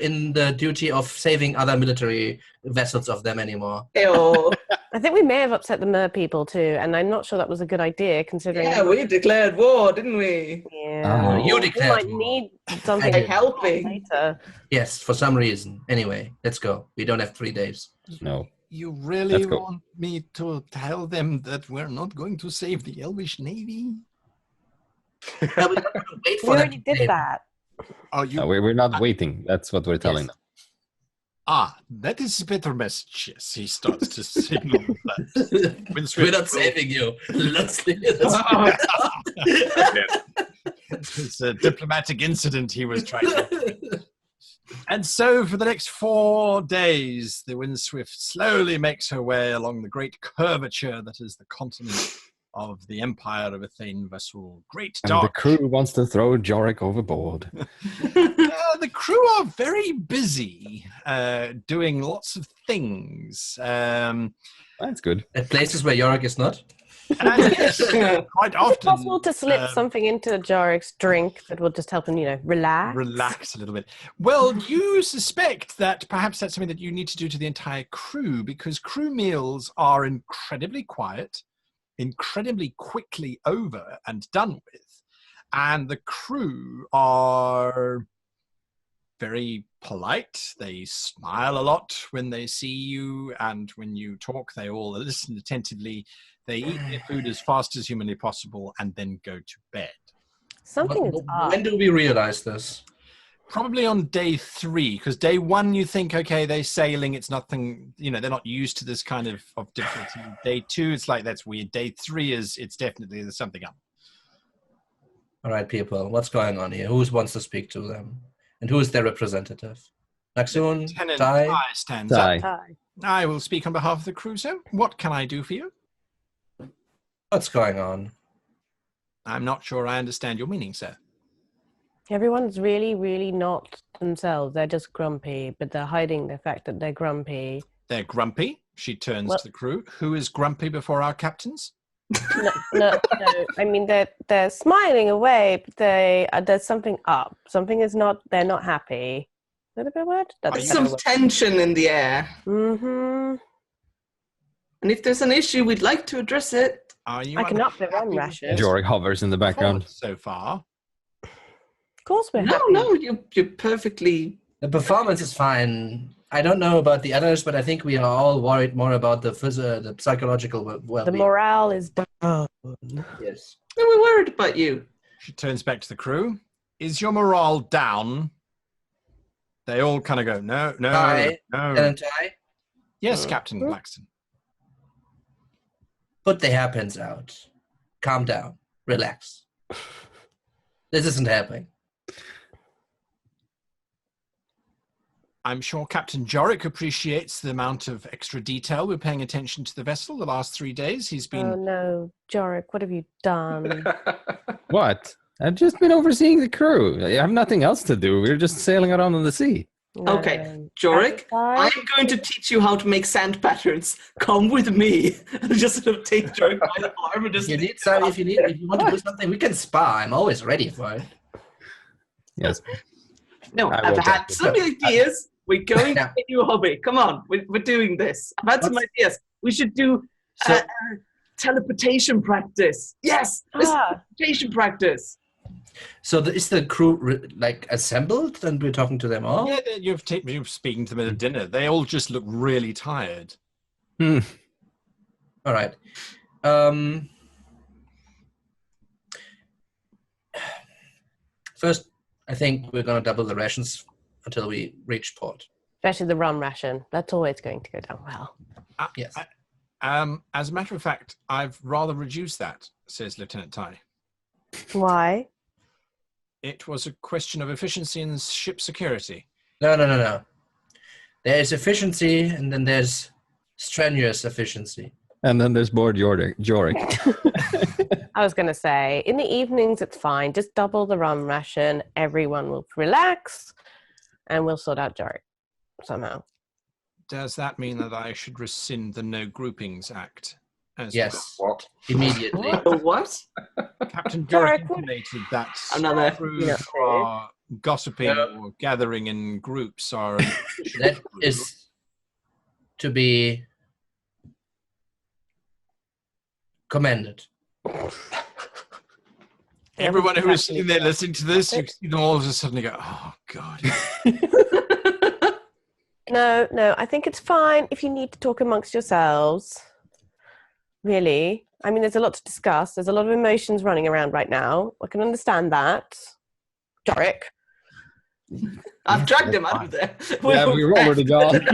in the duty of saving other military vessels of them anymore. Ew. I think we may have upset the mer people too, and I'm not sure that was a good idea considering. Yeah, we declared war, didn't we? Yeah. Oh. You We declared might war. need something By helping. later. Yes, for some reason. Anyway, let's go. We don't have 3 days. No. You really Let's go. want me to tell them that we're not going to save the Elvish Navy? Wait We for them. already did that. Oh, you No, we're not waiting. That's what we're telling them. that is a better message. Yes, he starts to signal that. We're not saving you. Let's leave it. It's a diplomatic incident he was trying to. And so, for the next 4 days, the Windswift slowly makes her way along the great curvature that is the continent of the Empire of Ethane Vas Sul. Great And dark. the crew wants to throw Jorik overboard. The crew are very busy doing lots of things. That's good. At places where Yorick is not. And yes, quite Is it often. possible to slip something into Jarik's drink that will just help him, relax? Relax a little bit. Well, you suspect that perhaps that's something that you need to do to the entire crew, because crew meals are incredibly quiet, incredibly quickly over and done with, and the crew are very polite. They smile a lot when they see you, and when you talk, they all listen attentively. They eat their food as fast as humanly possible and then go to bed. Something is odd. When do we realize this? Probably on day 3, because day 1 you think, okay, they're sailing, it's nothing, they're not used to this kind of difficulty. Day 2, it's like, that's weird. Day 3 it's definitely, there's something up. All right, people, what's going on here? Who wants to speak to them? And who is their representative? Naxun? Lieutenant Tai? Tai stands Tai. up. Hi. I will speak on behalf of the crew, sir. What can I do for you? What's going on? I'm not sure I understand your meaning, sir. Everyone's really, really not themselves. They're just grumpy, but they're hiding the fact that they're grumpy. They're grumpy. She turns Well- to the crew. Who is grumpy before our captains? No. I mean, they're smiling away, but there's something up. Something is not. They're not happy. Is that a better word? That's Are a you- better Some word. tension in the air. Mm-hmm. And if there's an issue, we'd like to address it. Are you I can up their own unhappy with rashes. this Jorik hovers in the background. performance so far? Of course we're No, happy. no, you're perfectly... The performance is fine. I don't know about the others, but I think we are all worried more about the psychological The well-being. morale is down. Yes. No, we're worried about you. She turns back to the crew. Is your morale down? They all kind of go, no. Tai? Lieutenant Tai? Yes, Captain Blackston. Put the hairpins out. Calm down. Relax. This isn't happening. I'm sure Captain Jorik appreciates the amount of extra detail we're paying attention to the vessel the last 3 days. He's been... Oh no, Jorik, what have you done? What? I've just been overseeing the crew. I have nothing else to do. We're just sailing around on the sea. Okay, Jorik, I'm going to teach you how to make sand patterns. Come with me. And just sort of take Jorik by the arm and just... If you want to do something, we can spar. I'm always ready for it. Yes. No, I I've will had get some ideas. We're going Yeah. to get you a hobby. Come on, we're doing this. I've had some ideas. We should do So- teleportation practice. Yes, this is teleportation practice. So is the crew like assembled, and we're talking to them all? Yeah, you're speaking to them at dinner. They all just look really tired. Hmm. All right. First, I think we're going to double the rations until we reach port. Especially the rum ration. That's always going to go down well. Yes. As a matter of fact, I've rather reduced that, says Lieutenant Tai. Why? It was a question of efficiency and ship security. No. There is efficiency, and then there's strenuous efficiency. And then there's bored Jorik. I was going to say, in the evenings, it's fine. Just double the rum ration. Everyone will relax, and we'll sort out Jorik somehow. Does that mean that I should rescind the No Groupings Act? Yes. What? Immediately. What? Captain Jorik intimated that Another. crews who are gossiping or gathering in groups are... That is to be commended. Everyone who is sitting there listening to this, you see them all of a sudden go, oh, God. No, I think it's fine if you need to talk amongst yourselves. Really. I mean, there's a lot to discuss. There's a lot of emotions running around right now. I can understand that. Jorik. I've dragged him out of there. Yeah, we're already gone.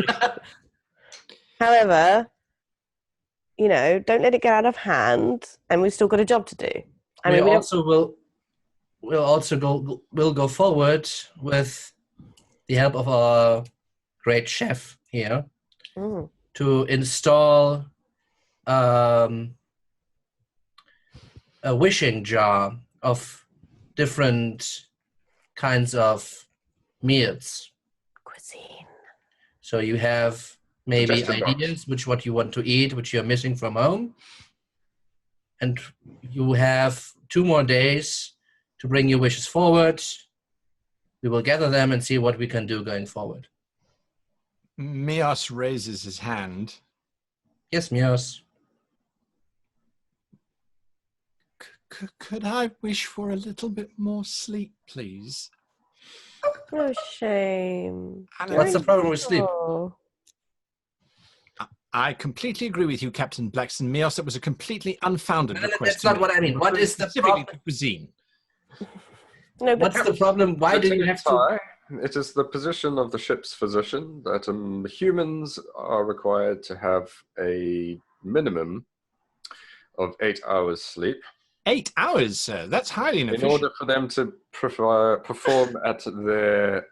However, don't let it get out of hand, and we've still got a job to do. We'll go forward with the help of our great chef here to install a wishing jar of different kinds of meals. Cuisine. So you have maybe ideas what you want to eat, which you're missing from home. And you have 2 more days to bring your wishes forward. We will gather them and see what we can do going forward. Mios raises his hand. Yes, Mios. Could I wish for a little bit more sleep, please? Oh, shame. What's the problem with sleep? Oh. I completely agree with you, Captain Blackson. Mios, that was a completely unfounded request. That's not what I mean. What is the specifically problem? to cuisine? No, but What's the problem? Why do you have to... It is the position of the ship's physician that humans are required to have a minimum of 8 hours sleep. 8 hours, sir. That's highly inefficient. In order for them to perform at their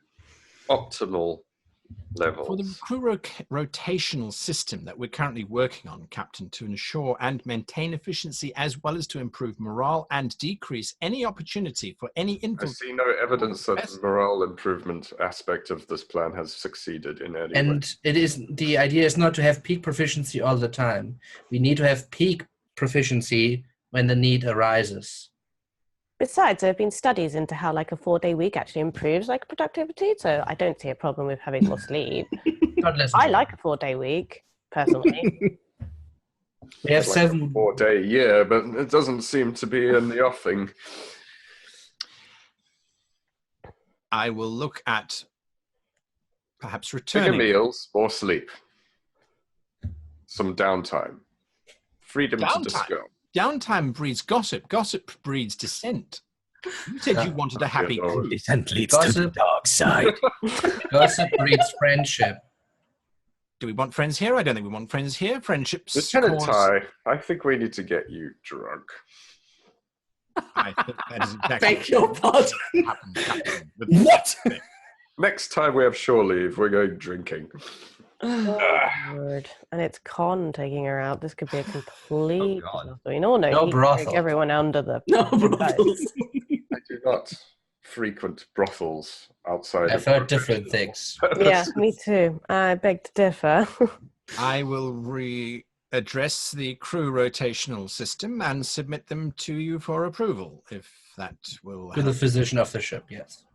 optimal levels. For the crew rotational system that we're currently working on, Captain, to ensure and maintain efficiency as well as to improve morale and decrease any opportunity for any I infiltration. see no evidence that the morale improvement aspect of this plan has succeeded in any way. And the idea is not to have peak proficiency all the time. We need to have peak proficiency when the need arises. besides, there have been studies into how like a 4-day week actually improves like productivity. So I don't see a problem with having more sleep. I like a 4-day week, personally. We have Like 7 a 4-day year, but it doesn't seem to be in the offing. I will look at perhaps Bigger returning. meals, more sleep. Some downtime. Freedom to discuss. Downtime breeds gossip. Gossip breeds dissent. You said you wanted a happy crew. Dissent leads to the Gossip. dark side. Gossip breeds friendship. Do we want friends here? I don't think we want friends here. Friendships. Lieutenant cause- Tai, I think we need to get you drunk. I think that is exactly Beg your pardon. what happened, Captain. What? Next time we have shore leave, we're going drinking. Lord. And it's Con taking her out. This could be a complete God. disaster. We all know No he brothel. take everyone under the No brothels. I do not frequent brothels outside. I've heard different things. Yeah, me too. I beg to differ. I will readdress the crew rotational system and submit them to you for approval, if that will To the help physician of the ship, yes.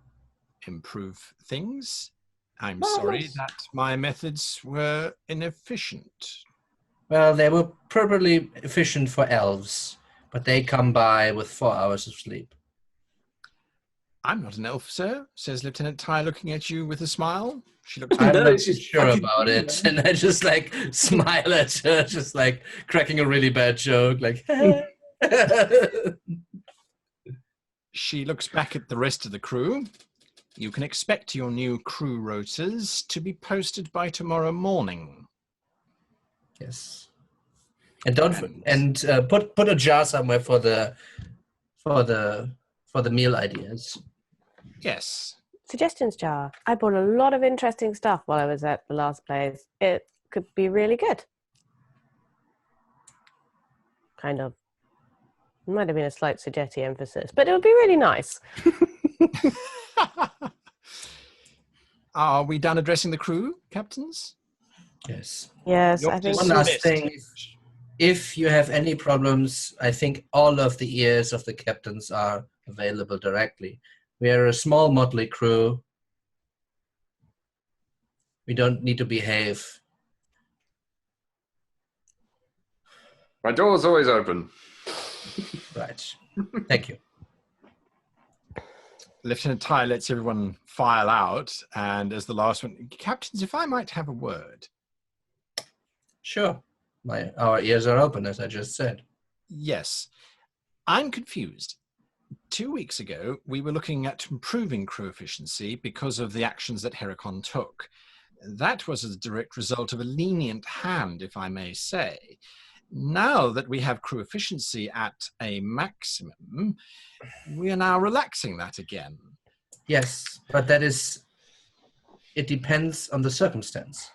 improve things. I'm Oh, sorry nice. that my methods were inefficient. Well, they were perfectly efficient for elves, but they come by with 4 hours of sleep. I'm not an elf, sir, says Lieutenant Ty, looking at you with a smile. She looks I'm No, not she's sure fucking about it. human. And I just like smile at her, just like cracking a really bad joke. Like, She looks back at the rest of the crew. You can expect your new crew rotas to be posted by tomorrow morning. yes. And put a jar somewhere for the meal ideas. Yes. Suggestions jar. I bought a lot of interesting stuff while I was at the last place. It could be really good. Kind of. Might have been a slight Suggetti emphasis, but it would be really nice. Are we done addressing the crew, captains? Yes. Yes, You're I think One last dismissed. thing. If you have any problems, I think all of the ears of the captains are available directly. We are a small motley crew. We don't need to behave. My door is always open. Right. Thank you. Lieutenant Ty lets everyone file out, and as the last one, captains, if I might have a word. Sure. Our ears are open, as I just said. Yes. I'm confused. 2 weeks ago, we were looking at improving crew efficiency because of the actions that Heracon took. That was a direct result of a lenient hand, if I may say. Now that we have crew efficiency at a maximum, we are now relaxing that again. Yes, but it depends on the circumstance.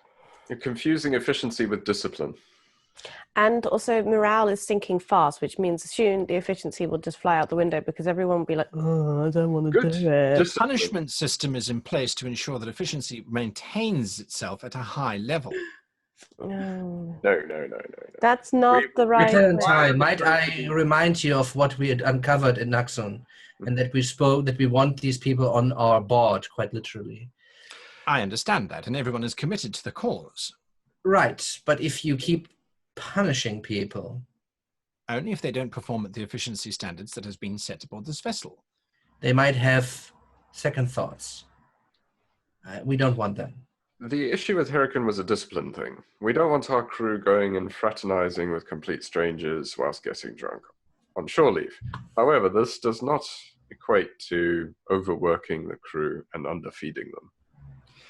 You're confusing efficiency with discipline. And also, morale is sinking fast, which means soon the efficiency will just fly out the window because everyone will be like, oh, I don't want to Good. do it. Discipline. Punishment system is in place to ensure that efficiency maintains itself at a high level. No. No. That's not the right Lieutenant way. Ty, might I remind you of what we had uncovered in Naxxon, and that we want these people on our board, quite literally. I understand that, and everyone is committed to the cause. Right, but if you keep punishing people... Only if they don't perform at the efficiency standards that has been set aboard this vessel. They might have second thoughts. We don't want that. The issue with Heracon was a discipline thing. We don't want our crew going and fraternizing with complete strangers whilst getting drunk on shore leave. However, this does not equate to overworking the crew and underfeeding them.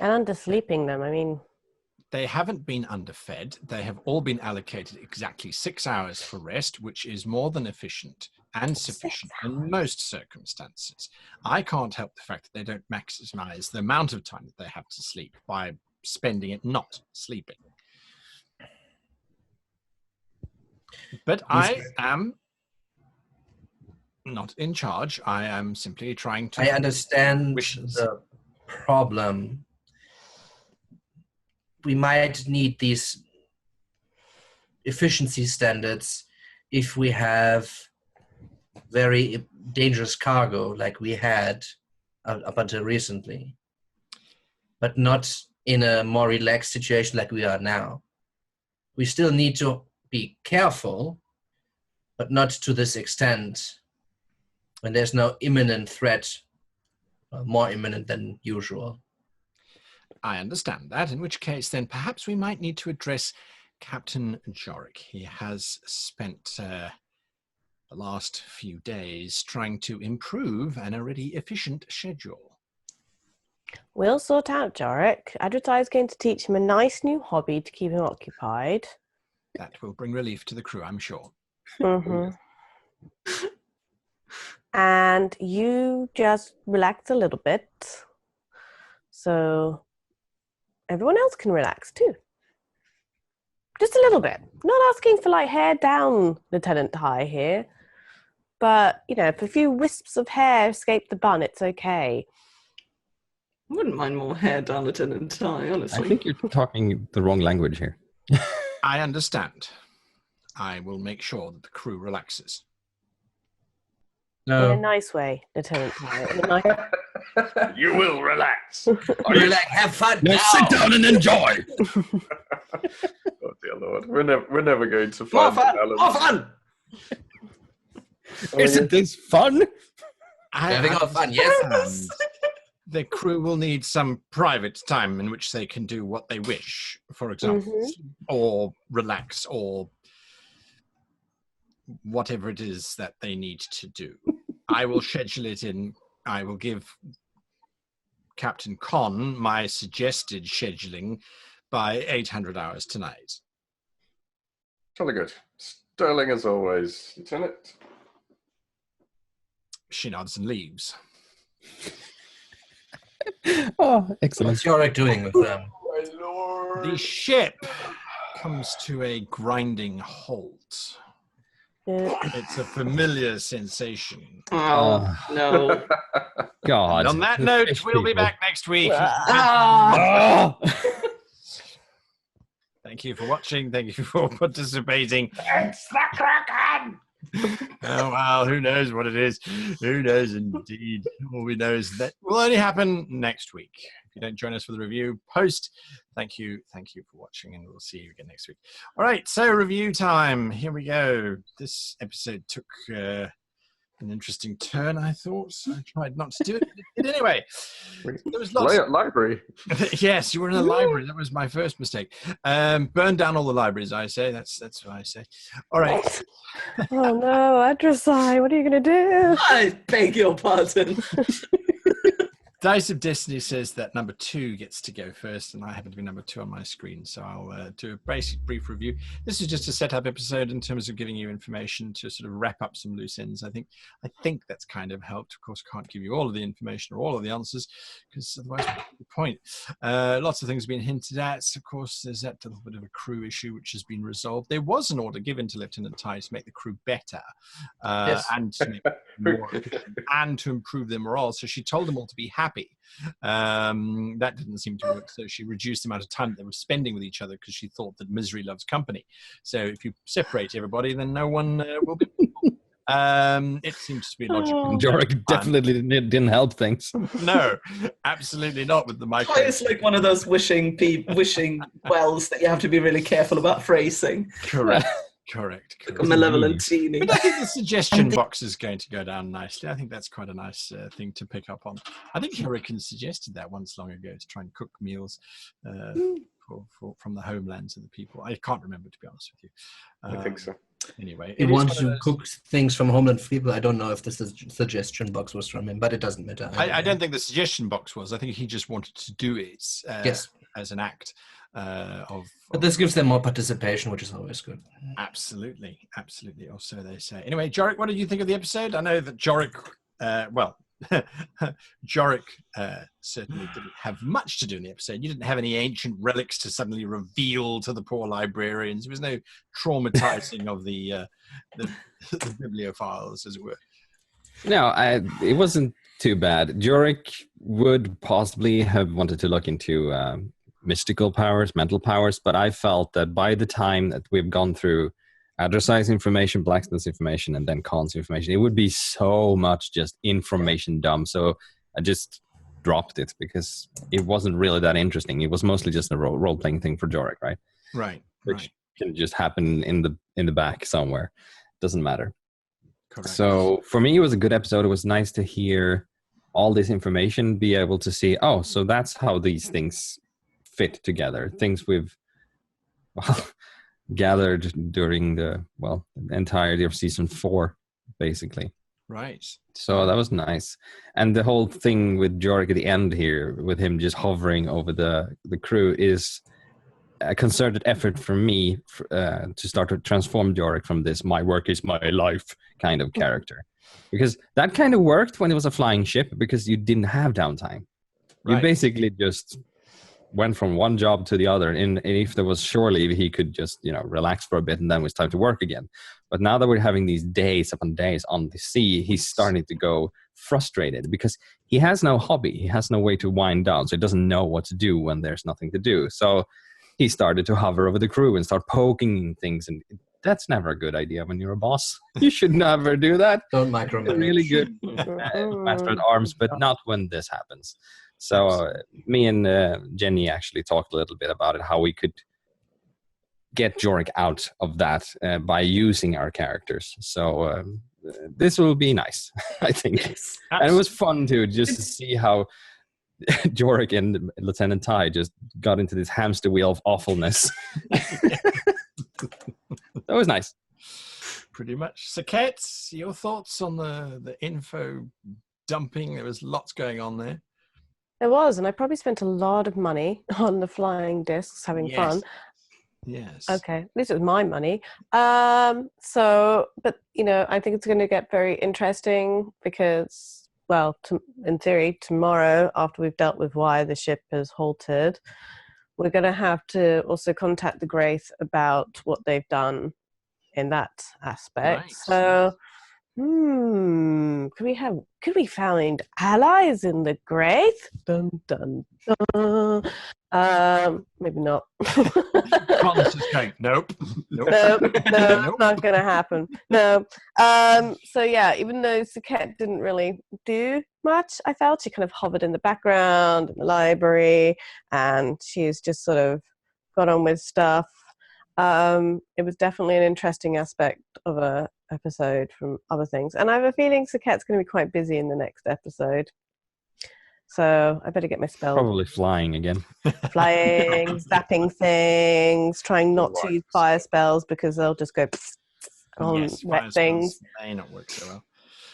And undersleeping them, I mean... They haven't been underfed. They have all been allocated exactly 6 hours for rest, which is more than efficient and sufficient in most circumstances. I can't help the fact that they don't maximize the amount of time that they have to sleep by spending it not sleeping. But I am not in charge. I am simply trying to... I understand wishes. the problem. We might need these efficiency standards if we have very dangerous cargo like we had up until recently, but not in a more relaxed situation like we are now. We still need to be careful, but not to this extent when there's no imminent threat, more imminent than usual. I understand that, in which case then perhaps we might need to address Captain Jorik. He has spent the last few days trying to improve an already efficient schedule. We'll sort out Jorik. Advertise's going to teach him a nice new hobby to keep him occupied. That will bring relief to the crew, I'm sure. Mm-hmm. And you just relax a little bit. So... everyone else can relax too. Just a little bit. Not asking for like hair down, Lieutenant Ty here. But, you know, if a few wisps of hair escape the bun, it's okay. I wouldn't mind more hair down Lieutenant Ty, honestly. I think you're talking the wrong language here. I understand. I will make sure that the crew relaxes. In a nice way, Lieutenant Ty. In a nice... You will relax. You're like, have fun now. Sit down and enjoy. Oh dear Lord, we're never going to More find fun! balance. More fun! Isn't this fun? having our fun, yes. And the crew will need some private time in which they can do what they wish, for example, or relax, or whatever it is that they need to do. I will schedule it in. I will give Captain Con my suggested scheduling by 800 hours tonight. Jolly good. Sterling as always, Lieutenant. She nods and leaves. Oh, excellent. What's Yorick doing with them? My lord. The ship comes to a grinding halt. It's a familiar sensation. Oh, no. God. And on that note, we'll be back next week. Ah! Thank you for watching. Thank you for participating. It's the Kraken! Oh, well, who knows what it is? Who knows indeed? All we know is that will only happen next week. If you don't join us for the review post, thank you for watching, and we'll see you again next week. All right, so review time. Here we go. This episode took an interesting turn, I thought. I tried not to do it, but it did anyway. There was lots. Library. Yes, you were in a library. That was my first mistake. Burn down all the libraries, I say. That's what I say. All right. Oh no, Adressai, what are you going to do? I beg your pardon. Dice of Destiny says that number 2 gets to go first, and I happen to be number 2 on my screen, so I'll do a basic brief review. This is just a setup episode in terms of giving you information to sort of wrap up some loose ends. I think that's kind of helped. Of course, can't give you all of the information or all of the answers, because otherwise what's the point? Lots of things have been hinted at. Of course, there's that little bit of a crew issue which has been resolved. There was an order given to Lieutenant Ty to make the crew better, Yes. and to make them more efficient, and to improve their morale. So she told them all to be happy. That didn't seem to work, so she reduced the amount of time that they were spending with each other because she thought that misery loves company. So if you separate everybody, then no one will be it seems to be logical. Jorik definitely didn't help things. No, absolutely not with the micro. It's like one of those wishing wells that you have to be really careful about phrasing. Correct. Like a malevolent genie. But I think the suggestion box is going to go down nicely. I think that's quite a nice thing to pick up on. I think Hurricane suggested that once long ago to try and cook meals from the homelands of the people. I can't remember, to be honest with you. I think so. Anyway, He wanted to cook things from homeland people. I don't know if the suggestion box was from him, but it doesn't matter. I don't think the suggestion box was. I think he just wanted to do it as an act. But this gives them more participation, which is always good. Absolutely, or so they say. Anyway, Jorik, what did you think of the episode? I know that Jorik, Jorik certainly didn't have much to do in the episode. You didn't have any ancient relics to suddenly reveal to the poor librarians. There was no traumatizing of the bibliophiles, as it were. No, it wasn't too bad. Jorik would possibly have wanted to look into mystical powers, mental powers, but I felt that by the time that we've gone through Adressai's information, Blacksmith's information, and then Khan's information, it would be so much just information dump. So I just dropped it because it wasn't really that interesting. It was mostly just a role-playing thing for Jorik, right? Right. Which can just happen in the back somewhere. Doesn't matter. Correct. So for me, it was a good episode. It was nice to hear all this information, be able to see, oh, so that's how these things fit together. Things we've gathered during the entirety of season 4, basically. Right. So that was nice. And the whole thing with Jorik at the end here, with him just hovering over the crew, is a concerted effort for me to start to transform Jorik from this "my work is my life" kind of character. Because that kind of worked when it was a flying ship, because you didn't have downtime. You basically just went from one job to the other, and if there was shore leave, he could just relax for a bit, and then it was time to work again. But now that we're having these days upon days on the sea, he's starting to go frustrated because he has no hobby, he has no way to wind down, so he doesn't know what to do when there's nothing to do. So he started to hover over the crew and start poking things, and that's never a good idea when you're a boss. You should never do that. Don't micromanage. Really good master at arms, but not when this happens. So me and Jenny actually talked a little bit about it, how we could get Jorik out of that by using our characters. So this will be nice, I think. Yes. And it was fun to just see how Jorik and Lieutenant Ty just got into this hamster wheel of awfulness. That was nice. Pretty much. So, Kets, your thoughts on the info dumping? There was lots going on there. There was, and I probably spent a lot of money on the flying discs having fun. Yes. Okay, at least it was my money. So, but I think it's going to get very interesting because, well, in theory, tomorrow, after we've dealt with why the ship has halted, we're going to have to also contact the Wraith about what they've done in that aspect. Right. So, could we find allies in the Wraith? Dun dun dun. Maybe not. Thomas is going, nope. No, not going to happen. No. So yeah, even though Saket didn't really do much, I felt she kind of hovered in the background in the library, and she's just sort of got on with stuff. It was definitely an interesting aspect of a episode from other things, and I have a feeling Saket's going to be quite busy in the next episode. So I better get my spells. Probably flying again. Flying, zapping things, trying not to use fire spells because they'll just go on wet things. May not work so well.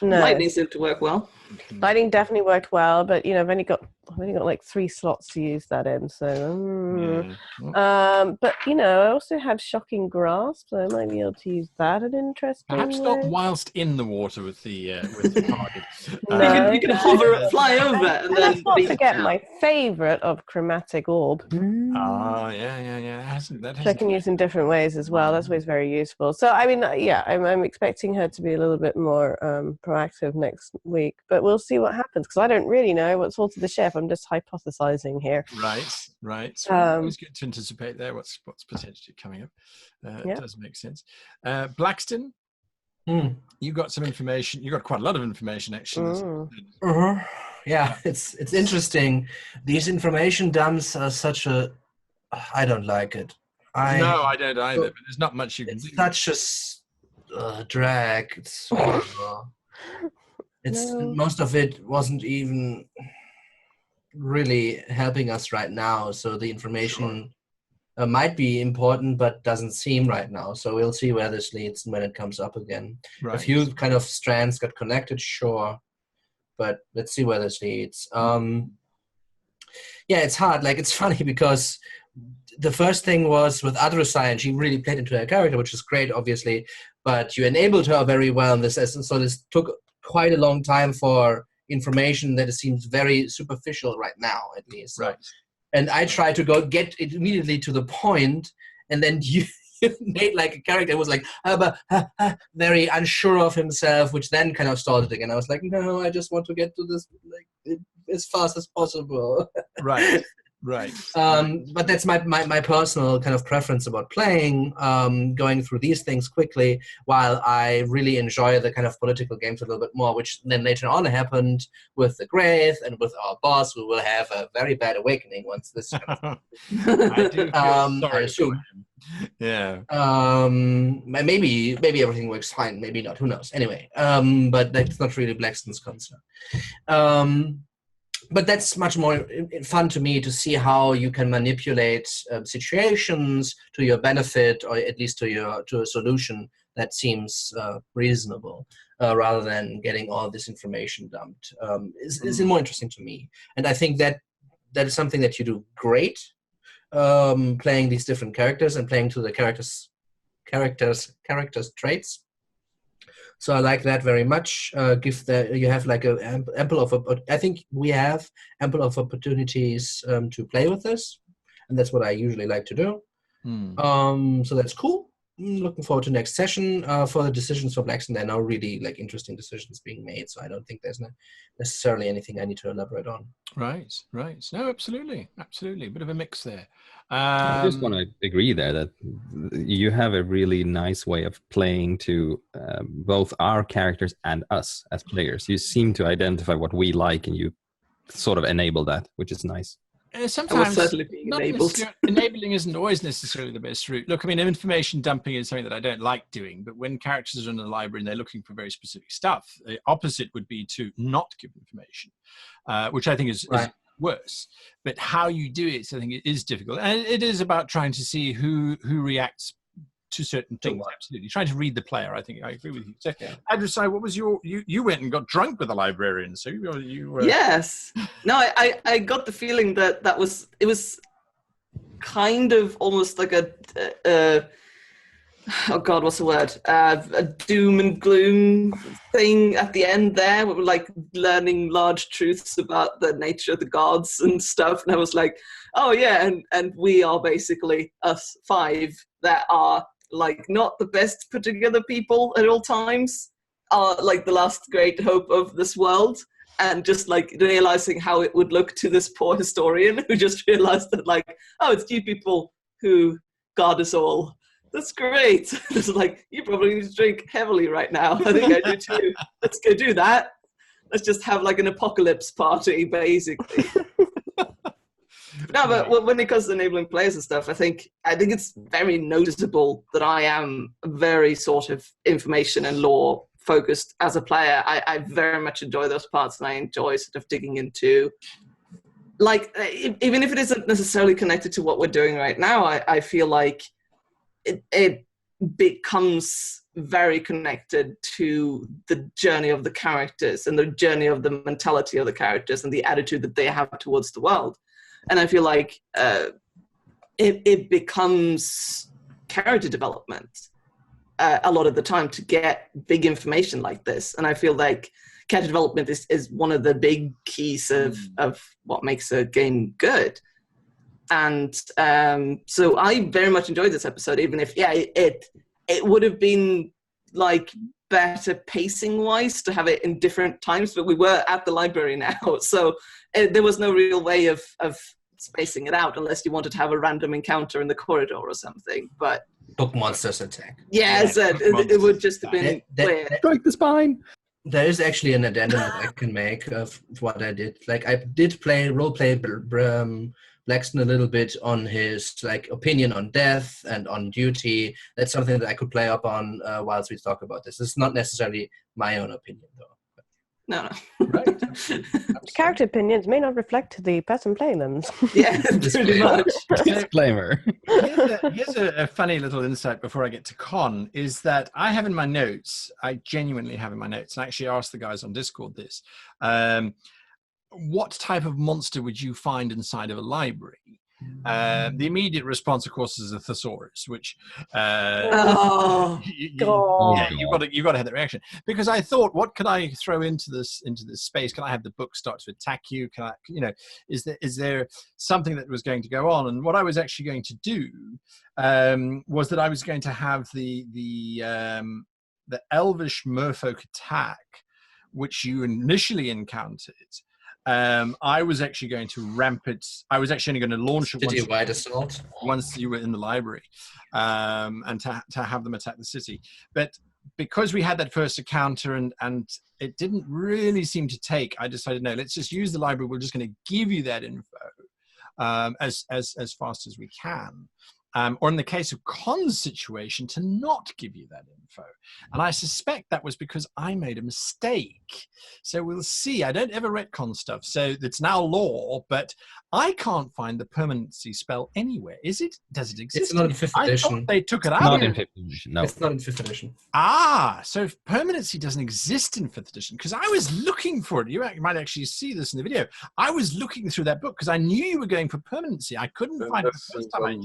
No. Lightning seemed to work well. Lightning definitely worked well, but I've only got like 3 slots to use that in. So, but I also have shocking grasp, so I might be able to use that in an interesting Perhaps way. not whilst in the water with the target. No. You can hover, fly over, and then Let's not beat forget it my favourite of chromatic orb. Oh, yeah. That Which I can use in different ways as well. That's always very useful. So, I mean, I'm expecting her to be a little bit more proactive next week, but we'll see what happens because I don't really know what's halted the chef. I'm just hypothesizing here. Right. So it's good to anticipate there what's potentially coming up. It does make sense. Blackston, you got some information. You got quite a lot of information, actually. Yeah, it's interesting. These information dumps are such a... I don't like it. No, I don't either, but there's not much you can do. It's such a drag. It's horrible. Most of it wasn't even really helping us right now, so the information might be important but doesn't seem right now, so we'll see where this leads when it comes up again. A few kind of strands got connected, sure, but let's see where this leads. It's hard. Like, it's funny because the first thing was with Adrusai, and she really played into her character, which is great, obviously, but you enabled her very well in this essence, so this took quite a long time for information that seems very superficial right now, at least. Right. And I tried to get it immediately to the point, and then you made like a character that was like very unsure of himself, which then kind of stalled it again. I was like, no, I just want to get to this like as fast as possible. Right. But that's my personal kind of preference about playing, going through these things quickly, while I really enjoy the kind of political games a little bit more, which then later on happened with the Wraith and with our boss, who will have a very bad awakening once this happens. I do feel sorry I assume. for him. Yeah. Maybe everything works fine, maybe not, who knows. Anyway, but that's not really Blackston's concern. But that's much more fun to me to see how you can manipulate situations to your benefit, or at least to a solution that seems reasonable, rather than getting all this information dumped. Is more interesting to me, and I think that is something that you do great, playing these different characters and playing to the characters' traits. So I like that very much. You have like I think we have ample of opportunities to play with this, and that's what I usually like to do. So that's cool. Looking forward to next session. For the decisions for Blackston, there are now really like interesting decisions being made. So I don't think there's necessarily anything I need to elaborate on. Right. No, absolutely. Bit of a mix there. I just want to agree there that you have a really nice way of playing to both our characters and us as players. You seem to identify what we like, and you sort of enable that, which is nice. Sometimes certainly being not enabled. enabling isn't always necessarily the best route. Look, I mean, information dumping is something that I don't like doing, but when characters are in the library and they're looking for very specific stuff, the opposite would be to not give information, which I think is worse. But how you do it, I think it is difficult. And it is about trying to see who reacts to certain things. Absolutely. Trying to read the player, I think I agree with you. So, Adversary, what was you went and got drunk with the librarian, so you Yes. No, I got the feeling that it was kind of almost like a oh God, what's the word? A doom and gloom thing at the end there. We were like learning large truths about the nature of the gods and stuff. And I was like, oh yeah, and we are basically us 5 that are like not the best put together people at all times, are like the last great hope of this world. And just like realizing how it would look to this poor historian who just realized that like, oh, it's you people who guard us all. That's great. It's like, you probably need to drink heavily right now. I think I do too. Let's go do that. Let's just have like an apocalypse party, basically. No, but when it comes to enabling players and stuff, I think it's very noticeable that I am very sort of information and lore focused as a player. I very much enjoy those parts, and I enjoy sort of digging into, like, even if it isn't necessarily connected to what we're doing right now, I feel like it becomes very connected to the journey of the characters and the journey of the mentality of the characters and the attitude that they have towards the world. And I feel like it becomes character development a lot of the time to get big information like this. And I feel like character development is one of the big keys of what makes a game good. And so I very much enjoyed this episode, even if, it would have been like better pacing wise to have it in different times, but we were at the library now. So there was no real way of spacing it out unless you wanted to have a random encounter in the corridor or something. But book monsters attack. Yeah, it would just have been weird. Strike the spine. There is actually an addendum that I can make of what I did. Like, I did roleplay Blackston a little bit on his like opinion on death and on duty. That's something that I could play up on whilst we talk about this. It's not necessarily my own opinion, though. No. Right. Character opinions may not reflect the person playing them. Yeah, pretty much. Disclaimer. Here's a funny little insight before I get to con, is that I have in my notes, I genuinely have in my notes, and I actually asked the guys on Discord this, what type of monster would you find inside of a library? The immediate response, of course, is a thesaurus, which you've got to have that reaction. Because I thought, what could I throw into this space? Can I have the book start to attack you? Can I, is there something that was going to go on? And what I was actually going to do was that I was going to have the elvish merfolk attack, which you initially encountered. I was actually going to ramp it. I was actually going to launch it city-wide assault once you were in the library, and to have them attack the city. But because we had that first encounter and it didn't really seem to take, I decided, no, let's just use the library. We're just going to give you that info as fast as we can. Or in the case of Con's situation, to not give you that info. And I suspect that was because I made a mistake. So we'll see. I don't ever retcon stuff, so it's now lore, but I can't find the permanency spell anywhere. Does it exist? It's not in 5th edition. I thought they took it out. Not in 5th edition, no. It's not in 5th edition. So permanency doesn't exist in 5th edition, because I was looking for it. You might actually see this in the video. I was looking through that book because I knew you were going for permanency. I couldn't find it the first time.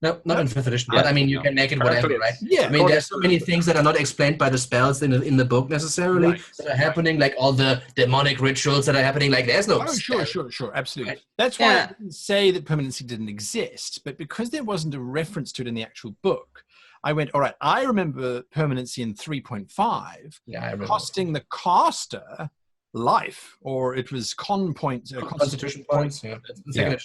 No, not in 5th edition. But I mean, you can make it whatever, right? Yeah. I mean, there's so many things that are not explained by the spells in the book necessarily that are happening, like all the demonic rituals that are happening. Like, there's no. Oh, sure, absolutely. Right. That's why I didn't say that permanency didn't exist, but because there wasn't a reference to it in the actual book, I went, all right, I remember permanency in 3.5 costing the caster life, or it was constitution points. Yeah.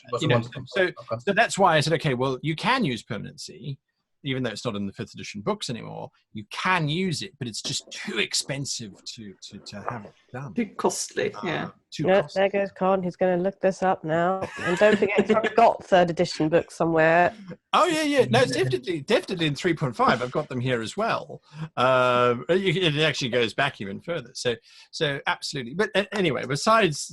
So that's why I said, okay, well, you can use permanency, even though it's not in the 5th edition books anymore, you can use it, but it's just too expensive to have it done. Too costly, yeah. Too No, costly. there goes Con. He's going to look this up now. And don't forget, he's probably got 3rd edition books somewhere. Oh yeah. No, it's definitely in 3.5. I've got them here as well. It actually goes back even further. So absolutely. But anyway, besides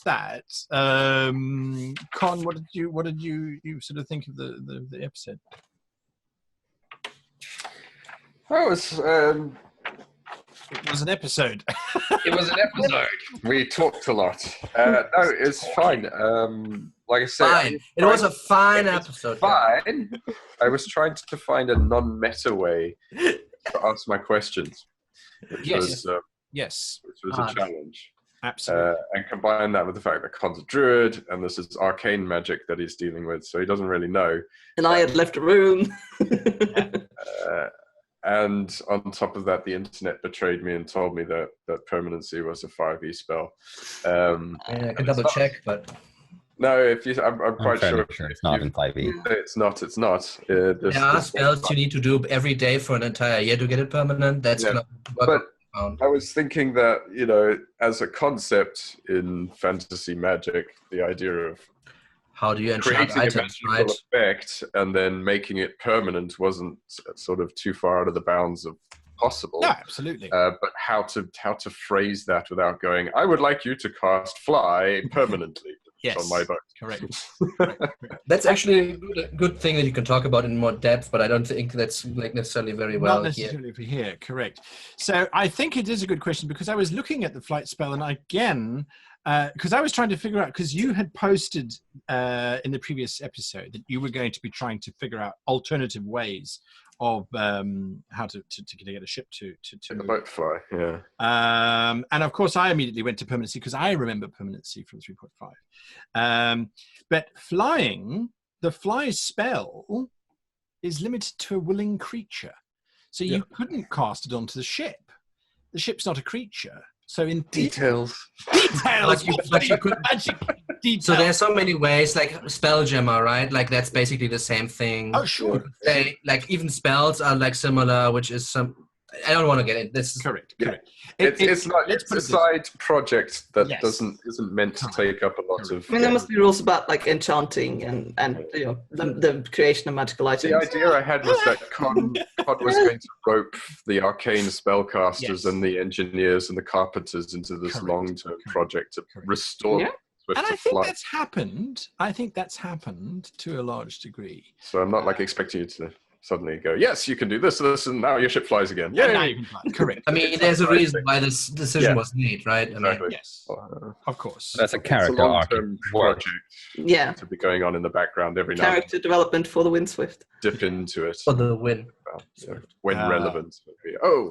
that, Con, what did you sort of think of the episode? Oh, It was an episode. it was an episode. We talked a lot. No, it's fine. Like I said, Fine. It was a fine episode. Fine. I was trying to find a non-meta way to answer my questions. Which was a challenge. Absolutely. And combine that with the fact that Con's a druid, and this is arcane magic that he's dealing with, so he doesn't really know. And I had left a room. And on top of that, the internet betrayed me and told me that permanency was a 5e spell. I can double check, but no, I'm quite sure it's not in 5e. It's not. there are spells you need to do every day for an entire year to get it permanent. That's not but I was thinking that, as a concept in fantasy magic, the idea of how do you enchant creating items, a right? magical effect and then making it permanent wasn't sort of too far out of the bounds of possible. No, absolutely. But how to phrase that without going, I would like you to cast fly permanently on my boat. Correct. That's actually a good thing that you can talk about in more depth, but I don't think that's necessarily very well Not necessarily for here, correct. So I think it is a good question because I was looking at the flight spell, and again, because I was trying to figure out, because you had posted in the previous episode that you were going to be trying to figure out alternative ways of how to get a ship to the boat fly, yeah. And of course I immediately went to permanency because I remember permanency from 3.5. But flying, the fly spell is limited to a willing creature, so you couldn't cast it onto the ship. The ship's not a creature. So in details. But you could magic details. So there's so many ways, like Spelljammer, right? Like that's basically the same thing. Oh, sure. Like even spells are like similar, which is some. I don't want to get it. This is correct. It's not. It's a side project that isn't meant to take up a lot of. I mean, there must be rules about like enchanting and the creation of magical items. The idea I had was that Con was going to rope the arcane spellcasters and the engineers and the carpenters into this long-term project to restore. Yeah. And I think that's happened. I think that's happened to a large degree. So I'm not expecting you to suddenly go, yes, you can do this, and now your ship flies again. Yeah, now you can fly. Correct. I mean, there's a reason why this decision was made, right? Exactly. I mean, yes, of course. That's a character arc. Project. Yeah. To be going on in the background every now and Character development for the Windswift. dip into it. For the win. When relevant.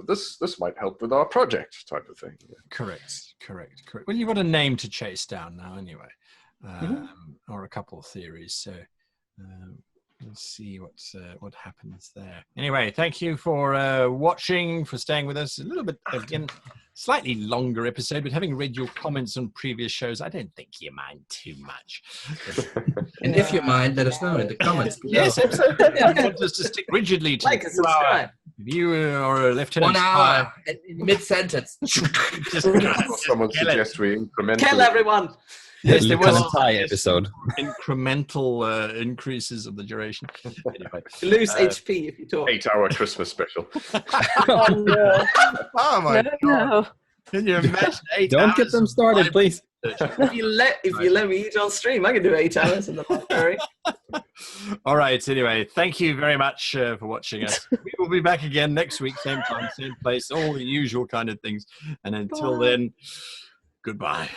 This might help with our project type of thing. Yeah. Correct. Well, you've got a name to chase down now anyway, or a couple of theories. So we'll see what happens there. Anyway, thank you for watching, for staying with us. A little bit, again, slightly longer episode, but having read your comments on previous shows, I don't think you mind too much. And if you mind, let us know in the comments. Yes, absolutely. I want us to stick rigidly to like and subscribe. If you are a lieutenant 1 hour in mid-sentence. Someone suggests we incrementally. Kill everyone. Yes, there was High episode. incremental increases of the duration. Anyway, Lose HP if you talk. 8-hour Christmas special. Oh, no. oh my God! No. Can you imagine 8 Don't hours get them started, of please. If you let me eat on stream, I can do 8 hours in the library. All right. Anyway, thank you very much for watching us. We will be back again next week, same time, same place, all the usual kind of things. And until then, goodbye.